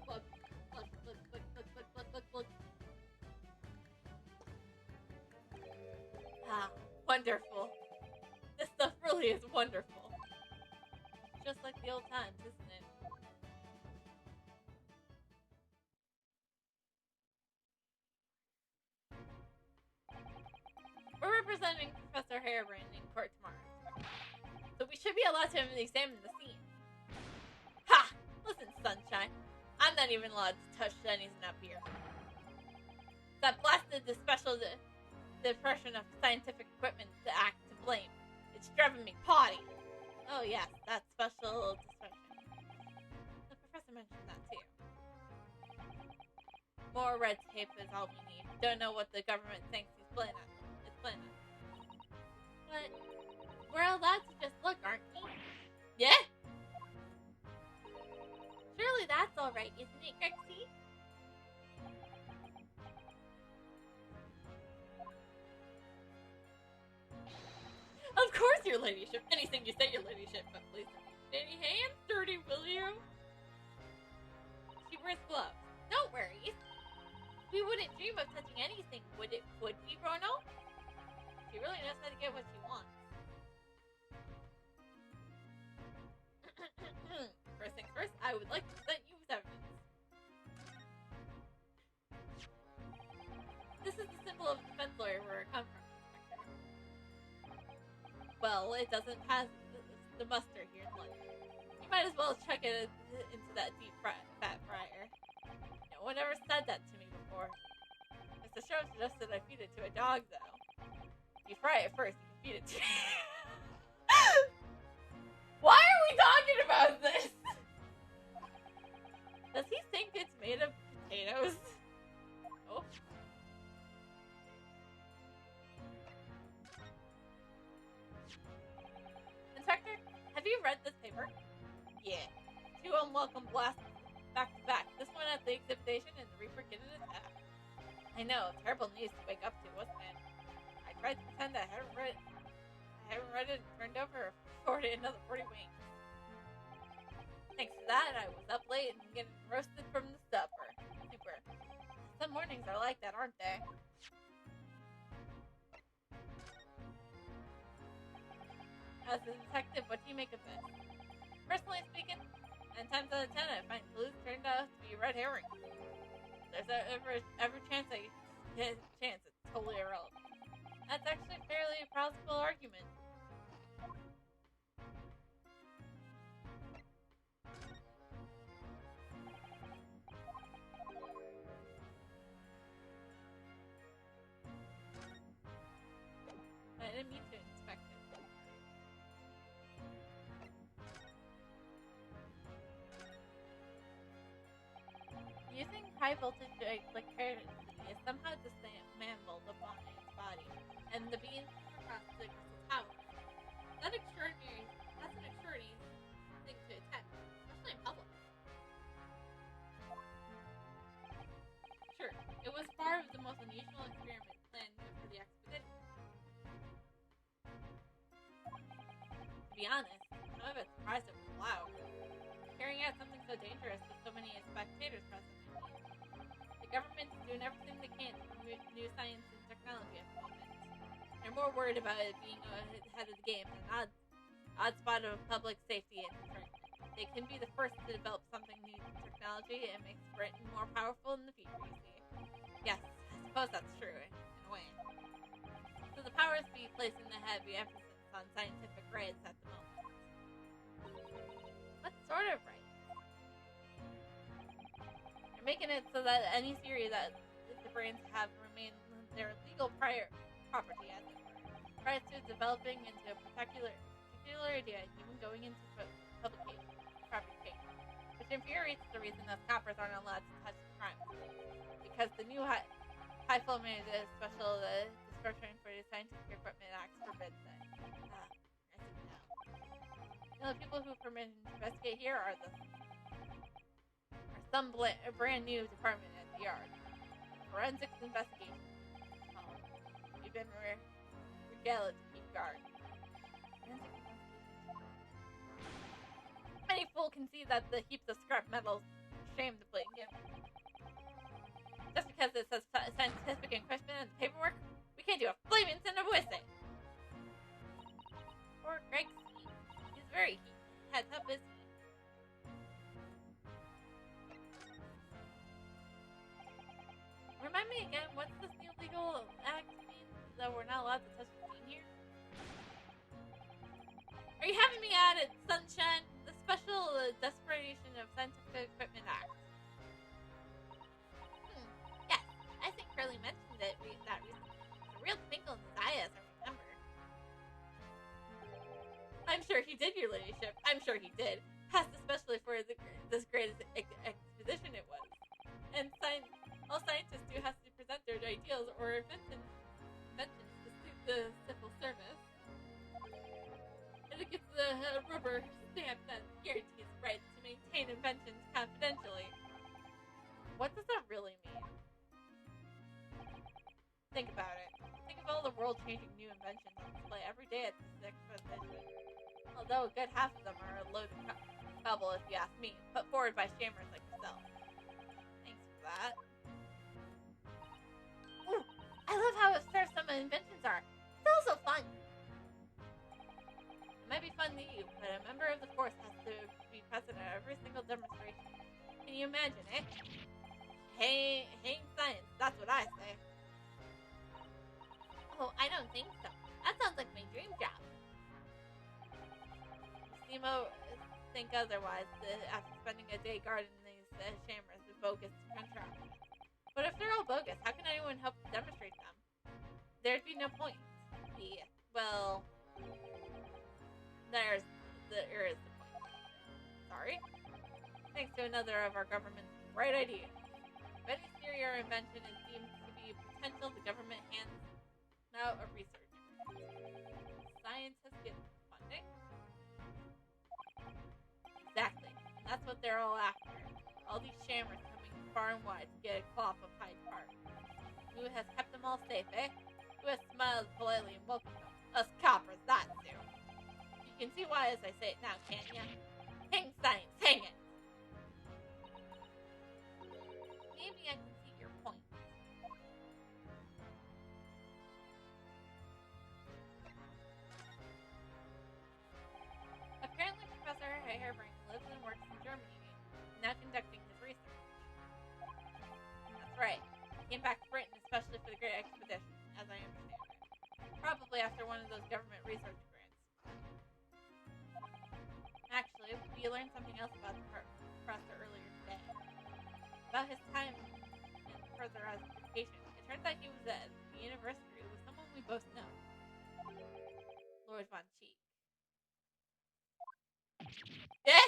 Look. Ah, wonderful. This stuff really is wonderful. Just like the old times, isn't it? We're representing Professor Harebrand in court tomorrow. So we should be allowed to examine the scene. Ha! Listen, Sunshine. I'm not even allowed to touch anything up here. That blasted the special depression of scientific equipment to act to blame. It's driving me potty. Oh yes, that special discussion. The professor mentioned that too. More red tape is all we need. Don't know what the government thinks it's planning on. But we're allowed to just look, aren't we? Yeah? Surely that's alright, isn't it, Grexy? Of course, your ladyship. Anything you say, your ladyship, but please don't get any hands dirty, will you? She wears gloves. Don't worry. We wouldn't dream of touching anything, would we, Rono? She really knows how to get what she wants. First things first, I would like to present you with evidence. This is the symbol of a defense lawyer where it comes from. Well, it doesn't pass the muster here in London. You might as well chuck it into that deep fat fryer. No one ever said that to me before. Mr. Sherm suggested I feed it to a dog, though. If you fry it first, you can feed it to Why are we talking about this? Does he think it's made of potatoes? Oh. unwelcome blasts back to back. This one at the exhibition and the Reaper get an attack. I know, terrible news to wake up to, wasn't it? I tried to pretend I hadn't read it and turned over 40 another 40 wings. Thanks to that, I was up late and getting roasted from the supper. Super. Some mornings are like that, aren't they? As a detective, what do you make of this? Personally speaking, 9 times out of 10, I find clues turned out to be red herring. There's every chance I get a chance, it's totally irrelevant. That's actually a fairly plausible argument. I didn't mean to inspect it. Using high voltage electricity is somehow dismantled upon its body, and the beams across the crystal tower. That's an extraordinary thing to attempt, especially in public. Sure, it was part of the most unusual experiment planned for the expedition. To be honest, some of it surprised it was loud. Carrying out something so dangerous with so many spectators present. The government's doing everything they can to promote new science and technology at the moment. They're more worried about it being ahead of the game than odd spot of public safety and concern. They can be the first to develop something new technology and makes Britain more powerful in the future, you see. Yes, I suppose that's true, in a way. So the powers be placing the heavy emphasis on scientific grades at the moment. What sort of rights? They're making it so that any theory that the brains have remain their legal property, as it were. Prior to developing into a particular idea, even going into publication, which infuriates the reason that coppers aren't allowed to touch the crime. Because the new high flow made a special description for the Scientific Equipment Act forbids it. The only people who are permitted to investigate here are some brand new department at the yard. Forensics investigation. We've been regaled to keep guard. Any fool can see that the heaps of scrap metals shame to play game. Just because it says scientific equipment in the paperwork, we can't do a flaming sin of with it. Poor Greg. He's very heads up, isn't he? Remind me again, what's this new legal act mean that we're not allowed to touch the scene here? Are you having me at it, Sunshine? The Special Desperation of Scientific Equipment Act. Yes, I think Curly mentioned it that recently. A real twinkle in his eye, as I remember. I'm sure he did, your ladyship. I'm sure he did. Passed especially for this great expedition it was. And all scientists do have to present their ideals or inventions to suit the civil service. And it gets the rubber stamp that guarantees the right to maintain inventions confidentially. What does that really mean? Think about it. Think of all the world-changing new inventions on display every day at this exposition. Although a good half of them are a load of trouble, if you ask me, put forward by shammers like yourself. Thanks for that. Ooh, I love how absurd some inventions are. It's also fun. It might be fun to you, but a member of the force has to be present at every single demonstration. Can you imagine, eh? Hey, science, that's what I say. Oh, I don't think so. That sounds like my dream job. You think otherwise after spending a day guarding these shammers with bogus contracts. But if they're all bogus, how can anyone help to demonstrate them? There'd be no point. Well, there is the point. Sorry? Thanks to another of our government's bright ideas. If any theory or invention is deemed to be potential, the government hands out a research. Scientists get funding? Exactly. That's what they're all after. All these shammers coming far and wide to get a clop of Hyde Park. Who has kept them all safe, eh? Who has smiled politely and welcomed them? Us coppers, that's who. You can see why as I say it now, can't ya? Hang science, hang it! Maybe I can see your point. Apparently Professor Hairbrain lives and works in Germany, now conducting his research. That's right. He came back to Britain especially for the Great Expedition, as I understand it. Probably after one of those government research grants. Actually, we learned something else about the professor earlier today. About his time in further education. It turns out he was at the university with someone we both know. Lord Von Cheek. Eh?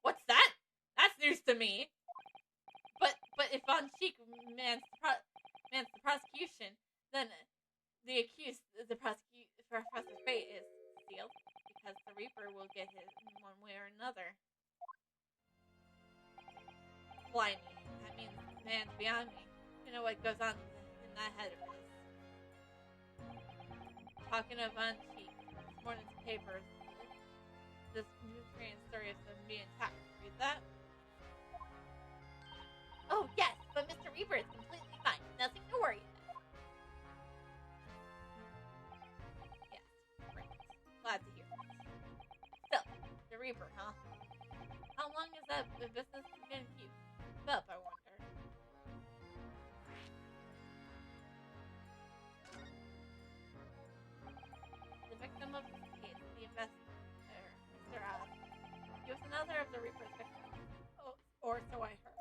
What's that? That's news to me. But if Von Cheek mans the prosecution, then the accused, Professor's fate is sealed, because the Reaper will get his in one way or another. Blimey, that means man's beyond me. You know what goes on in that head of his. Talking of Von Cheek, this morning's papers, this nutrient story of them being attacked. Read that? Oh, yes, but Mr. Reaper is completely fine. Nothing to worry about. Yes, great. Glad to hear it. Still, the Reaper, huh? How long is that business going to keep up, I wonder? The victim of this case, the investigator, Mr. Oz, he was another of the Reaper's victims. Oh, or so I heard.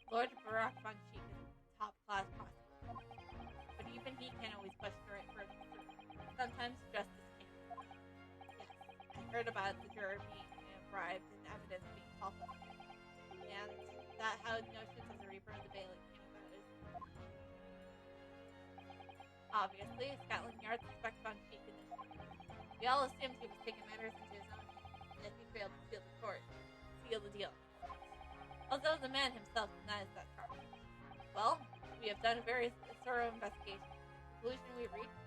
Lord Barack Von Cheek is a top-class prosecutor, but even he can't always push the right verdict through. Sometimes justice can't. Yes, I heard about the juror being bribed and evidence being falsified, and that how notions of the Reaper and the Bailey came about is obviously Scotland Yard suspects Von Cheek initially. We all assumed he was taking matters into his own hands, and if he failed to seal the deal. Although the man himself denies that charge. Well, we have done a very thorough investigation. The conclusion we reached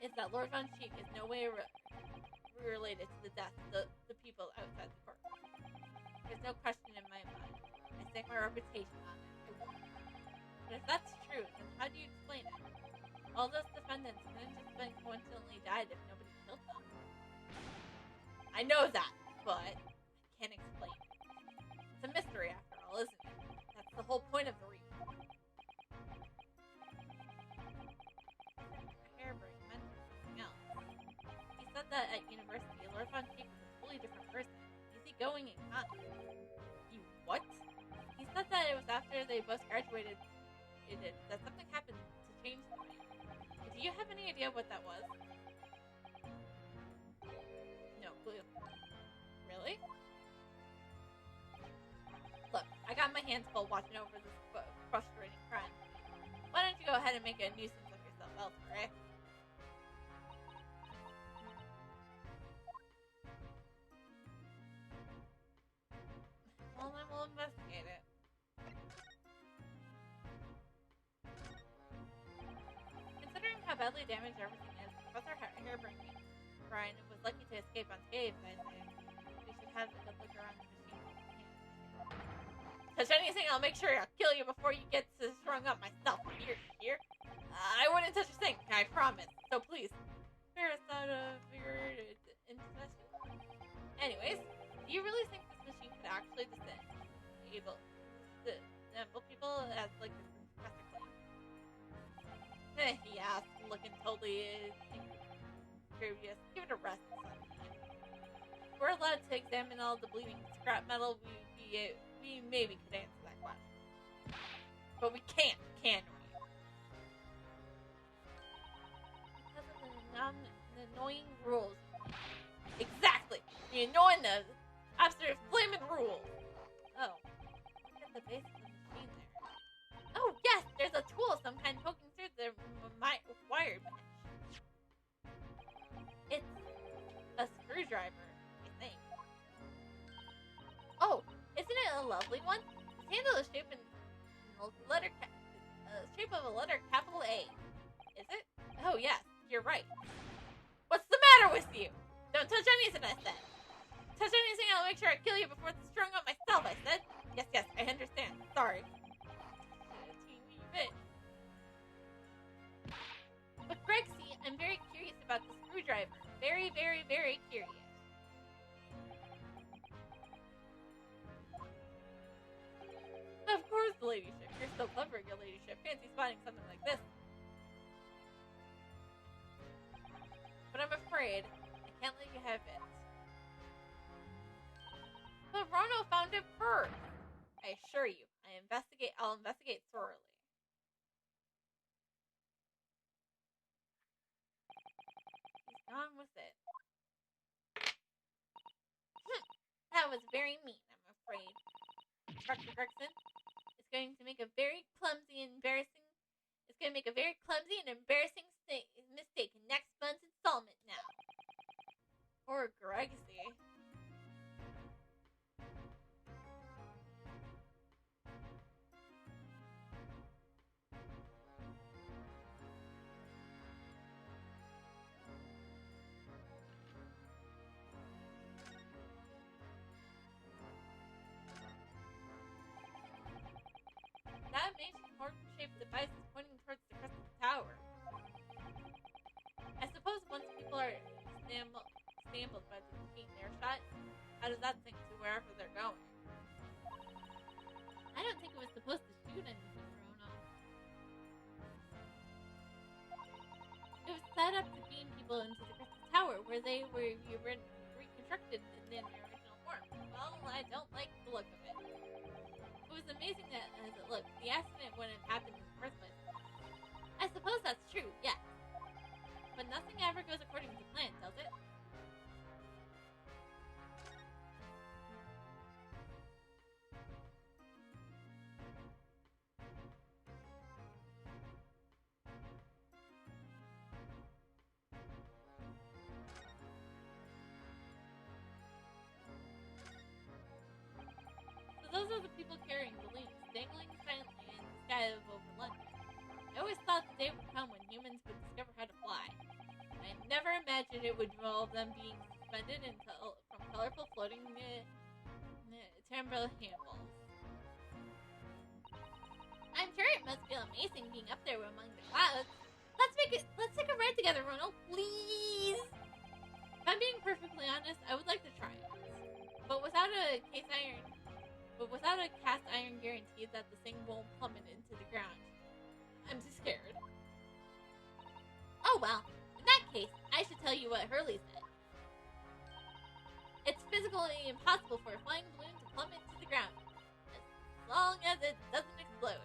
is that Lord Von Cheek is no way related to the death of the people outside the court. There's no question in my mind. I stake my reputation on it. But if that's true, then how do you explain it? All those defendants couldn't just have coincidentally died if nobody killed them. I know that, but can't explain it. It's a mystery after all, isn't it? That's the whole point of the Reaper. Hairbrain mentioned something else. He said that at university, Lord Von Cheek was a totally different person. Easygoing and kind. You what? He said that it was after they both graduated that something happened to change the man. Do you have any idea what that was? No clue. Really? Look, I got my hands full watching over this frustrating crime. Why don't you go ahead and make a nuisance of yourself elsewhere, eh? Well, then we'll investigate it. Considering how badly damaged everything is, Professor Hairbrain Brian was lucky to escape unscathed, I say. We should have a good look around the machine. Touch anything, I'll make sure I'll kill you before you get strung up myself. Here. I wouldn't touch a thing, I promise. So please, spare us out of your indiscretion. Anyways, do you really think this machine could actually disable people as like the professor claims? He asked, looking totally curious. Give it a rest sometime. If we're allowed to examine all the bleeding scrap metal, we maybe could answer that question. But we can't, can we? Because of the annoying rules. Exactly! The annoying, absolute flaming rules! Oh. Look at the base of the machine there. Oh, yes! There's a tool of some kind poking through the wired mesh. screwdriver, I think. Oh, isn't it a lovely one? Its handle is shaped in shape of a letter capital A. Is it? Oh yes, you're right. What's the matter with you? Don't touch anything, I said. Touch anything, I'll make sure I kill you before it's strung up myself, I said. Yes, I understand. Sorry. Teeny bit. But Grexy, I'm very curious about the screwdriver. Very, very, very curious. Of course, ladyship. You're so clever, your ladyship. Fancy spotting something like this. But I'm afraid I can't let you have it. But Rono found it first. I assure you, I'll investigate thoroughly. He's gone with it. That was very mean, I'm afraid. Dr. Gregson is going to make a very clumsy and embarrassing mistake in next month's installment now. Poor Gregsy. That ancient horn-shaped device is pointing towards the crest of the tower. I suppose once people are stampled by the machine they're shot, how does that sink to wherever they're going? I don't think it was supposed to shoot anything, Rono. It was set up to beam people into the crest of the tower, where they were reconstructed in their original form. Well, I don't like the look of it. It was amazing that, as it looked, the accident wouldn't have happened in the first place. I suppose that's true, yes. But nothing ever goes according to plan, does it? So those are the people carrying balloons, dangling silently in the sky over London. I always thought the day would come when humans would discover how to fly. I never imagined it would involve them being suspended from colorful floating timbrel handles. I'm sure it must feel amazing being up there among the clouds. Let's take a ride together, Ronald, please. If I'm being perfectly honest, I would like to try it, but without a cast iron guarantee that the thing won't plummet into the ground. I'm too scared. Oh well, in that case, I should tell you what Hurley said. It's physically impossible for a flying balloon to plummet to the ground, as long as it doesn't explode.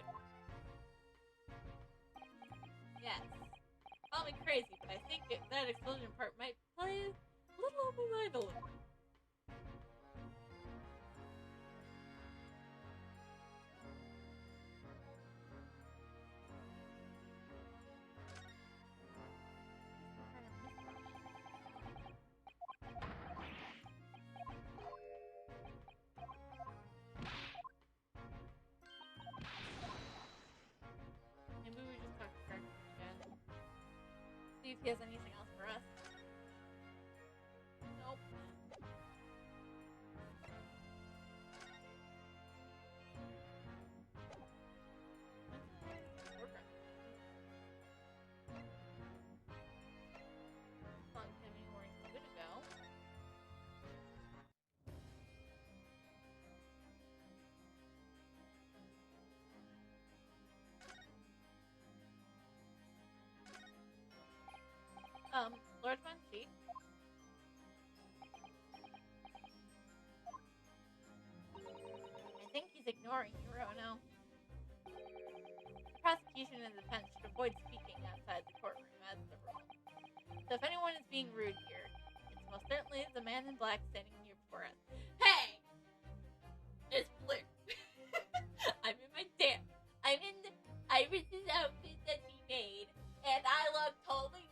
Yes. Call me crazy, but I think that explosion part might play a little on my mind a little. See if he has anything else for us. Nope. Not have anywhere good to go. Lord Munchie. I think he's ignoring you, Rono. The prosecution and the defense should avoid speaking outside the courtroom as the rule. So if anyone is being rude here, it's most certainly the man in black standing here before us. Hey! It's Blue. I'm in Iris's outfit that he made, and I look totally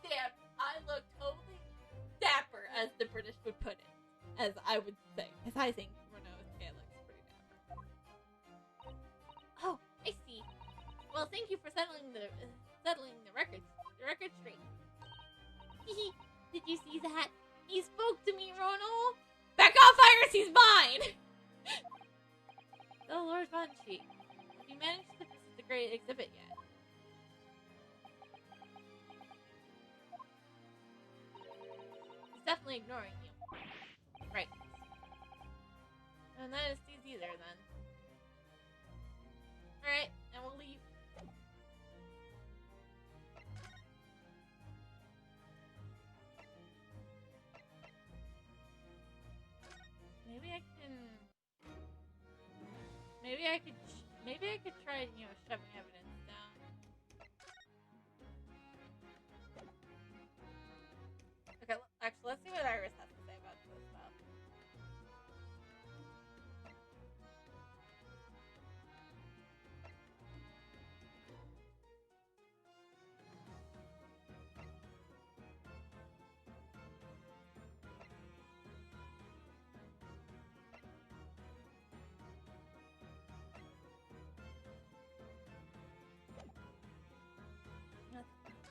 dapper as the British would put it, as I would say, because I think Renault's Gaelic's pretty dapper. Oh, I see. Well, thank you for settling the record straight. Did you see that? He spoke to me, Ronald. Back off, Iris. He's mine. Oh, Lord Bunchi, have you managed to visit the Great Exhibit yet? He's definitely ignoring you. Right. And that is easy there, then. Alright, and we'll leave. Maybe I could try, shoving evidence down. Okay, actually, let's see what Iris has to say about this stuff.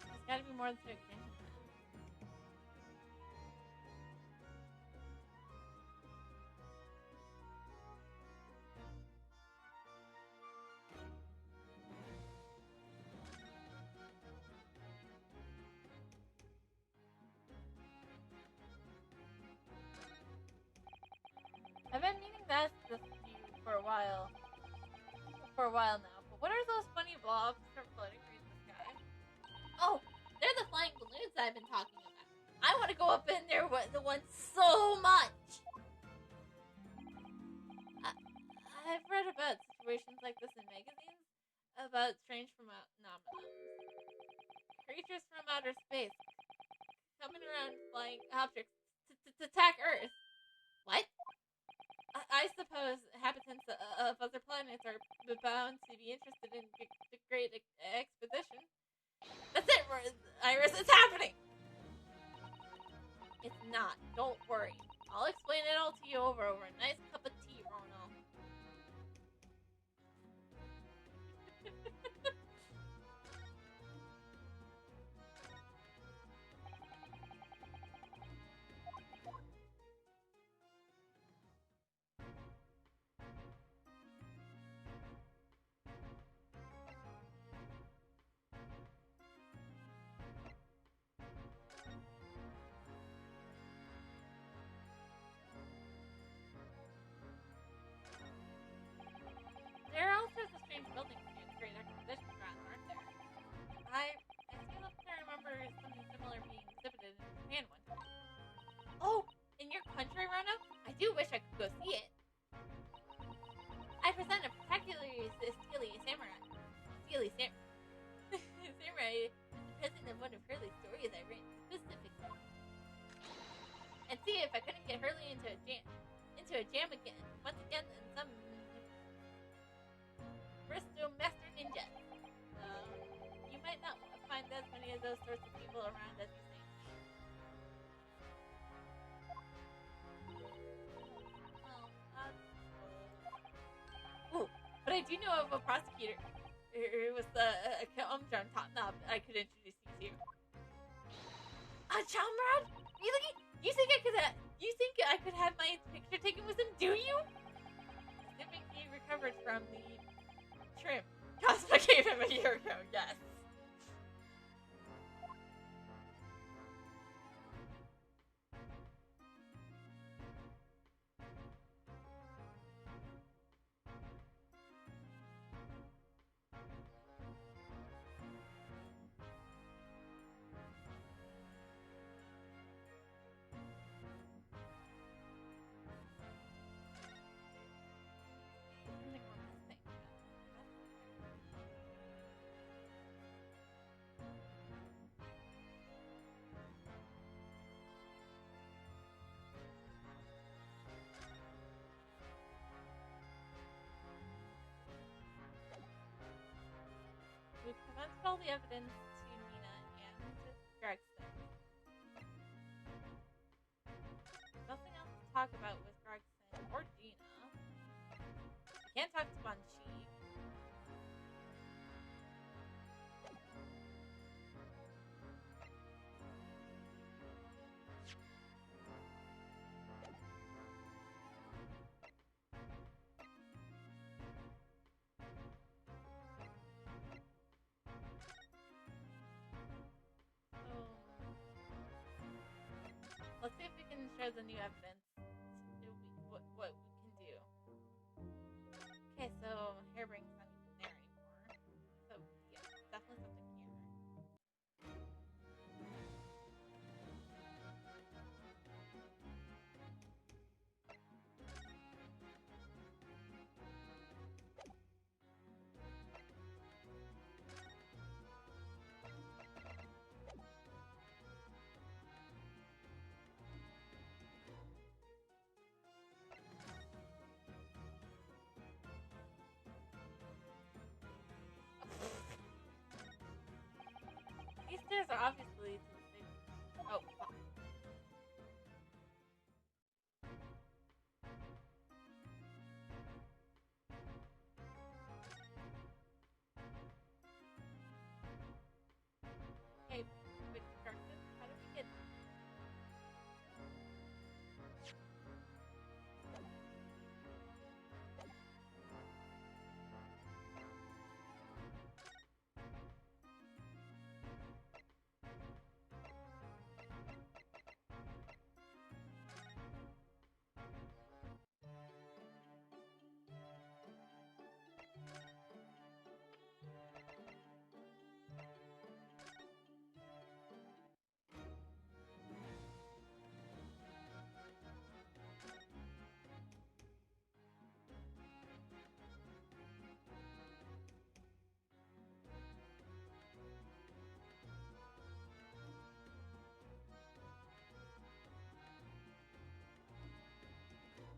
There's gotta be more than 2 examples. I've been meaning to ask this to you for a while now, but what are those funny blobs that are floating through the sky? Oh, they're the flying balloons I've been talking about. I want to go up in there with the ones so much. I've read about situations like this in magazines about strange phenomena. Creatures from outer space coming around flying objects to attack Earth. What? I suppose inhabitants of other planets are bound to be interested in the Great Expedition. That's it, Iris. It's happening. It's not. Don't worry. I'll explain it all to you over a nice cup of tea, Ronald. There are all sorts of strange buildings near the Great Exposition ground, aren't there? I feel like I remember something similar being exhibited in Japan one time. Oh, in your country, Rona? I do wish I could go see it. I present a particularly steely samurai. Samurai is the present of one of Hurley's stories I written specifically. And see if I couldn't get Hurley into a jam again. Once again, in some Bristol Master Ninja. You might not find as many of those sorts of people around as you think. Ooh, but I do know of a prosecutor who was a Kamran top knob I could introduce you to. A Chamrad? Really? You think I could have my picture taken with him? Do you? Assuming he recovered from the trim Cosmo gave him a year ago, yes. We've presented all the evidence to Nina and Gregson. Gregson or Gina. I can't talk to Banshee. Let's see if we can share the new evidence. What we can do. Okay, so hair brings not even there anymore. So yeah, definitely something here. These stairs are obviously to the same. Oh, fuck. Okay, wait, Gregson, how do we get?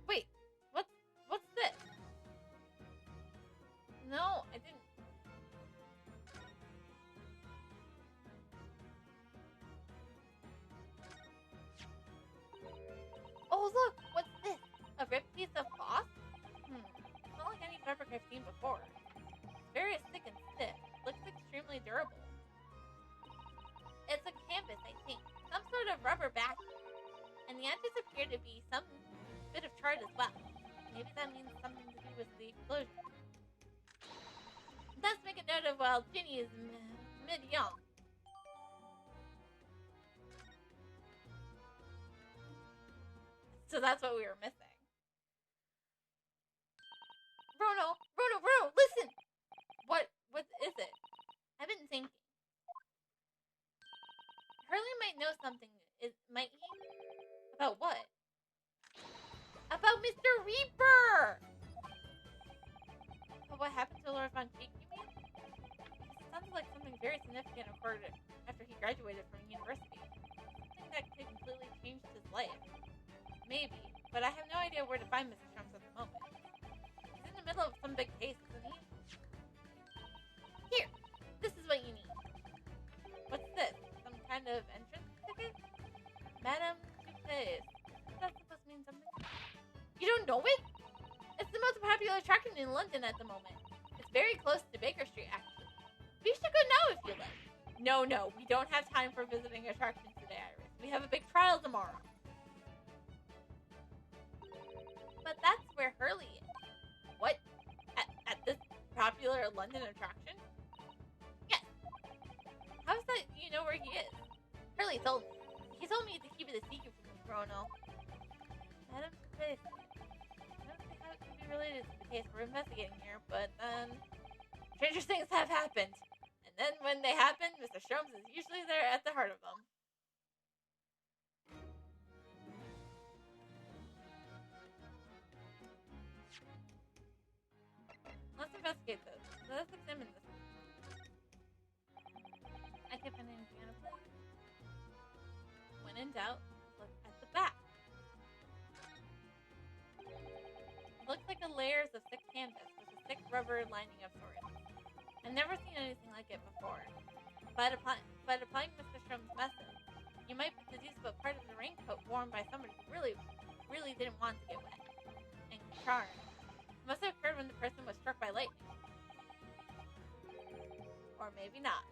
Wait, what's this? No, I didn't. Oh look, what's this? A ripped piece of cloth? It's not like any fabric I've seen before. It's very thick and stiff. Looks extremely durable. It's a canvas, I think. Some sort of rubber backing. And the edges appear to be some bit of chart as well. Maybe that means something to do with the explosion. Let's make a note of while Ginny is mid-young. So that's what we were missing. Rono, listen! What is it? I've been thinking. Hurley might know something. Might he? About what? About Mr. Reaper! But what happened to Lord Von Cheek, you mean? It sounds like something very significant occurred after he graduated from university. Something that could completely change his life. Maybe, but I have no idea where to find Mr. Trumps at the moment. He's in the middle of some big case, isn't he? Here, this is what you need. What's this? Some kind of entrance ticket? Madame Toupe's. Is that supposed to mean something? You don't know it? It's the most popular attraction in London at the moment. It's very close to Baker Street, actually. We should go now if you like. No, we don't have time for visiting attractions today, Iris. We have a big trial tomorrow. But that's where Hurley is. What? At this popular London attraction? Yes. How is that you know where he is? Hurley told me. He told me to keep it a secret from you, Bruno. Madame Toupe. I don't see how it can be related to the case we're investigating here, but stranger things have happened. And then when they happen, Mr. Sholmes is usually there at the heart of them. Let's investigate this. Let's examine this. I can find anything out of place. When in doubt, look at the back. It looks like a layers of thick canvas with a thick rubber lining of sorts. I've never seen anything like it before. By applying Mr. Sholmes' method, you might deduce what part of the raincoat worn by somebody who really didn't want to get wet. charm. It must have occurred when the person was struck by lightning. Or maybe not.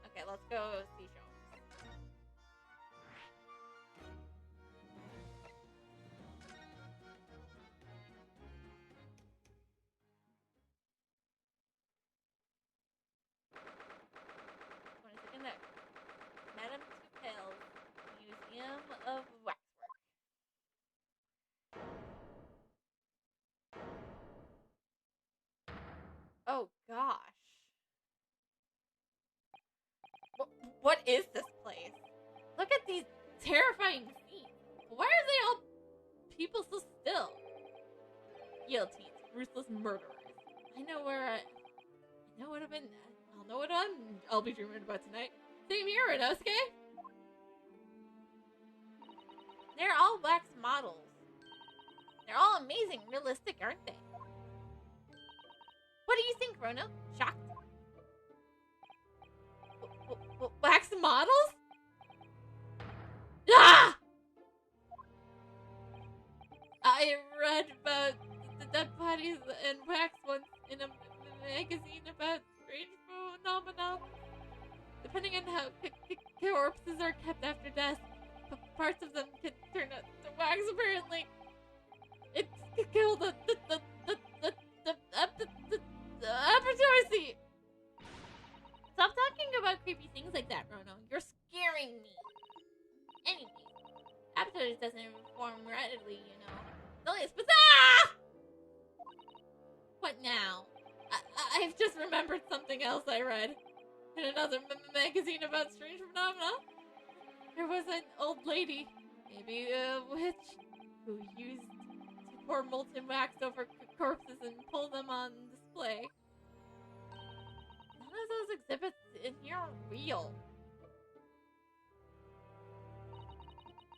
Okay, let's go see Sholmes. Madame Tupel's Museum of Waxwork. Oh gosh. What is this place? Look at these terrifying scenes. Why are they all people so still? Guillotines, ruthless murderers. I know what I'll be dreaming about tonight. Same here, Inosuke. They're all wax models. They're all amazing, realistic, aren't they? What do you think, Rono? Shocked? Wax models? Ah! I read about the dead bodies and wax once in a magazine about strange phenomena. Depending on how corpses are kept after death, parts of them can turn out to wax. Apparently, it killed the opportunity. Stop talking about creepy things like that, Rono. You're scaring me. Anyway, appetite doesn't inform readily, you know. It's only a What now? I've just remembered something else I read in another magazine about strange phenomena. There was an old lady, maybe a witch, who used to pour molten wax over corpses and pull them on display. None of those exhibits in here are real.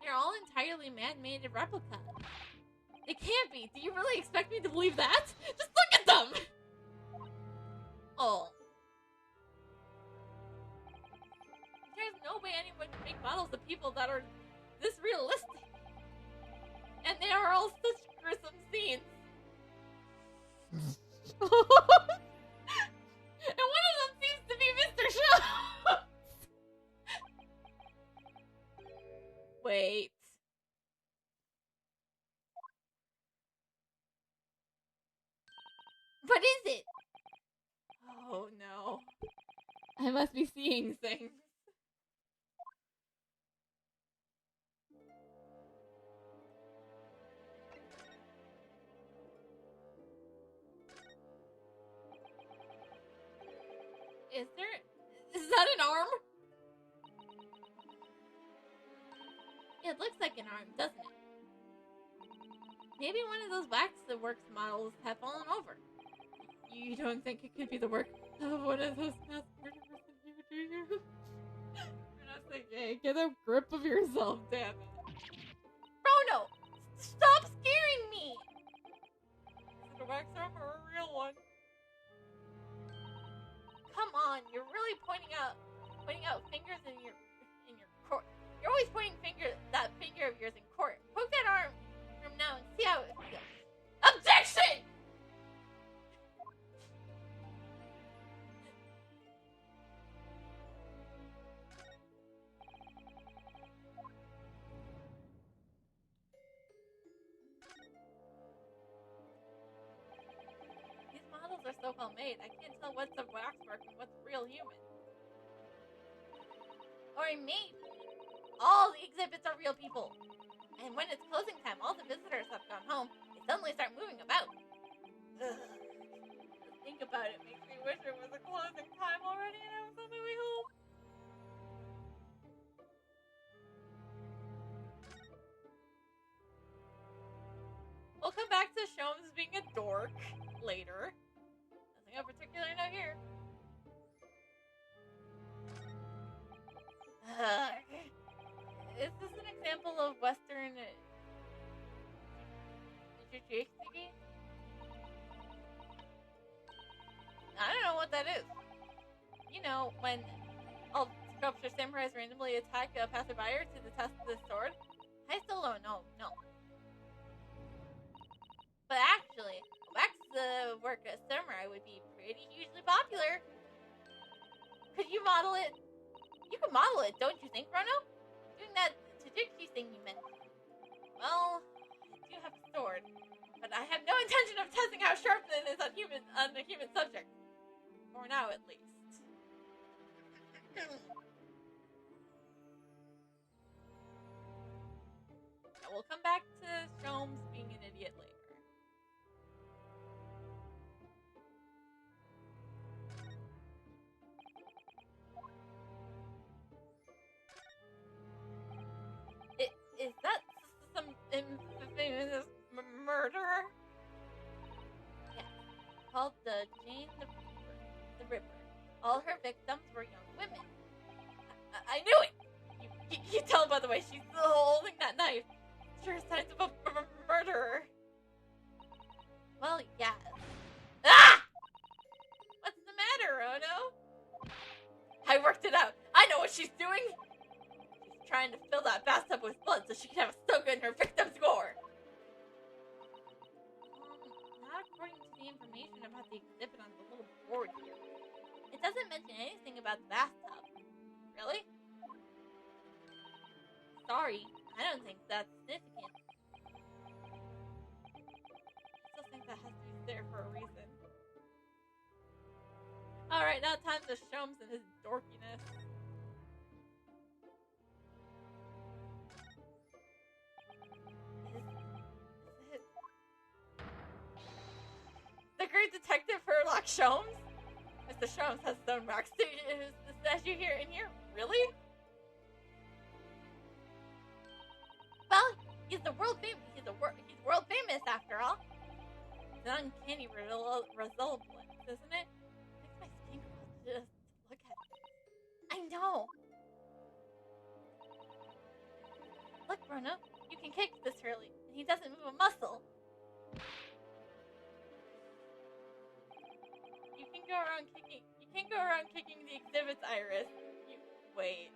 They're all entirely man-made replicas. They can't be. Do you really expect me to believe that? Just look at them! Oh. There's no way anyone can make models of people that are this realistic. And they are all such gruesome scenes. And one of them seems to be Mr. Schultz. Wait. What is it? Oh no. I must be seeing things. Is that an arm? It looks like an arm, doesn't it? Maybe one of those waxworks models have fallen over. You don't think it could be the work of one of those mass murderers in here, do you? You're not thinking. Get a grip of yourself, damn it. Rono! Stop scaring me! Is it a wax arm or a real one? Come on, you're really pointing out fingers in your court. You're always pointing that finger of yours in court. Poke that arm from now and see how it feels. Objection! These models are so well made, I can't tell what's a waxwork and what's real human. Or maybe all the exhibits are real people. And when it's closing time, all the visitors have gone home. They suddenly start moving about. Ugh. Think about it makes me wish it was a closing time already and I was on my way home. We'll come back to Sholmes being a dork later. Nothing of particular note here. Is this an example of Western jujitsu? I don't know what that is. You know, when all sculpture samurais randomly attack a passerby to test the sword? I still don't know. No. model it. You can model it, don't you think, Rono? Doing that Tajiki thing you mentioned. Well, I do have a sword, but I have no intention of testing how sharp it is on a human subject. For now, at least. Now we'll come back to Sholmes being an idiot later. Is that some infamous murderer? Yeah, called the Jane the Ripper. All her victims were young women. I knew it! You can tell by the way she's holding that knife. Sure signs of a murderer. Well, yes. Ah! What's the matter, Ono? I worked it out. I know what she's doing. She's trying to fill that bathtub with blood so she can have a soak in her victim's gore. Not according to the information about the exhibit on the little board here. It doesn't mention anything about the bathtub. Really? Sorry, I don't think that's significant. I still think that has to be there for a reason. Alright, now time to Sholmes and his dorkiness. Is it the great detective Sherlock Sholmes? Mr. Sholmes has his own rock statue here in here? Really? Well, he's world famous after all. It's an uncanny resemblance, isn't it? Makes my skin crawl just to look at it. I know. Look, Bruno, you can kick this Hurley, and he doesn't move a muscle. You can't go around kicking the exhibits, Iris. Wait.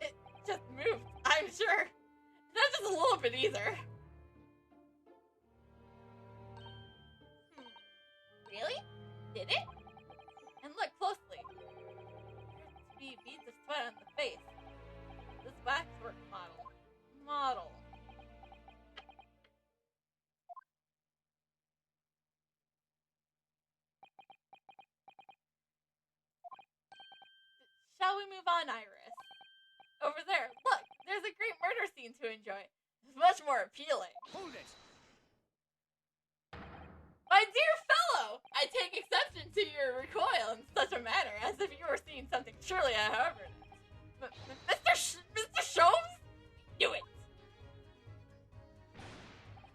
It just moved, I'm sure. Not just a little bit either. Really? Did it? And look closely. There's beads of sweat on the face. This waxwork model. Shall we move on, Iris? Over there, look, there's a great murder scene to enjoy. It's much more appealing. Hold it! My dear fellow, I take exception to your recoil in such a manner as if you were seeing something truly however. Mr. Sholmes? Do it.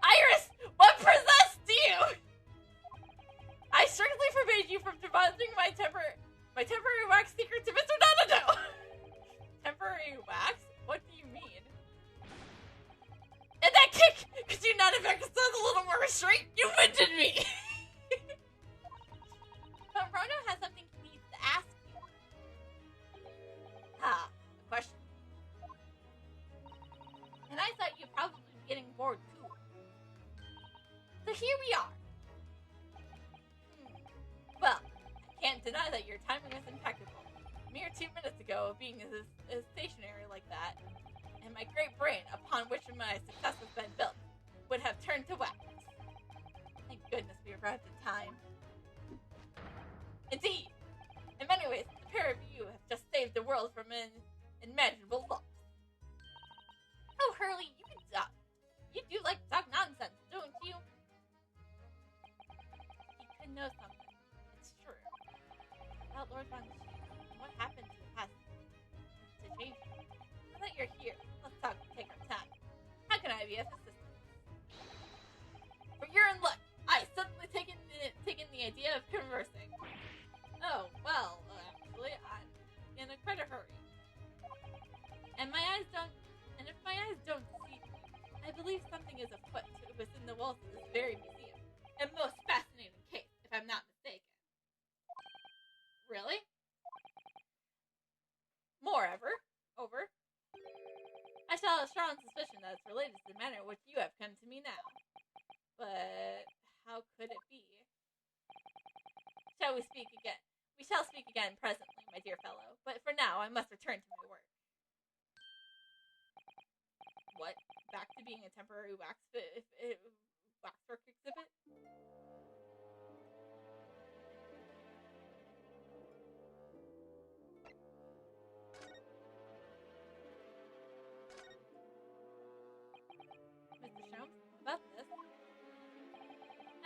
Iris, what possessed you? I strictly forbade you from divulging my temporary wax secret to Mr. Donado. Temporary wax? What do you mean? And that kick! Could you not have exercised a little more restraint? You mentioned me! But Rono has something he needs to ask you. A question. And I thought you'd probably be getting bored too. So here we are. Well, I can't deny that your timing is impeccable. A mere 2 minutes ago, being as stationary like that, and my great brain, upon which my success has been built, would have turned to wax. Thank goodness we arrived in time. Indeed, in many ways, the pair of you have just saved the world from unimaginable loss. Oh, Hurley, you can talk. You do like to talk nonsense, don't you? You could know something. It's true. About Lord Von Sheep, what happened to the past to change it? Now that you're here, let's talk and take our time. How can I be of assistance? For you're in luck. I suddenly taken the idea of conversing. Oh, well, actually, I'm in quite a hurry. And if my eyes don't deceive me, I believe something is afoot within the walls of this very museum. A most fascinating case, if I'm not mistaken. Really? Moreover, could it be? Shall we speak again? We shall speak again presently, my dear fellow, but for now I must return to my work. What? Back to being a temporary waxwork exhibit? Mr. Sholmes, about this?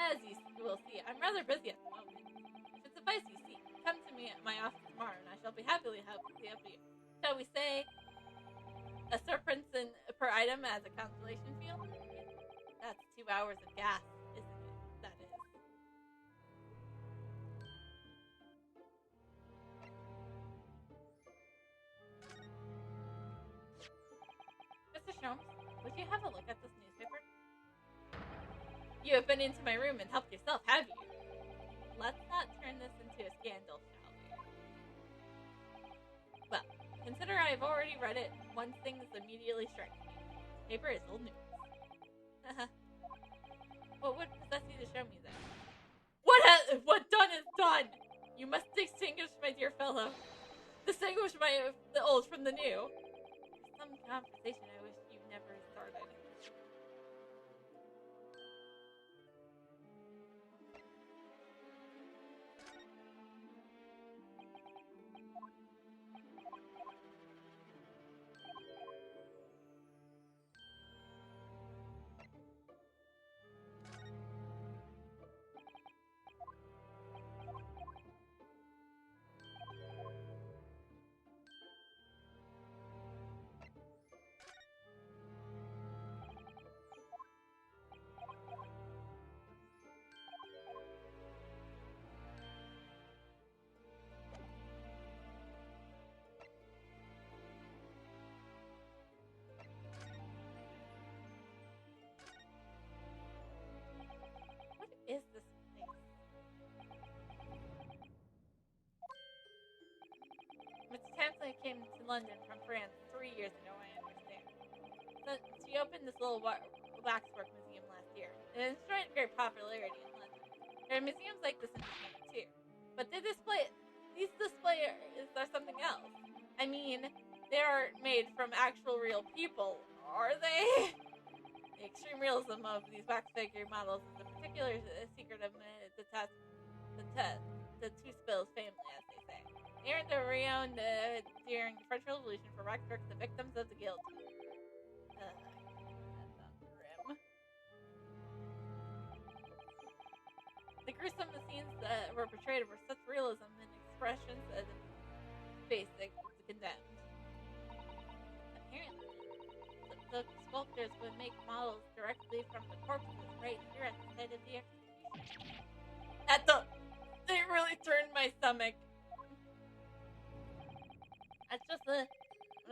As you will see, I'm rather busy at the moment. If it's advice you seek, come to me at my office tomorrow, and I shall be happily help you. Shall we say a serpent per item as a consolation fee? That's 2 hours of gas, isn't it? That is. Mr. Sholmes, would you have a look at this newspaper? You have been into my room and helped yourself, have you? Let's not turn this into a scandal, shall we? Well, consider I have already read it. One thing is immediately striking me. This paper is old news. What would possess you to show me that? What done is done! You must distinguish, my dear fellow. Distinguish the old from the new. There's some conversation I wish you never started. Is this place? Mr. Tansley came to London from France 3 years ago, I understand. She opened this little waxwork museum last year. It enjoyed great popularity in London. There are museums like this in Japan too. But these displays are something else. I mean, they aren't made from actual real people, are they? The extreme realism of these wax figure models is a particular secret of the Two-Spills family, as they say. They earned a renown during the French Revolution for waxworks, the victims of the guillotine. That sounds grim. The gruesome scenes that were portrayed were such realism and expressions as basic condemned. Apparently, the sculptors would make models directly from the corpses right here at the site of the execution. They really turned my stomach. That's just one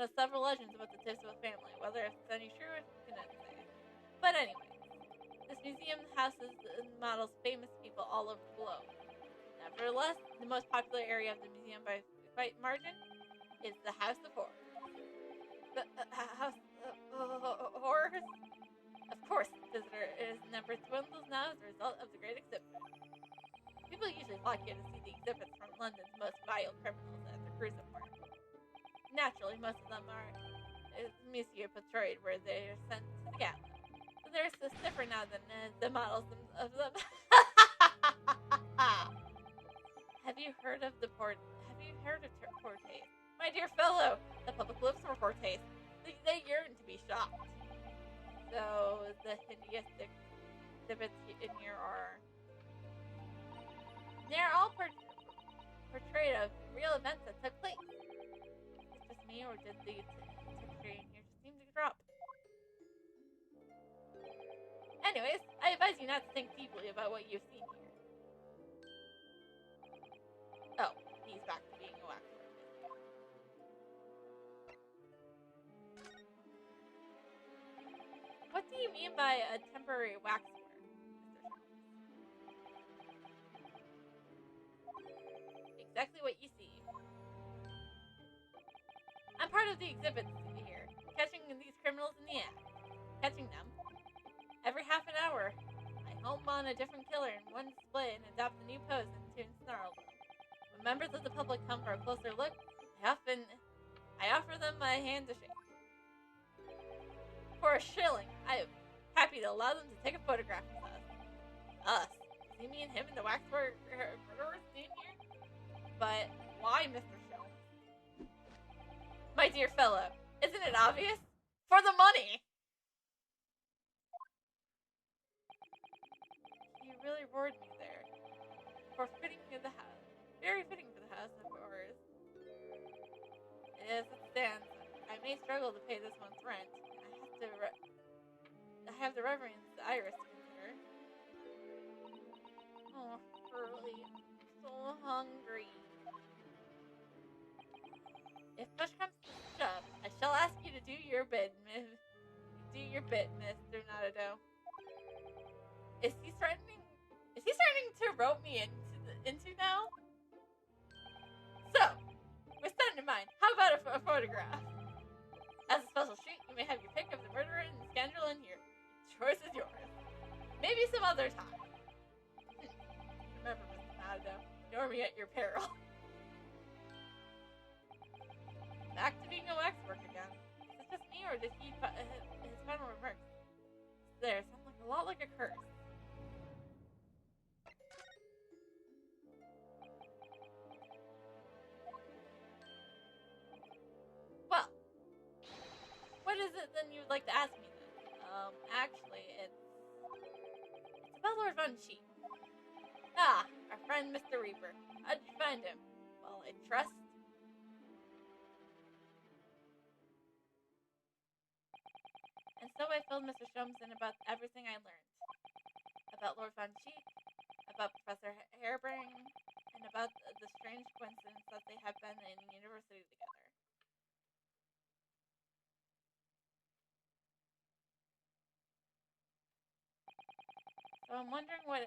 of several legends about the Tiswell family. Whether it's any true, I couldn't say. But anyway, this museum houses models of famous people all over the globe. Nevertheless, the most popular area of the museum by quite margin is the House of Horrors. The House of Horrors? Of course, visitor number dwindles now as a result of the Great Exhibit. People usually flock here to see the exhibits from London's most vile criminals at the gruesome work. Naturally, most of them are Monsieur portrayed where they are sent to the gallows. So they're so stiffer now than the models of them. Have you heard of Portes? My dear fellow, the public lives for Portes. They yearn to be shocked. So the hideous exhibits in here they're all portrayed of real events that took place. It's just me, or did the texture in here just seem to drop? Anyways, I advise you not to think deeply about what you've seen here. Oh, he's back to being a waxwork. What do you mean by a temporary waxwork, Mr. Sholmes? Exactly what you see. I'm part of the exhibit here, catching these criminals in the act. Catching them. Every half an hour, I home on a different killer in one split and adopt a new pose into Snarl. When members of the public come for a closer look, I offer them my hand to shake. For a shilling, I am happy to allow them to take a photograph with us. Us? See me and him in the waxwork murderer scene here? But why, Mr. Shelms? My dear fellow, isn't it obvious? For the money! You really roared me there. For fitting in the house. Very fitting for the house of yours. As it stands, I may struggle to pay this month's rent, and I have the Reverend's iris to consider. Oh, Hurley, I'm so hungry. If push comes to shove, I shall ask you to do your bit, Mr. Natado. Is he threatening to rope me into now? So, with that in mind, how about a photograph? As a special treat, you may have your pick of the murderer and the scoundrel in here. The choice is yours. Maybe some other time. Remember, Mr. Natado, ignore me at your peril. Back to being a waxwork again. Is this just me, or did his final remarks there sound a lot like a curse? Well, what is it then you'd like to ask me then? Actually, it's about Lord Von Sheep. Ah, our friend Mr. Reaper. How'd you find him? Well, I trust. And so I filled Mr. Sholmes in about everything I learned. About Lord Von Sheep, about Professor Harebrang, and about the strange coincidence that they have been in university together. So I'm wondering what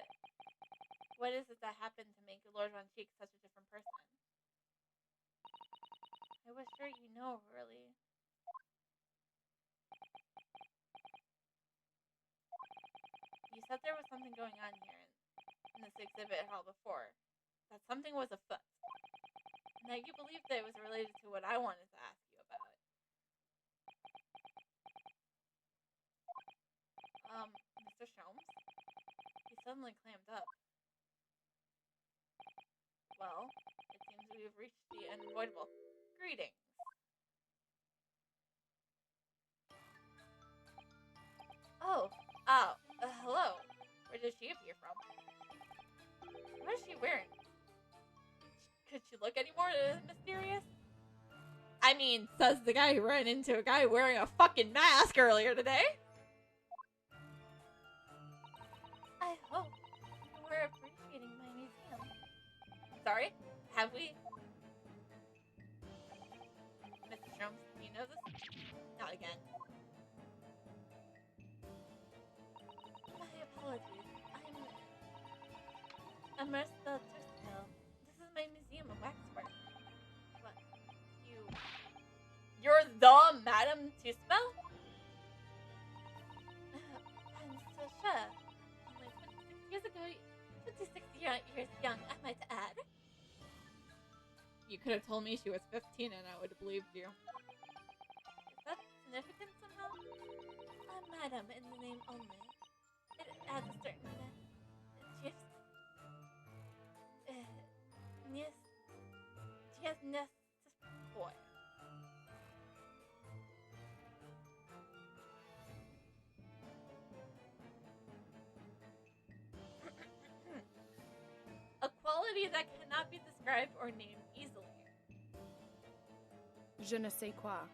is it that happened to make Lord Von Sheep such a different person? I was sure you know, really. You said there was something going on here in this exhibit hall before. That something was afoot. And that you believed that it was related to what I wanted to ask you about. Mr. Sholmes? He suddenly clammed up. Well, it seems we have reached the unavoidable. Greetings. Hello. Where does she appear from? What is she wearing? Could she look any more mysterious? I mean, says the guy who ran into a guy wearing a fucking mask earlier today. I hope you were appreciating my museum. Sorry? Have we? Mr. Sholmes, do you know this? Not again. My apologies. I'm Marcel Tristel. This is my museum of waxwork. What? You're the Madame Tuspel? I'm so sure. Only 26 years ago, 26 years young, I might add. You could have told me she was 15 and I would have believed you. Is that significant somehow? Madam in the name only. It adds a certain gist. Yes, boy. A quality that cannot be described or named easily. Je ne sais quoi.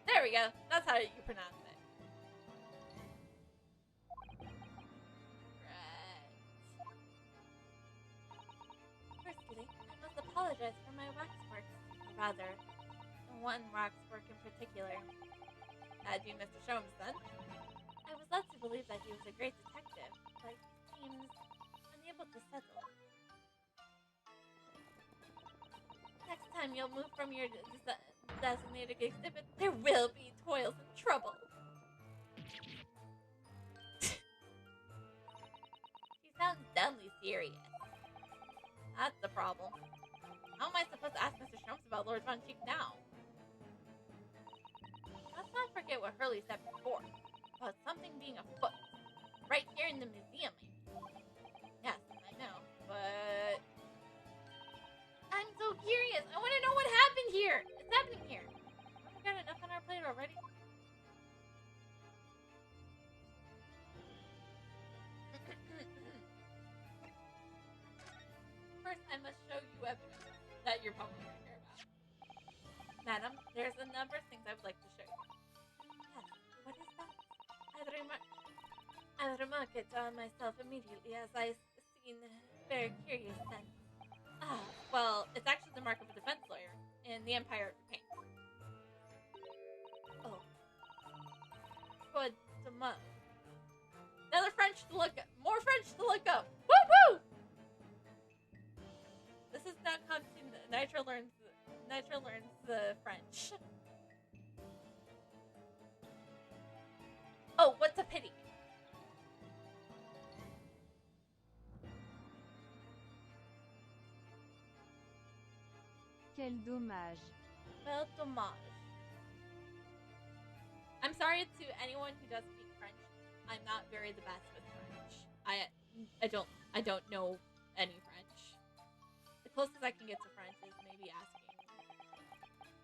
There we go. That's how you pronounce it. Right. Firstly, I must apologize for my waxwork. Rather, one waxwork in particular. Adieu, Mr. Sholmes, then. I was led to believe that he was a great detective, but he seems unable to settle. Next time you'll move from your designated exhibit, there will be toils and trouble. serious. That's the problem. How am I supposed to ask Mr. Shrums about Lord Von Cheek now? Let's not forget what Hurley said before, about something being afoot, right here in the museum. Yes, I know, but... I'm so curious! I want to know what happened here! It's happening here! Have we got enough on our plate already? First, I must show you evidence that you're probably going to care about. Madam, there's a number of things I would like to show you. Yes, what is that? I remark it on myself immediately as I seen very curious sense. Ah, well, it's actually the mark of a defense lawyer in the Empire of Japan. Oh. Good to month. Another French to look up. More French to look up. Woo woo! This is not constant. Nitro learns the French. Oh, what's a pity? Quel dommage. Well, dommage. I'm sorry to anyone who does speak French. I'm not very the best with French. I don't know any French. The closest I can get to French is maybe asking.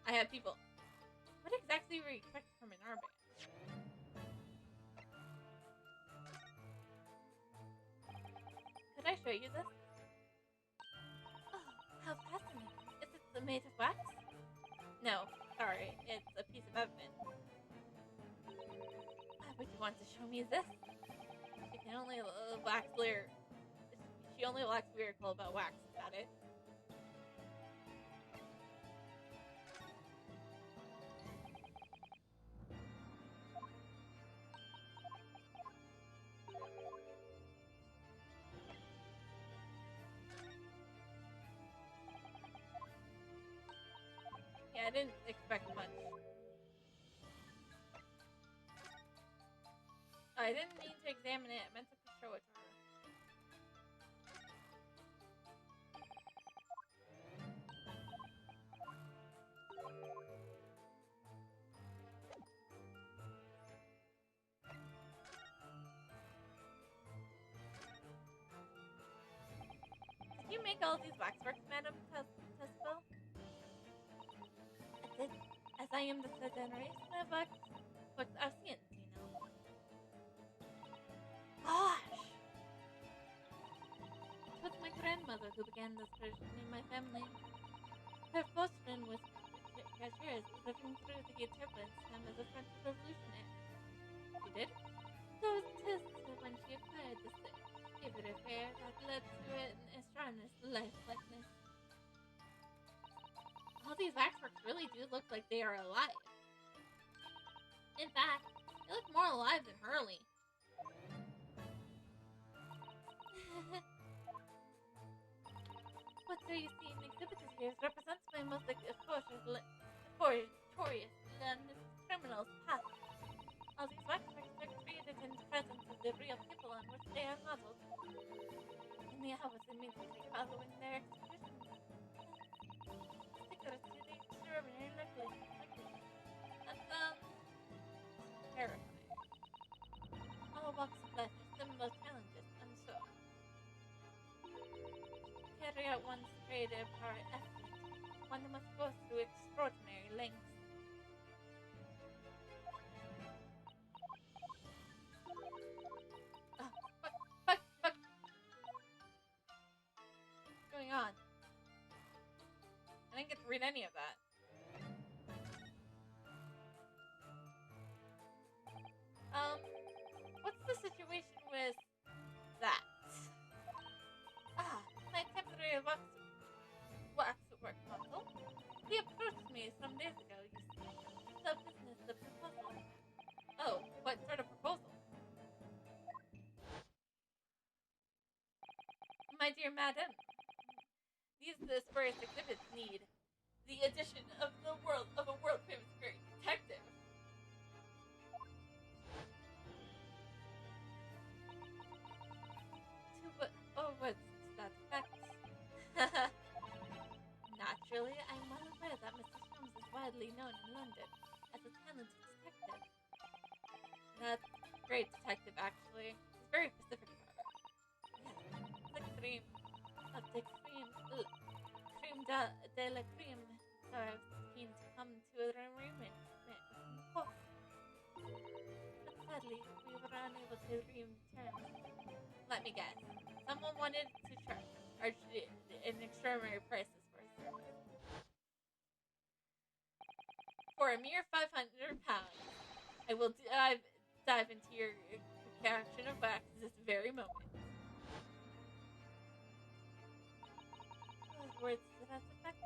I have people. What exactly were you expecting from an armband? Could I show you this? Oh, how fascinating. Is it made of wax? No, sorry, it's a piece of evidence. Would you want to show me this? She can only wax lyric. She only lacks lyrical about wax. Is that it? Yeah, I didn't expect much. I didn't mean to examine it. I meant to show it to her. Did you make all these waxworks, Madam Tespo? I did. As I am the third generation of waxworks I've seen, you know. Gosh! It was my grandmother who began this tradition in my family. Her first friend was cashiers living through the turbulence time of the French Revolution. She did? So it is when she acquired this favorite affair that led to an astronomer's lifelessness. All these waxworks really do look like they are alive. In fact, they look more alive than Hurley. What do you see exhibited here represents my most notorious criminals past. All these waxworks are created in the presence of the real people on which they are modeled. In the hours immediately following their execution. Secret to the extraordinary necklace. That sounds terrifying. All walks of life are similar challenges, and so carry out one's creative power effort, one must go through extraordinary lengths. Fuck! What's going on? I didn't get to read any of that. What's the situation with that? My temporary waxwork model. He approached me some days ago, you see. The business of proposal. Oh, what sort of proposal? My dear madam, these spurious exhibits need the addition of a world-famous great detective. What's that effect. Naturally, I'm well aware that Mr. Holmes is widely known in London as a talented detective. That's great detective, actually. He's very specific about it. Yes, the cream of the cream, cream de la cream. So I was keen to come to a agreement. But sadly, we were unable to return. Let me guess. Someone wanted to charge an extraordinary prices for his service. For a mere £500, I will dive into your concoction of wax this very moment. Words to that effect.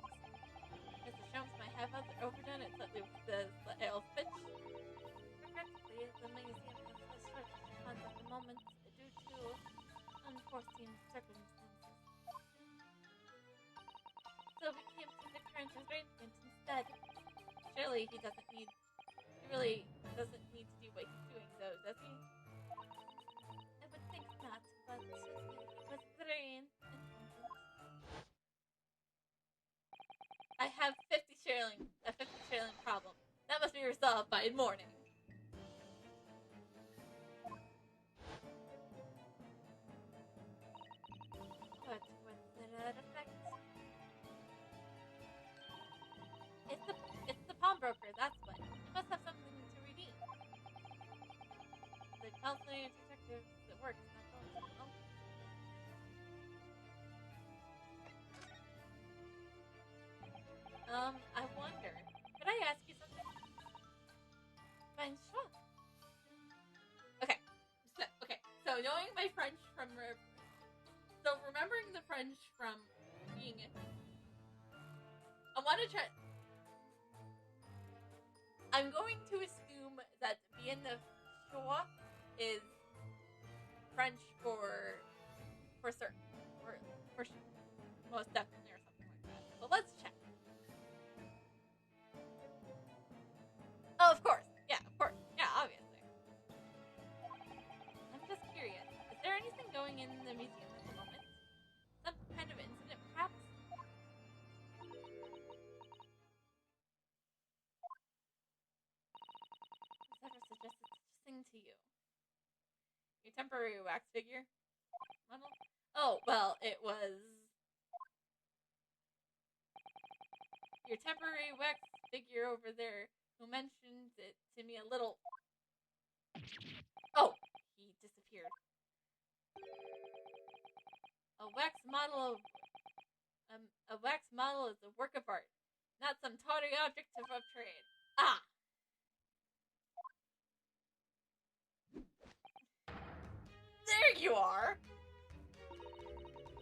Mr. Sholmes might have overdone it slightly with the ale pitch. Regrettably, the museum has a short funds at the moment due to unforeseen circumstances. So we came to the current arrangement instead. Surely he really doesn't need to do what he's doing though, does he? I would think not, but it was very important. I have a 50 shilling problem. That must be resolved by morning. What's the effect? It's the pawnbroker, that's what. You must have something to redeem. The counseling detective that works is not going to help. I wonder. Could I ask you something? Fine, sure. Okay. So knowing my French from remembering the French from being I want to try. I'm going to assume that bien sure is French for certain, for sure, most definitely, or something like that. So let's check. Oh, of course. Yeah, obviously. I'm just curious. Is there anything going in the museum at the moment? Some kind of incident, perhaps? Who's ever suggested such a thing to you? Your temporary wax figure model? Oh, well, it was your temporary wax figure over there who mentioned it to me a little. Oh, he disappeared. A wax model is a work of art, not some tawdry object of trade. Ah! There you are!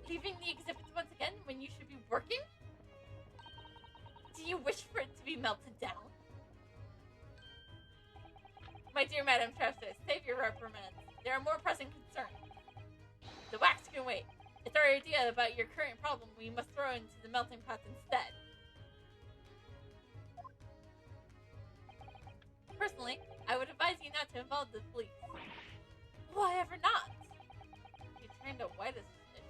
Leaving the exhibit once again when you should be working? Do you wish for it to be melted down? My dear Madame Trustus, save your reprimands. There are more pressing concerns. The wax can wait. It's our idea about your current problem we must throw into the melting pot instead. Personally, I would advise you not to involve the police. Why ever not? He turned a white as a sheet.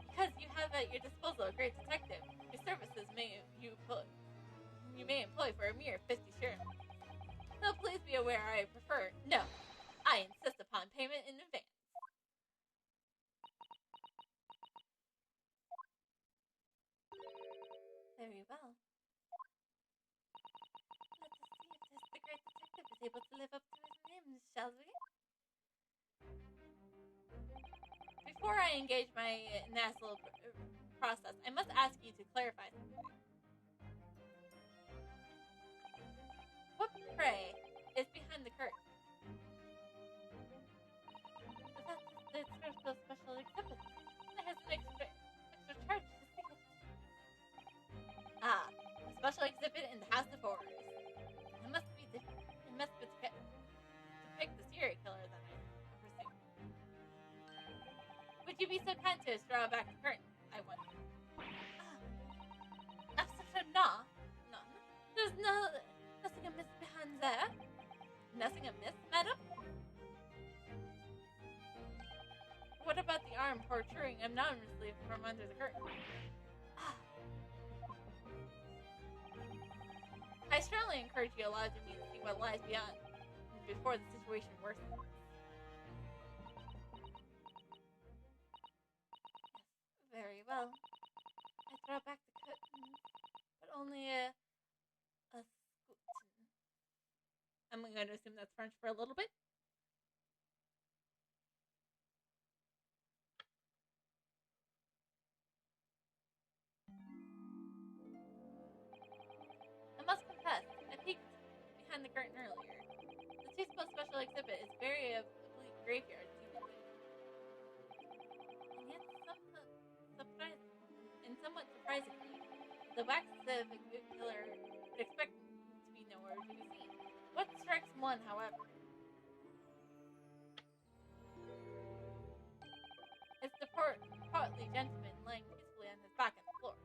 Because you have at your disposal a great detective, whose services you may employ for a mere 50 shillings. So please be aware I prefer, no, I insist upon payment in advance. Very well. Let us see if the great detective is able to live up to his name, shall we? Before I engage my nasal process, I must ask you to clarify something. What, pray, is behind the curtain? That's the special exhibit. It has an extra charge to see it. Ah, a special exhibit in the House of Horrors. It must depict the serial killer, then, I presume. Would you be so kind to draw back the curtain, I wonder? No. There's nothing amiss behind there. Nothing amiss, madam? what about the arm protruding anonymously from under the curtain? I strongly encourage you to allow me to see what lies beyond, before the situation worsens. Very well. I throw back the curtain, but only a scootin'. I'm going to assume that's French for a little bit. I must confess, I peeked behind the curtain earlier. The Toothpaste special exhibit is very a bleak graveyard scene. And yet, somewhat surprisingly, the wax of a good killer would expect to be nowhere to be seen. What strikes one, however, is the portly gentleman laying peacefully on his back on the floor.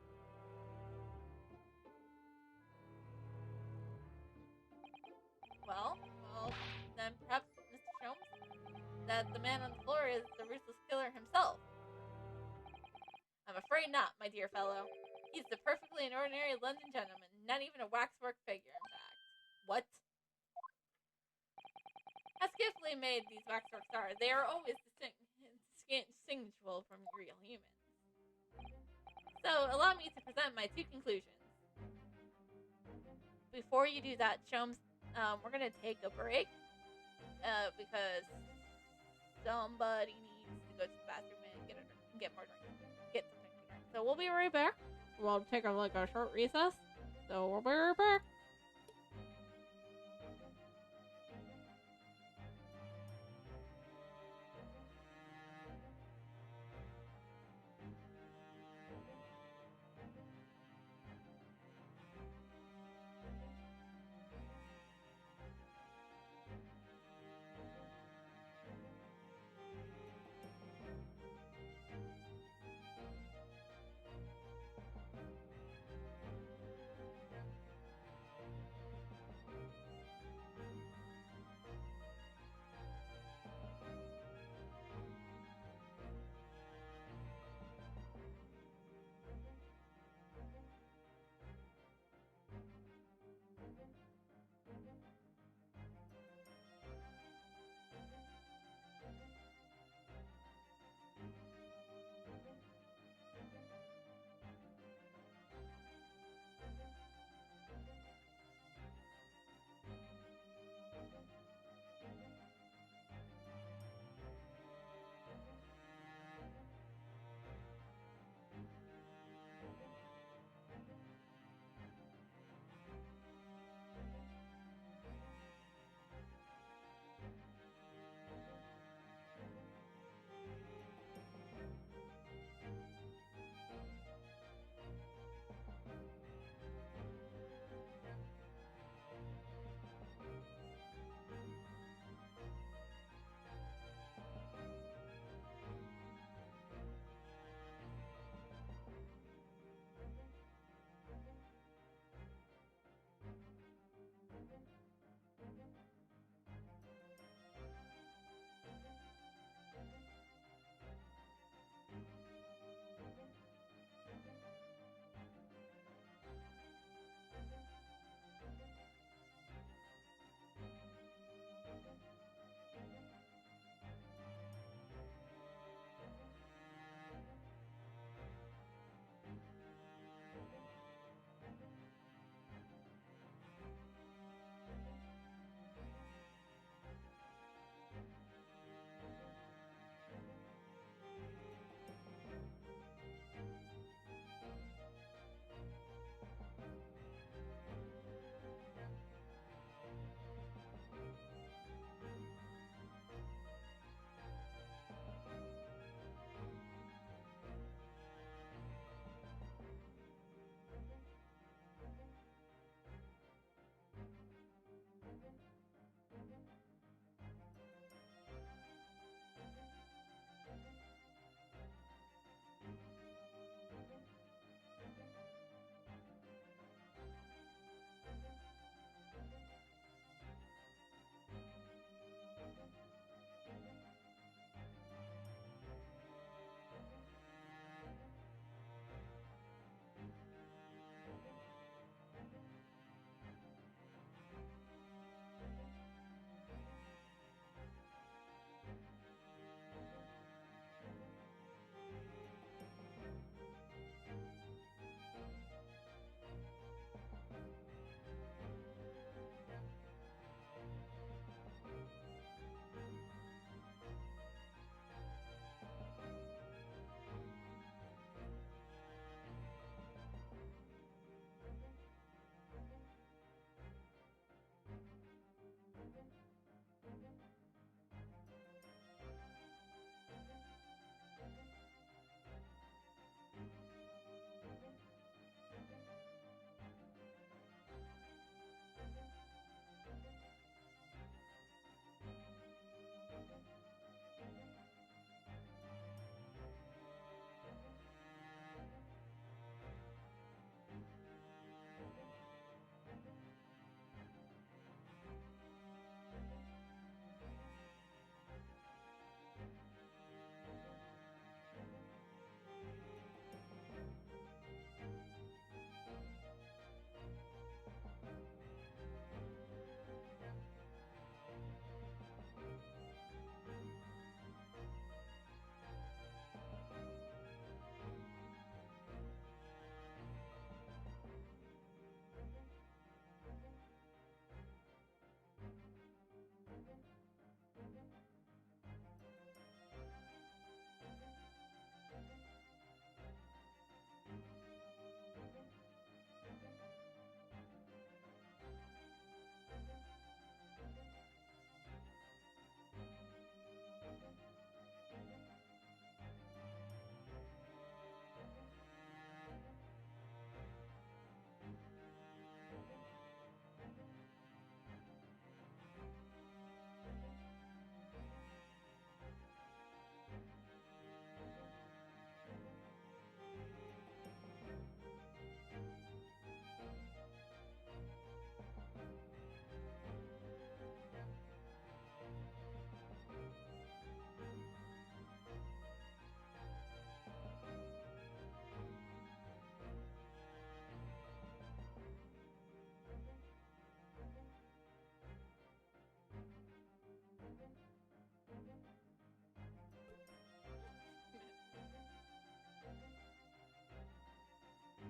Well, then perhaps, Mr. Sholmes, that the man on the floor is the ruthless killer himself. I'm afraid not, my dear fellow. He's the perfectly ordinary London gentleman, not even a waxwork figure, in fact. What? How skillfully made these waxworks are, they are always distinguishable from real humans. So, allow me to present my two conclusions. Before you do that, Sholmes, we're going to take a break because somebody needs to go to the bathroom and get more drink. Get something to drink. So we'll be right back. We'll take a short recess. So we'll be right back.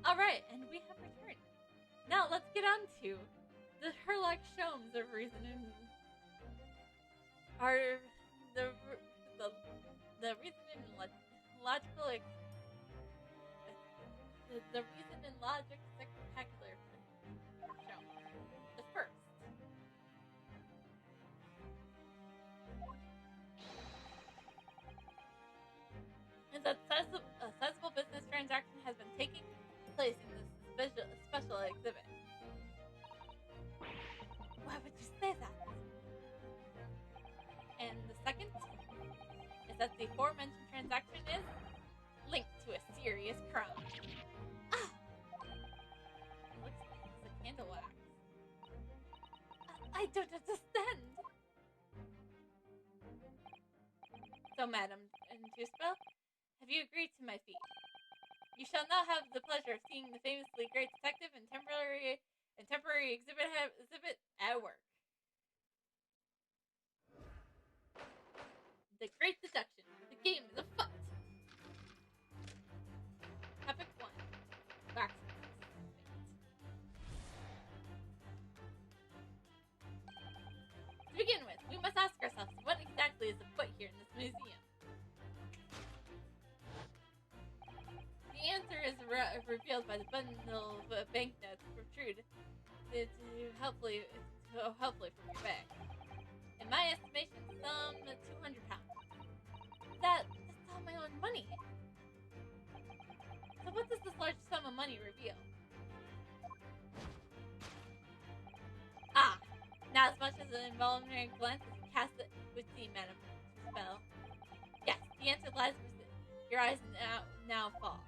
Alright, and we have returned. Now let's get on to the Herlock Sholmes of reason and are the reason and logical the reason and logic spectacular shown. The first. Is that a sizable business transaction has been taking place in this special exhibit. Why would you say that? And the second is that the aforementioned transaction is linked to a serious crime. Ah! It looks like it's a candle wax. I don't understand. So, Madam Juspel, have you agreed to my fee? You shall now have the pleasure of seeing the famously great detective and temporary exhibit at work. The Great Deduction. The game is afoot. Topic 1. Wax. To begin with, we must ask ourselves what exactly is afoot here in this museum. The answer is revealed by the bundle of banknotes protrude helpfully from your bag. In my estimation, some 200 pounds. That's all my own money. So what does this large sum of money reveal? Ah, not as much as an involuntary glance as you cast it with the Madam Spell. Yes, the answer lies within. Your eyes now fall.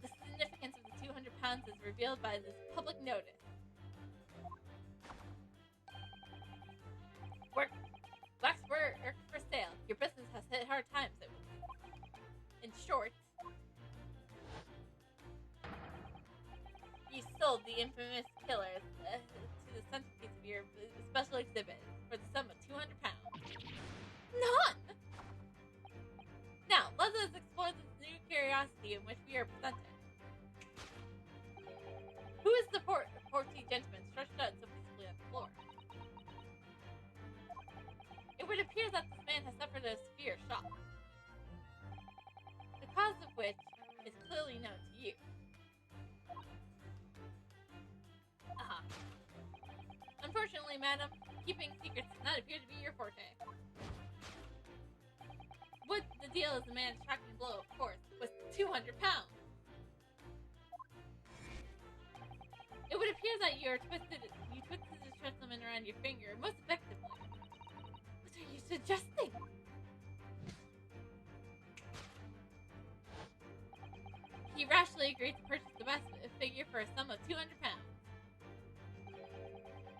The significance of the 200 pounds is revealed by this public notice. Wax for sale. Your business has hit hard times. In short, you sold the infamous killers to the centerpiece of your special exhibit for the sum of 200 pounds. None! Now, let us explore this new curiosity in which we are presented. Who is the portly gentleman stretched out so peacefully on the floor? It would appear that this man has suffered a severe shock, the cause of which is clearly known to you. Unfortunately, madam, keeping secrets does not appear to be your forte. What the deal is the man's shocking blow, of course, was 200 pounds. It would appear that you twisted this gentleman around your finger most effectively. What are you suggesting? He rashly agreed to purchase the best figure for a sum of 200 pounds.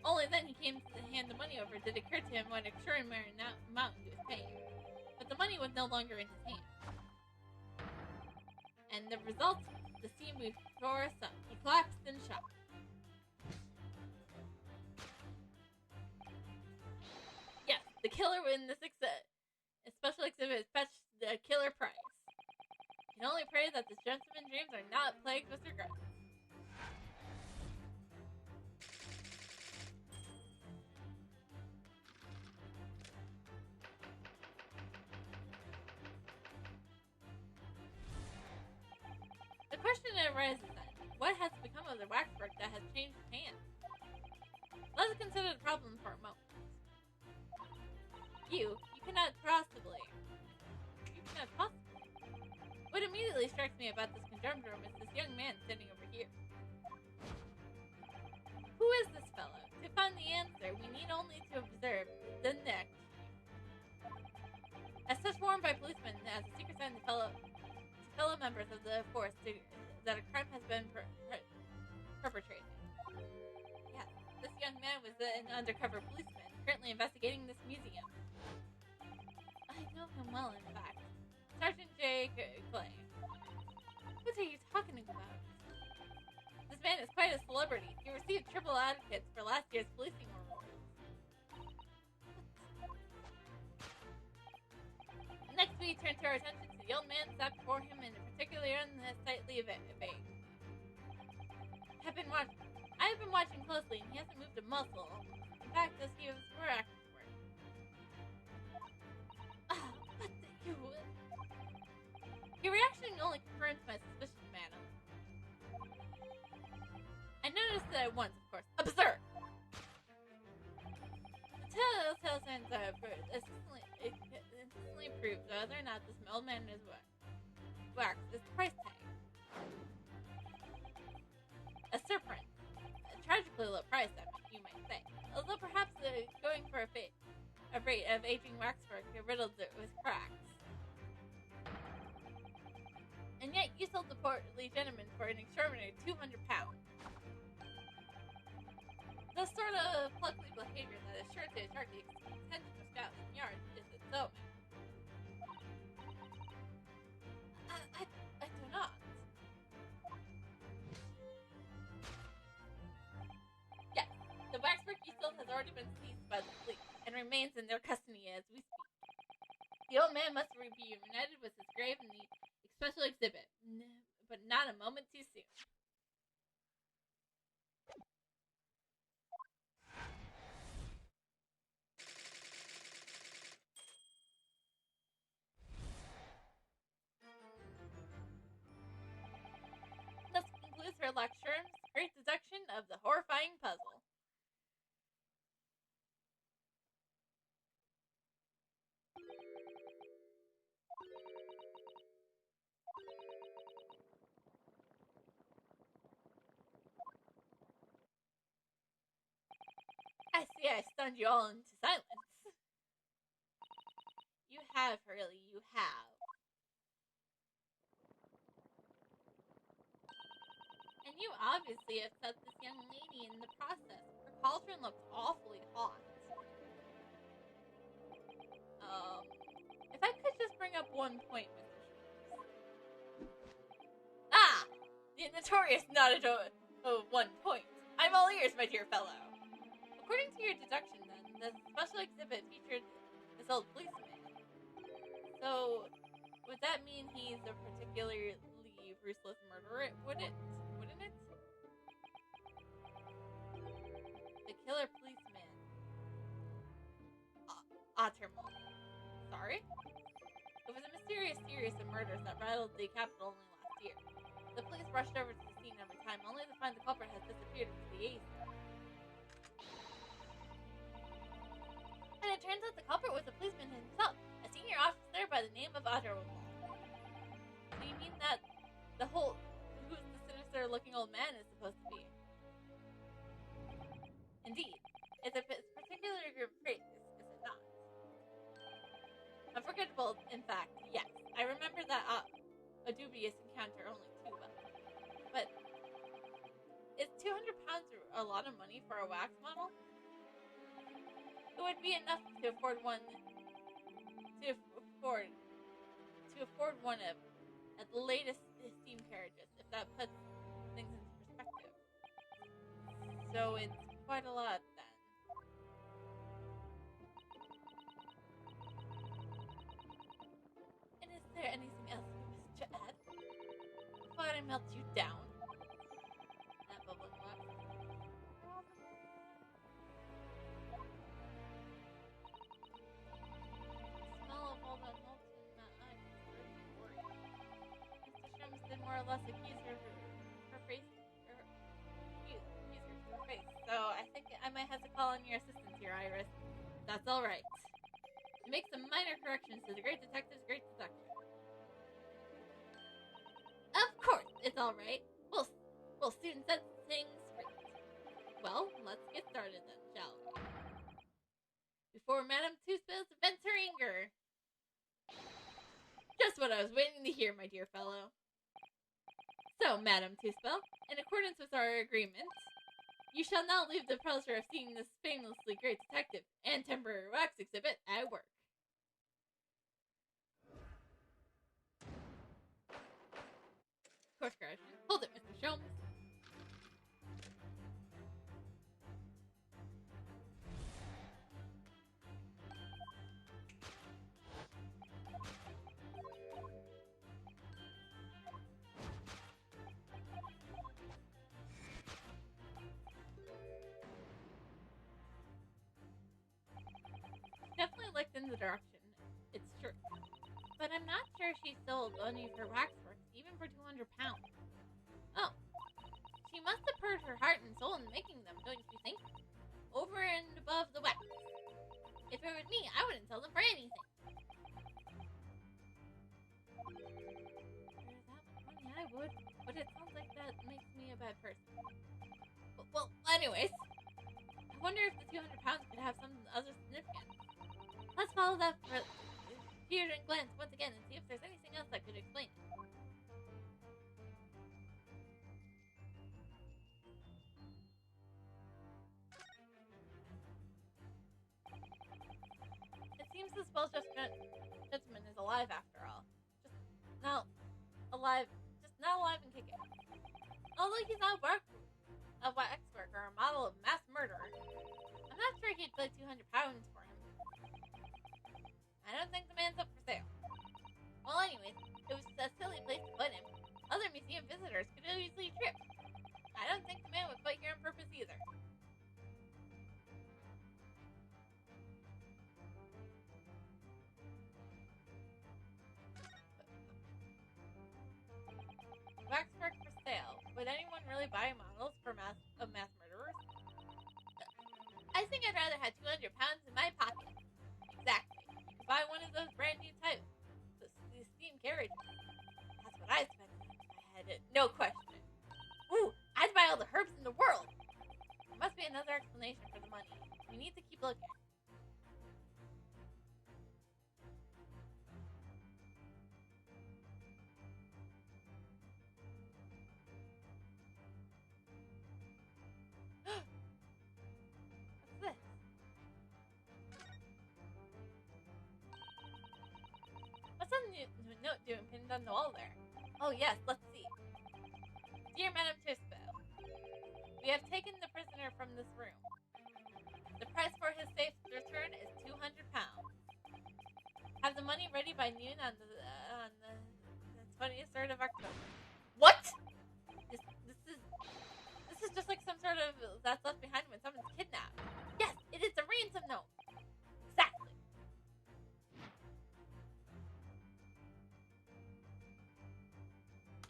Only then he came to hand the money over did it occur to him what extraordinary amount he was paying. But the money was no longer in his hand. And the result, the scene moved before us. He collapsed in shock. Yes, the killer in this special exhibit fetched the killer price. I can only pray that this gentleman's dreams are not plagued with regrets. The question arises then, what has become of the waxwork that has changed hands? Let us consider the problem for a moment. You cannot possibly. What immediately strikes me about this conundrum is this young man sitting over here. Who is this fellow? To find the answer, we need only to observe the neck. As such warned by policemen as a secret sign to fellow members of the force that a crime has been perpetrated. Yes, this young man was an undercover policeman currently investigating this museum. I know him well, in fact. Sergeant J. Clay. What are you talking about? This man is quite a celebrity. He received triple advocates for last year's policing awards. Next, we turn to our attention to the old man sat before him in a particularly unsightly vague. I have been watching closely, and he hasn't moved a muscle. In fact, as he was acting for it. But your reaction only confirms my suspicions, madam. I noticed it at once, of course. Absurd! The telltale signs are insistently proves whether or not this old man is wax is the price tag. A serpent. A tragically low price, you might say. Although perhaps going for a rate of aging waxwork riddled it with cracks. And yet you sold the portly gentleman for an extraordinary £200. The sort of plucky behavior that is sure to attract the attention of scouts and yards is its own. I do not. Yes, the waxwork you sold has already been seized by the police and remains in their custody as we speak. The old man must be reunited with his grave in the special exhibit, but not a moment too soon. Thus concludes Sherlock Sherm's great deduction of the horrifying puzzle. I see I stunned you all into silence. You have, Hurley, you have. And you obviously upset this young lady in the process. Her cauldron looks awfully hot. If I could just bring up one point, Mr. Schwartz. The notorious nodded one point. I'm all ears, my dear fellow. According to your deduction, then, the special exhibit featured this old policeman. So, would that mean he's a particularly ruthless murderer? Wouldn't it? The killer policeman. Ottermont. Sorry? It was a mysterious series of murders that rattled the capital only last year. The police rushed over to the scene every time, only to find the culprit has disappeared into the ace. And it turns out the culprit was the policeman himself, a senior officer by the name of Ottermont. So you mean that who's the sinister-looking old man is supposed to be? Indeed. It's a particular group phrase, is it not? Unforgettable, in fact, yes. I remember that a dubious encounter only too well. But is £200 a lot of money for a wax model? It would be enough to afford one of at the latest steam carriages, if that puts things into perspective. So it's quite a lot then. And is there anything else you wish to add before I melt you down? That bubbling wax. Smell of old unmolten ice. Mr. Shums did more or less accuse her face. So I think I might have to call on your assistance here, Iris. That's alright. To make some minor corrections to the great detective's great deduction. Of course, it's alright. We'll soon set things straight. Well, let's get started then, shall we? Before Madame Two-Spills vents her anger. Just what I was waiting to hear, my dear fellow. So, Madame Two-Spill, in accordance with our agreement, you shall now leave the pleasure of seeing this famously great detective and temporary wax exhibit at work. Course correction. Hold it, Mr. Sholmes. in the direction. It's true. But I'm not sure she sold any of her waxworks, even for 200 pounds. Oh. She must have poured her heart and soul in making them, don't you think? Over and above the wax. If it were me, I wouldn't sell them for anything. For that much money, I would. But it sounds like that makes me a bad person. Well, anyways. I wonder if the 200 pounds could have some other significance. Let's follow that peer and glance once again and see if there's anything else that could explain it. It seems this well-dressed gentleman is alive after all. Just not alive and kicking. Although he's not a wax worker or a model of mass murderer, I'm not sure he'd pay 200 pounds for him. I don't think the man's up for sale. Well, anyways, it was a silly place to put him. Other museum visitors could easily trip. I don't think the man was put here on purpose either. Waxwork for sale. Would anyone really buy models of mass murderers? I think I'd rather have 200 pounds in my pocket. Exactly. You could buy one of those brand new types. The steam carriages. That's what I expected if I had it. No question. Ooh, I'd buy all the herbs in the world. There must be another explanation for the money. We need to keep looking. What's this? What's on the note doing pinned on the wall there? Oh yes, let's see. Dear Madame Tisbel, we have taken the prisoner from this room. The price for his safe return is 200 pounds. Have the money ready by noon on the 23rd of October. What? This is just like some sort of that's left behind when someone's kidnapped. Yes, it is a ransom note. Exactly.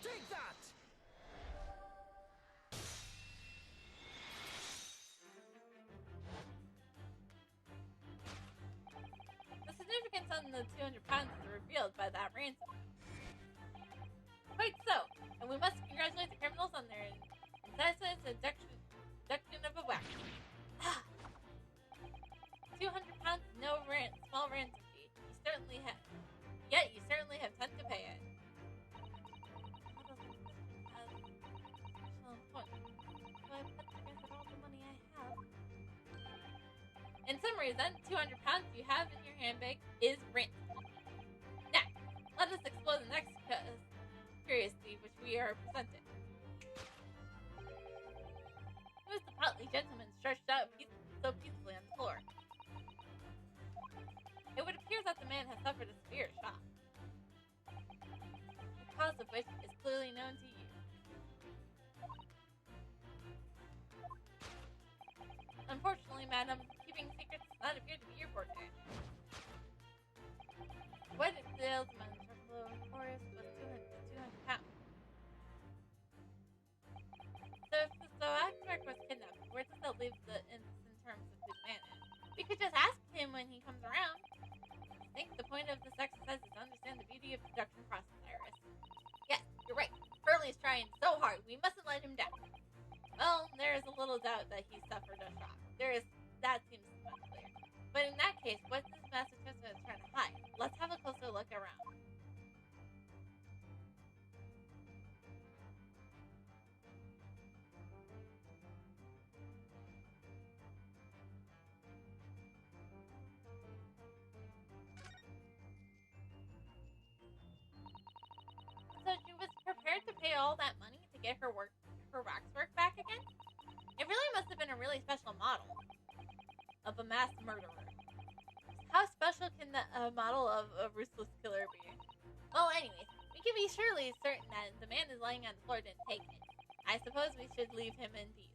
Take that! The significance on the 200 pounds is revealed by that ransom. Quite so, and we must congratulate the criminals on their incisive seduction of a wax. 200 pounds, no small ransom fee. Yet you certainly have time to pay it. In summary, then, 200 pounds you have in your handbag is ransom. Now, let us explore the next curiosity which we are presented. Who is the portly gentleman stretched out so peacefully on the floor? It would appear that the man has suffered a severe shock, the cause of which is clearly known to you. Unfortunately, madam, keeping secrets does not appear to be your forte. What salesman from the Forest was 200 pounds? So if the waxwork was kidnapped, where does that leave in terms of who the man is? We could just ask him when he comes around. I think the point of this exercise is to understand the beauty of the production process, Iris. Yes, you're right. Burley is trying so hard. We mustn't let him down. Well, there is a little doubt that he suffered a shock. That seems unclear. But in that case, what is Massachusetts trying to hide? Let's have a closer look around. So she was prepared to pay all that money to get her waxwork back again? It really must have been a really special model of a mass murderer. How special can a model of a ruthless killer be? Well, anyways, we can be surely certain that the man is lying on the floor didn't take it. I suppose we should leave him in peace.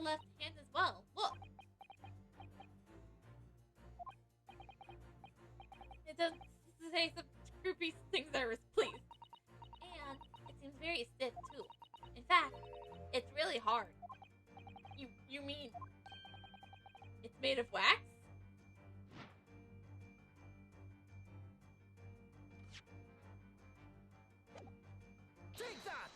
the left hand as well. Look. It does say some creepy things I was pleased. And it seems very stiff too. In fact, it's really hard. You mean it's made of wax? Take that!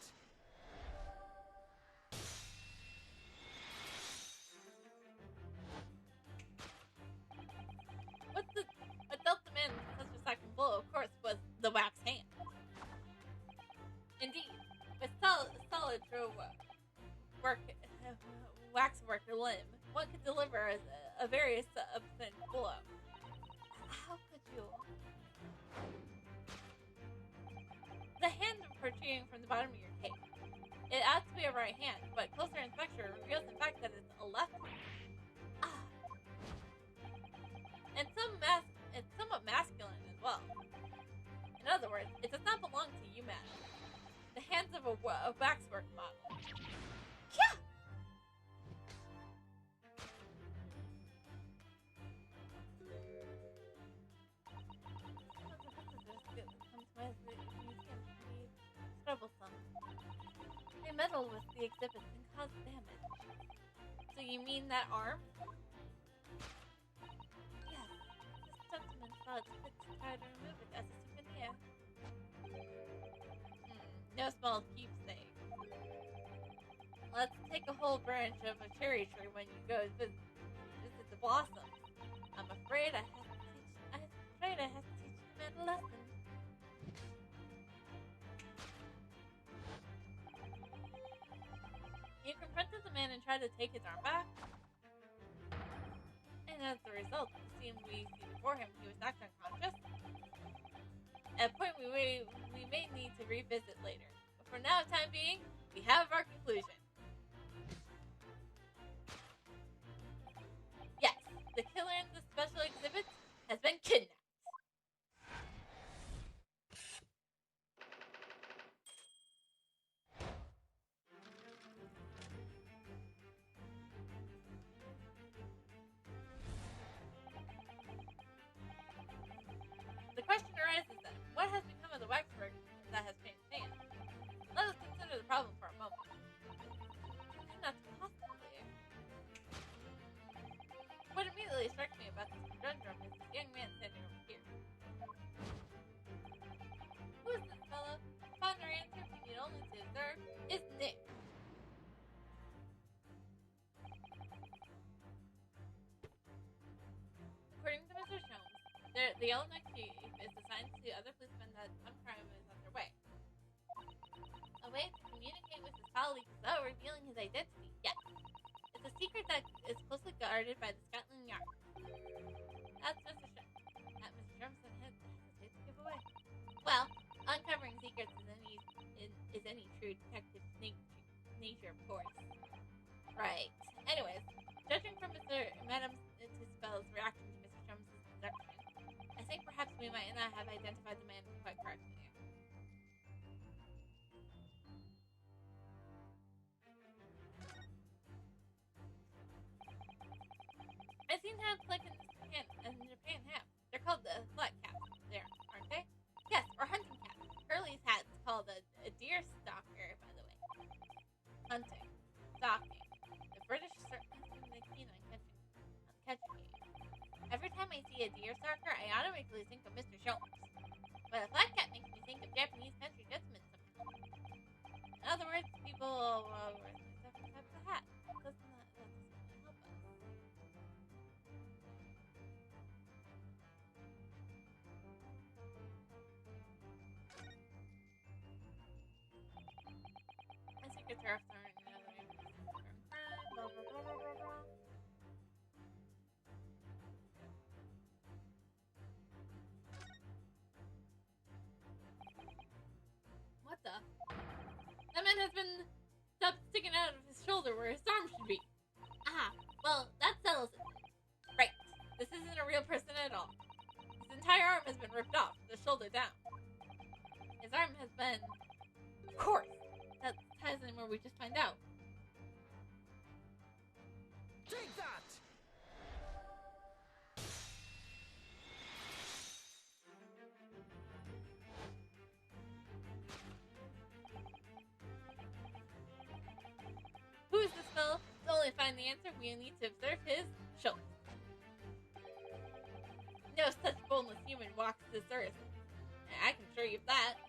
What dealt the man such a second blow, of course, was the wax hand. Indeed, with solid waxwork limb, one could deliver a very substantial blow. How could you? The hand protruding from the bottom of your cape. It ought to be a right hand, but closer inspection reveals in fact that it's a left hand. And it's somewhat masculine as well. In other words, it does not belong to you, madam. The hands of a waxwork model. Yeah! Troublesome. They meddle with the exhibits and cause damage. So you mean that arm? Yes. This gentleman saw it fit to try to remove it as a souvenir. No small keepsake. Let's take a whole branch of a cherry tree when you go visit the blossoms. I'm afraid I have to teach the man a lesson. He confronted the man and tried to take his arm back. And as a result, the scene we see before him, he was knocked unconscious. A point we may need to revisit later. But for now, time being, we have our conclusion. Yes, the killer in the special exhibit has been kidnapped. The question arises then, what has become of the waxwork that has changed hands? Let us consider the problem for a moment. And that's possibly. What immediately strikes me about this conundrum is this young man standing over here. Who is this fellow? Find our answer we need only to observe is Nick. According to Mr. Sholmes, the Illinois chief is assigned to other policemen that some crime is underway. A way to communicate with his colleagues without revealing his identity. Yes. It's a secret that is closely guarded by the Scotland Yard. That's Mr. Sholmes. That Mr. Sholmes hesitates to give away. Well, uncovering secrets is any true detective's nature, of course. Right. Anyways, judging from Madame Tisbell's reaction to Mr. Sholmes' seduction, I think perhaps we might not have identified the man quite correctly. I seem to have like in Japan have. They're called the flat caps there, aren't they? Yes, or hunting caps. Curly's hat's called a deer stalker, by the way. Hunting. Stalking. The British certainly seem to be keen on catching game. Every time I see a deer stalker, I automatically think of Mr. Sholmes. But a flat cap makes me think of Japanese country gentlemen somehow. In other words, people wear different types of hats. That doesn't help us. My secret tariffs aren't another name. Blah, blah, blah, blah, blah, blah. What the? That man has been stopped sticking out of his shoulder where his arm should be. Ah, well, that settles it. Right. This isn't a real person at all. His entire arm has been ripped off, the shoulder down. His arm has been... Of course! That ties in where we just find out. find the answer, we need to observe his shoulders. No such boneless human walks this earth. I can assure you of that.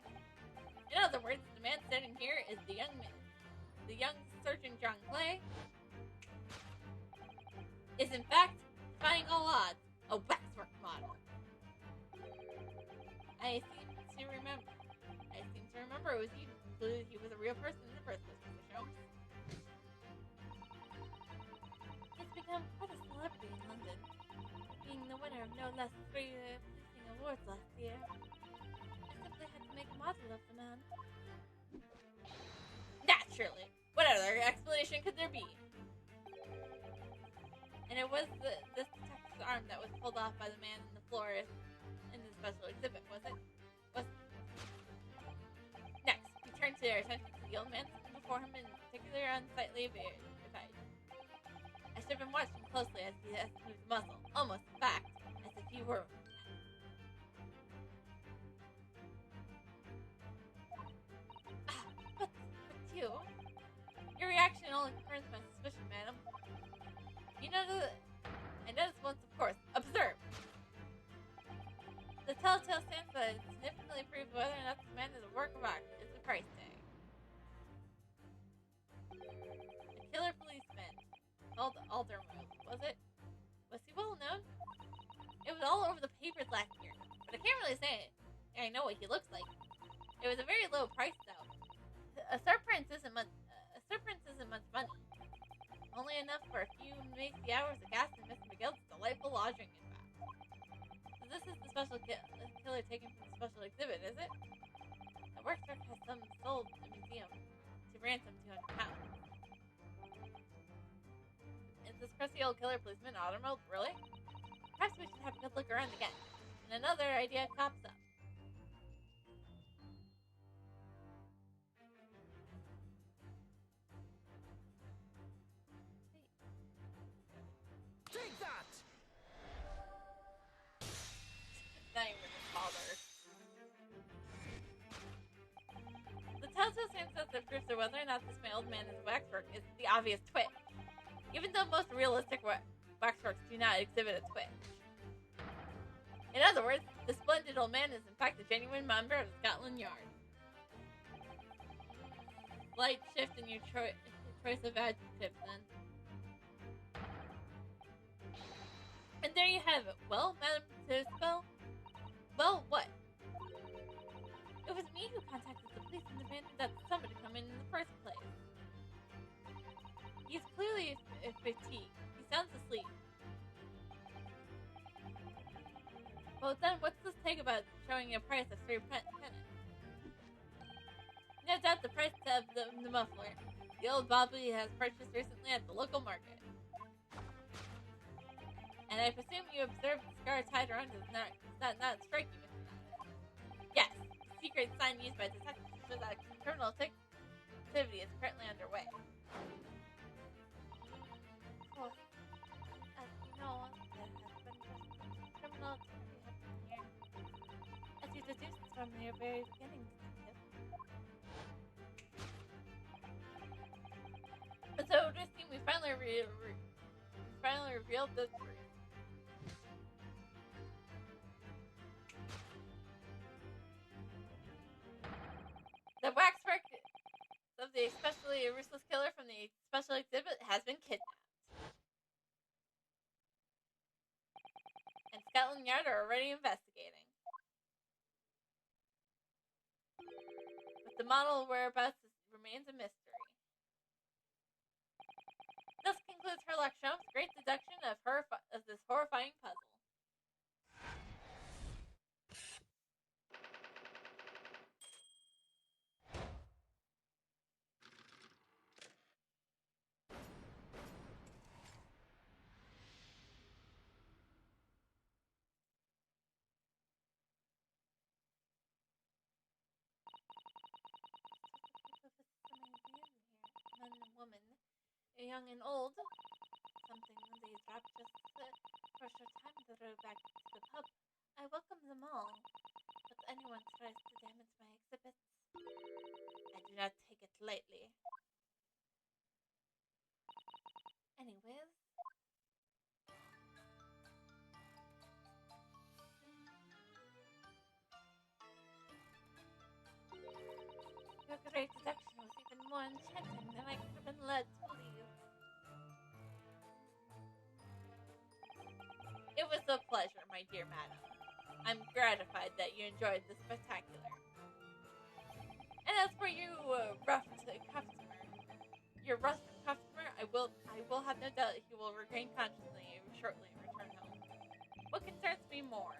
In other words, the man standing here is the young Surgeon John Clay is in fact, defying all odds, a waxwork model. I seem to remember it was you who concluded he was a real person in the first place, Mr. Sholmes. He's become quite a celebrity in London, being the winner of no less pleasing awards last year. I simply had to make a model of the man. Naturally. What other explanation could there be? And it was this detective's arm that was pulled off by the man in the floor in the special exhibit, was it? Next, we turned to our attention to the old man sitting before him, in particular unsightly verified. I should have been watching closely as he moved a muscle, almost, in fact, as if he were... But you... Your reaction only confirms my suspicion, madam. I noticed once, of course. Observe! The telltale stanza significantly proves whether or not this man is a work of art. It's a price tag. A killer policeman called Alderman, was it? Was he well known? It was all over the papers last year, but I can't really say it. I know what he looks like. It was a very low price, though. A surprise isn't much money. Only enough for a few macy hours of gas and Mr. McGill's delightful lodging, in fact. So this is the special killer taken from the special exhibit, is it? The workshop has some sold to the museum to ransom £200. Is this crusty old killer policeman Automobile really? Perhaps we should have a good look around again. And another idea pops up. Take that! Not even his father. The telltale stanza that proves to whether or not this old man is waxwork is the obvious twitch. Even though most realistic waxworks do not exhibit a twitch. In other words, the splendid old man is in fact a genuine member of Scotland Yard. Slight shift in your choice of adjectives, then. And there you have it. Well, Madame Tisbel? Well, what? It was me who contacted the police and demanded that somebody come in the first place. He's clearly fatigued. He sounds asleep. Well, then what's this take about showing a price of 3 pence? No doubt the price of the muffler the old Bobby has purchased recently at the local market. And I presume you observed the scar tied around his neck. Does that not strike you, Mr. Nelson? Yes, the secret sign used by detectives to show that criminal activity is currently underway. Of course, as you know, there has been criminal activity happening here. As you deduced from your very beginning, detective. But so it would seem we finally revealed the truth. The waxwork of the especially ruthless killer from the special exhibit has been kidnapped. And Scotland Yard are already investigating. But the model whereabouts remains a mystery. This concludes Sherlock Holmes' great deduction of this horrifying puzzle. Men and women, young and old. Something they dropped just for a short time to row back to the pub. I welcome them all, but anyone tries to damage my exhibits, I do not take it lightly. Anyway, a pleasure, my dear madam. I'm gratified that you enjoyed the spectacular. And as for you, your rustic customer, I will have no doubt he will regain consciousness shortly and return home. What concerns me more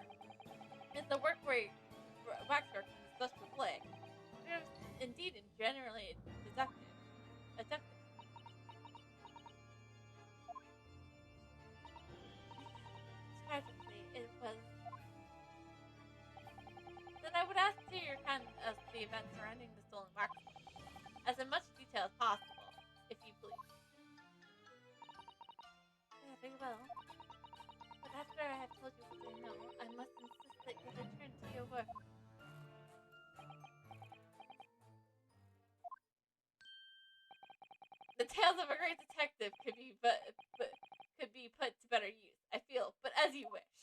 is the waxwork in this dust display. It is indeed and generally addictive. Tragically, it was. Then I would ask to your kind as the events surrounding the stolen waxwork, as in much detail as possible, if you please. Very well. But after I have told you what I know, I must insist that you return to your work. The tales of a great detective could be put to better use, I feel, but as you wish.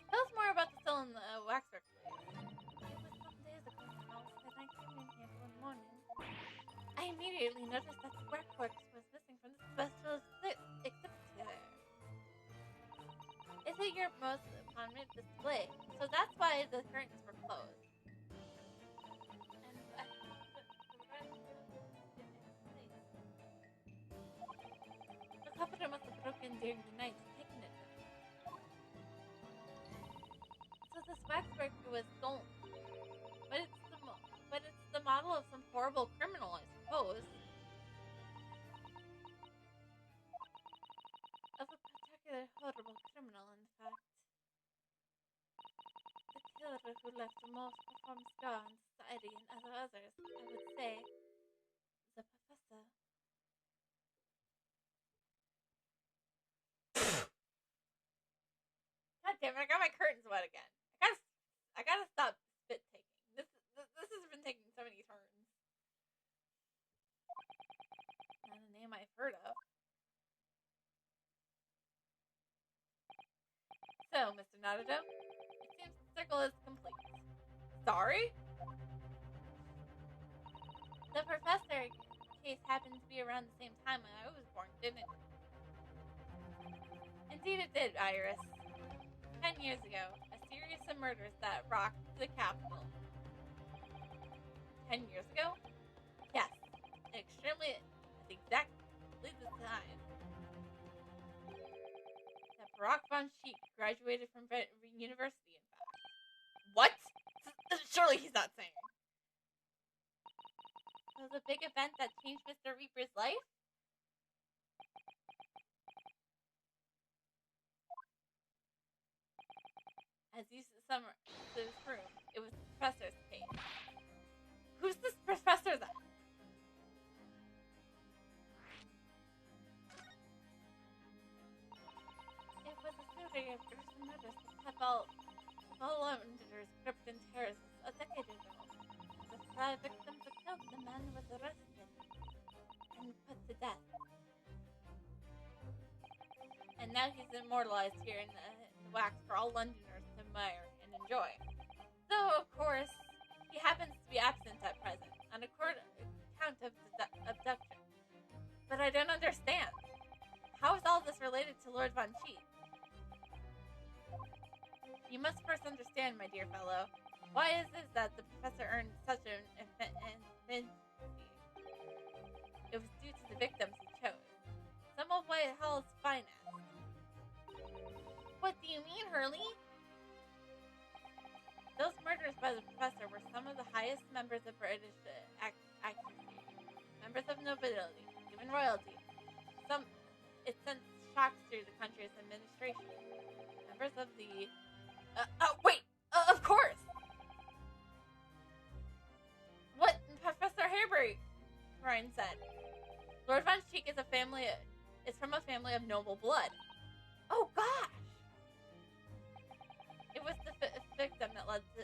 Tell us more about the stolen waxwork, please. It was some days ago now that I came in here one morning. I immediately noticed that the waxwork was missing from the special exhibit. It's at your most prominent display, so that's why the curtains were closed. And the carpenter must have broken during the night and taken it. So this waxwork was stolen, but it's the model of some horrible criminal, I suppose. Of a particular horrible criminal, in fact. The killer who left the most profound scar on society and other others, I would say, the professor. God damn it! I got my curtains wet again. I gotta stop spit taking. This has been taking so many turns. Not a name I've heard of. So, Mr. Naruto, it seems the circle is complete. Sorry? The professor case happened to be around the same time when I was born, didn't it? Indeed it did, Iris. 10 years ago, a series of murders that rocked the capital. 10 years ago? Yes, extremely, at exactly the time that Barack von Sheik graduated from university, in fact. What? Surely he's not saying. It was a big event that changed Mr. Reaper's life? As you summarized this room, it was the professor's case. Who's this professor then? It was a series of gruesome murders that kept all Londoners gripped in terror a decade ago. The 5 victims were killed, the man was arrested and put to death. And now he's immortalized here in the wax for all Londoners to admire and enjoy. Though, of course, he happens to be absent at present, on account of abduction. But I don't understand. How is all this related to Lord Von Sheet? You must first understand, my dear fellow, why is it that the professor earned such an affinity? It was due to the victims he chose. Some of Whitehall's finest. What do you mean, Hurley? Those murders by the professor were some of the highest members of British activity, members of nobility, even royalty. It sent shocks through the country's administration. Members of the... of course! What Professor Haybury, Ryan said. Lord Von Sheik is from a family of noble blood. Oh, gosh! It was the victim that led to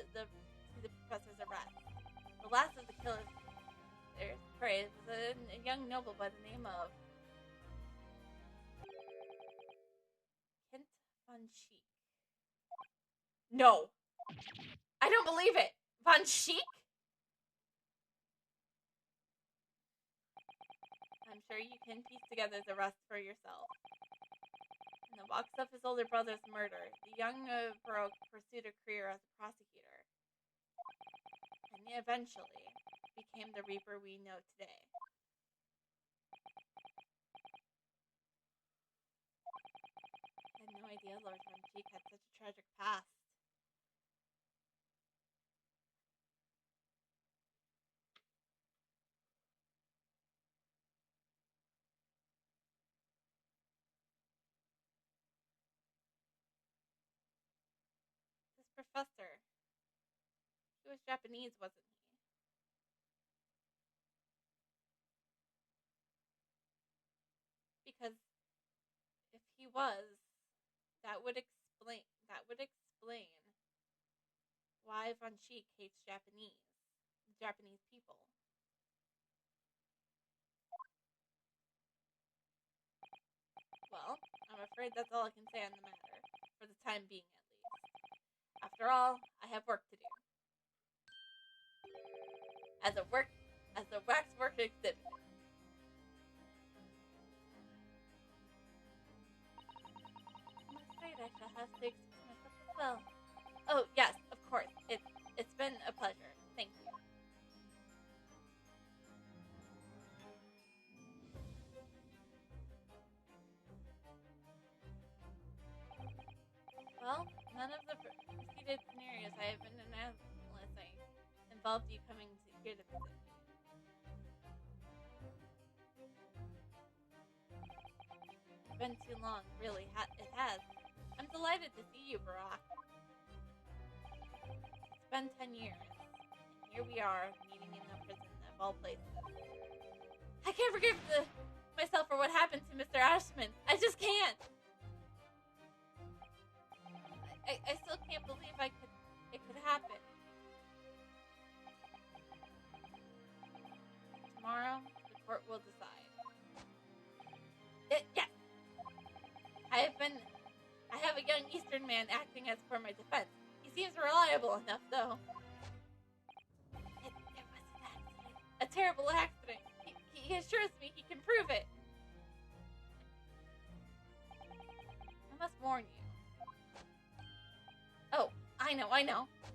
the professor's arrest. The last of the killers' prey was a young noble by the name of Kent Von Sheik. No, I don't believe it. Von Sheik? sure you can piece together the rest for yourself. In the box of his older brother's murder, the young Baroque pursued a career as a prosecutor, and he eventually became the Reaper we know today. I had no idea Lord Von Cheek had such a tragic past. This professor, he was Japanese, wasn't he? Because if he was, that would explain why Von Cheek hates the Japanese people. Well, I'm afraid that's all I can say on the matter, for the time being at least. After all, I have work to do. As a waxwork exhibit. I'm afraid I shall have to excuse myself as well. Oh, yes, of course. It's been a pleasure. Thank you. Well, none of the preceded scenarios I have been analyzing involved you coming here to visit me. It's been too long, really. It has. I'm delighted to see you, Barack. It's been 10 years, and here we are, meeting in the prison of all places. I can't forgive myself for what happened to Mr. Ashman. I just can't. I still can't believe it could happen. Tomorrow, the court will decide. Yes! I have a young Eastern man acting as for my defense. He seems reliable enough, though. It was an accident. A terrible accident. He assures me he can prove it. I must warn you. Oh, I know.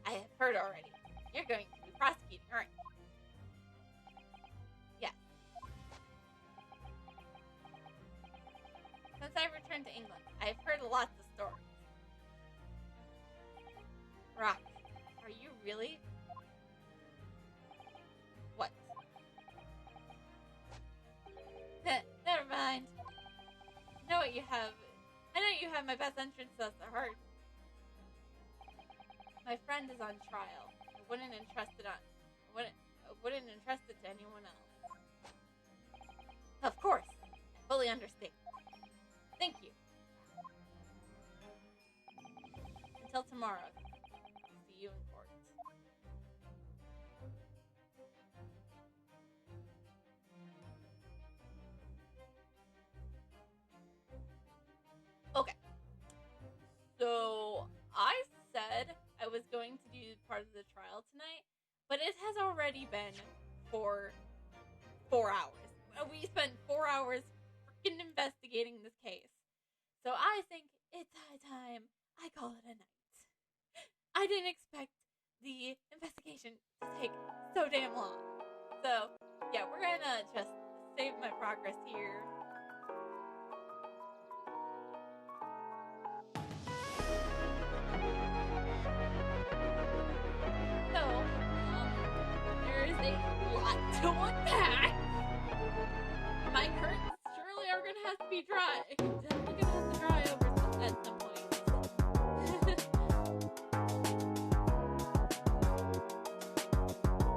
I have heard already. You're going to be prosecuting, aren't you? Yes. Since I returned to England, I've heard lots of stories. Rock, are you really? What? Never mind. I know you have my best interests at the heart. My friend is on trial. I wouldn't entrust it to anyone else. Of course, I fully understand. Thank you. Until tomorrow. See you in court. Okay. So, I said I was going to do part of the trial tonight, but it has already been for 4 hours. We spent 4 hours freaking investigating this case. So I think it's high time I call it a night. I didn't expect the investigation to take so damn long. So, yeah, we're gonna just save my progress here. So, there is a lot to unpack. My curtains surely are gonna have to be dry. Definitely gonna have to dry over at some point.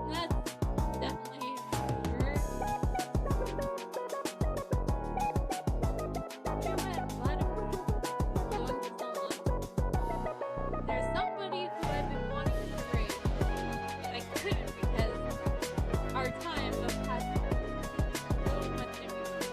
That's definitely weird. Damn it, I'm glad it worked. Going to someone. There's somebody who I've been wanting to trade, and I couldn't because our time of passing so much in between.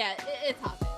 Yeah, it's Hobbit.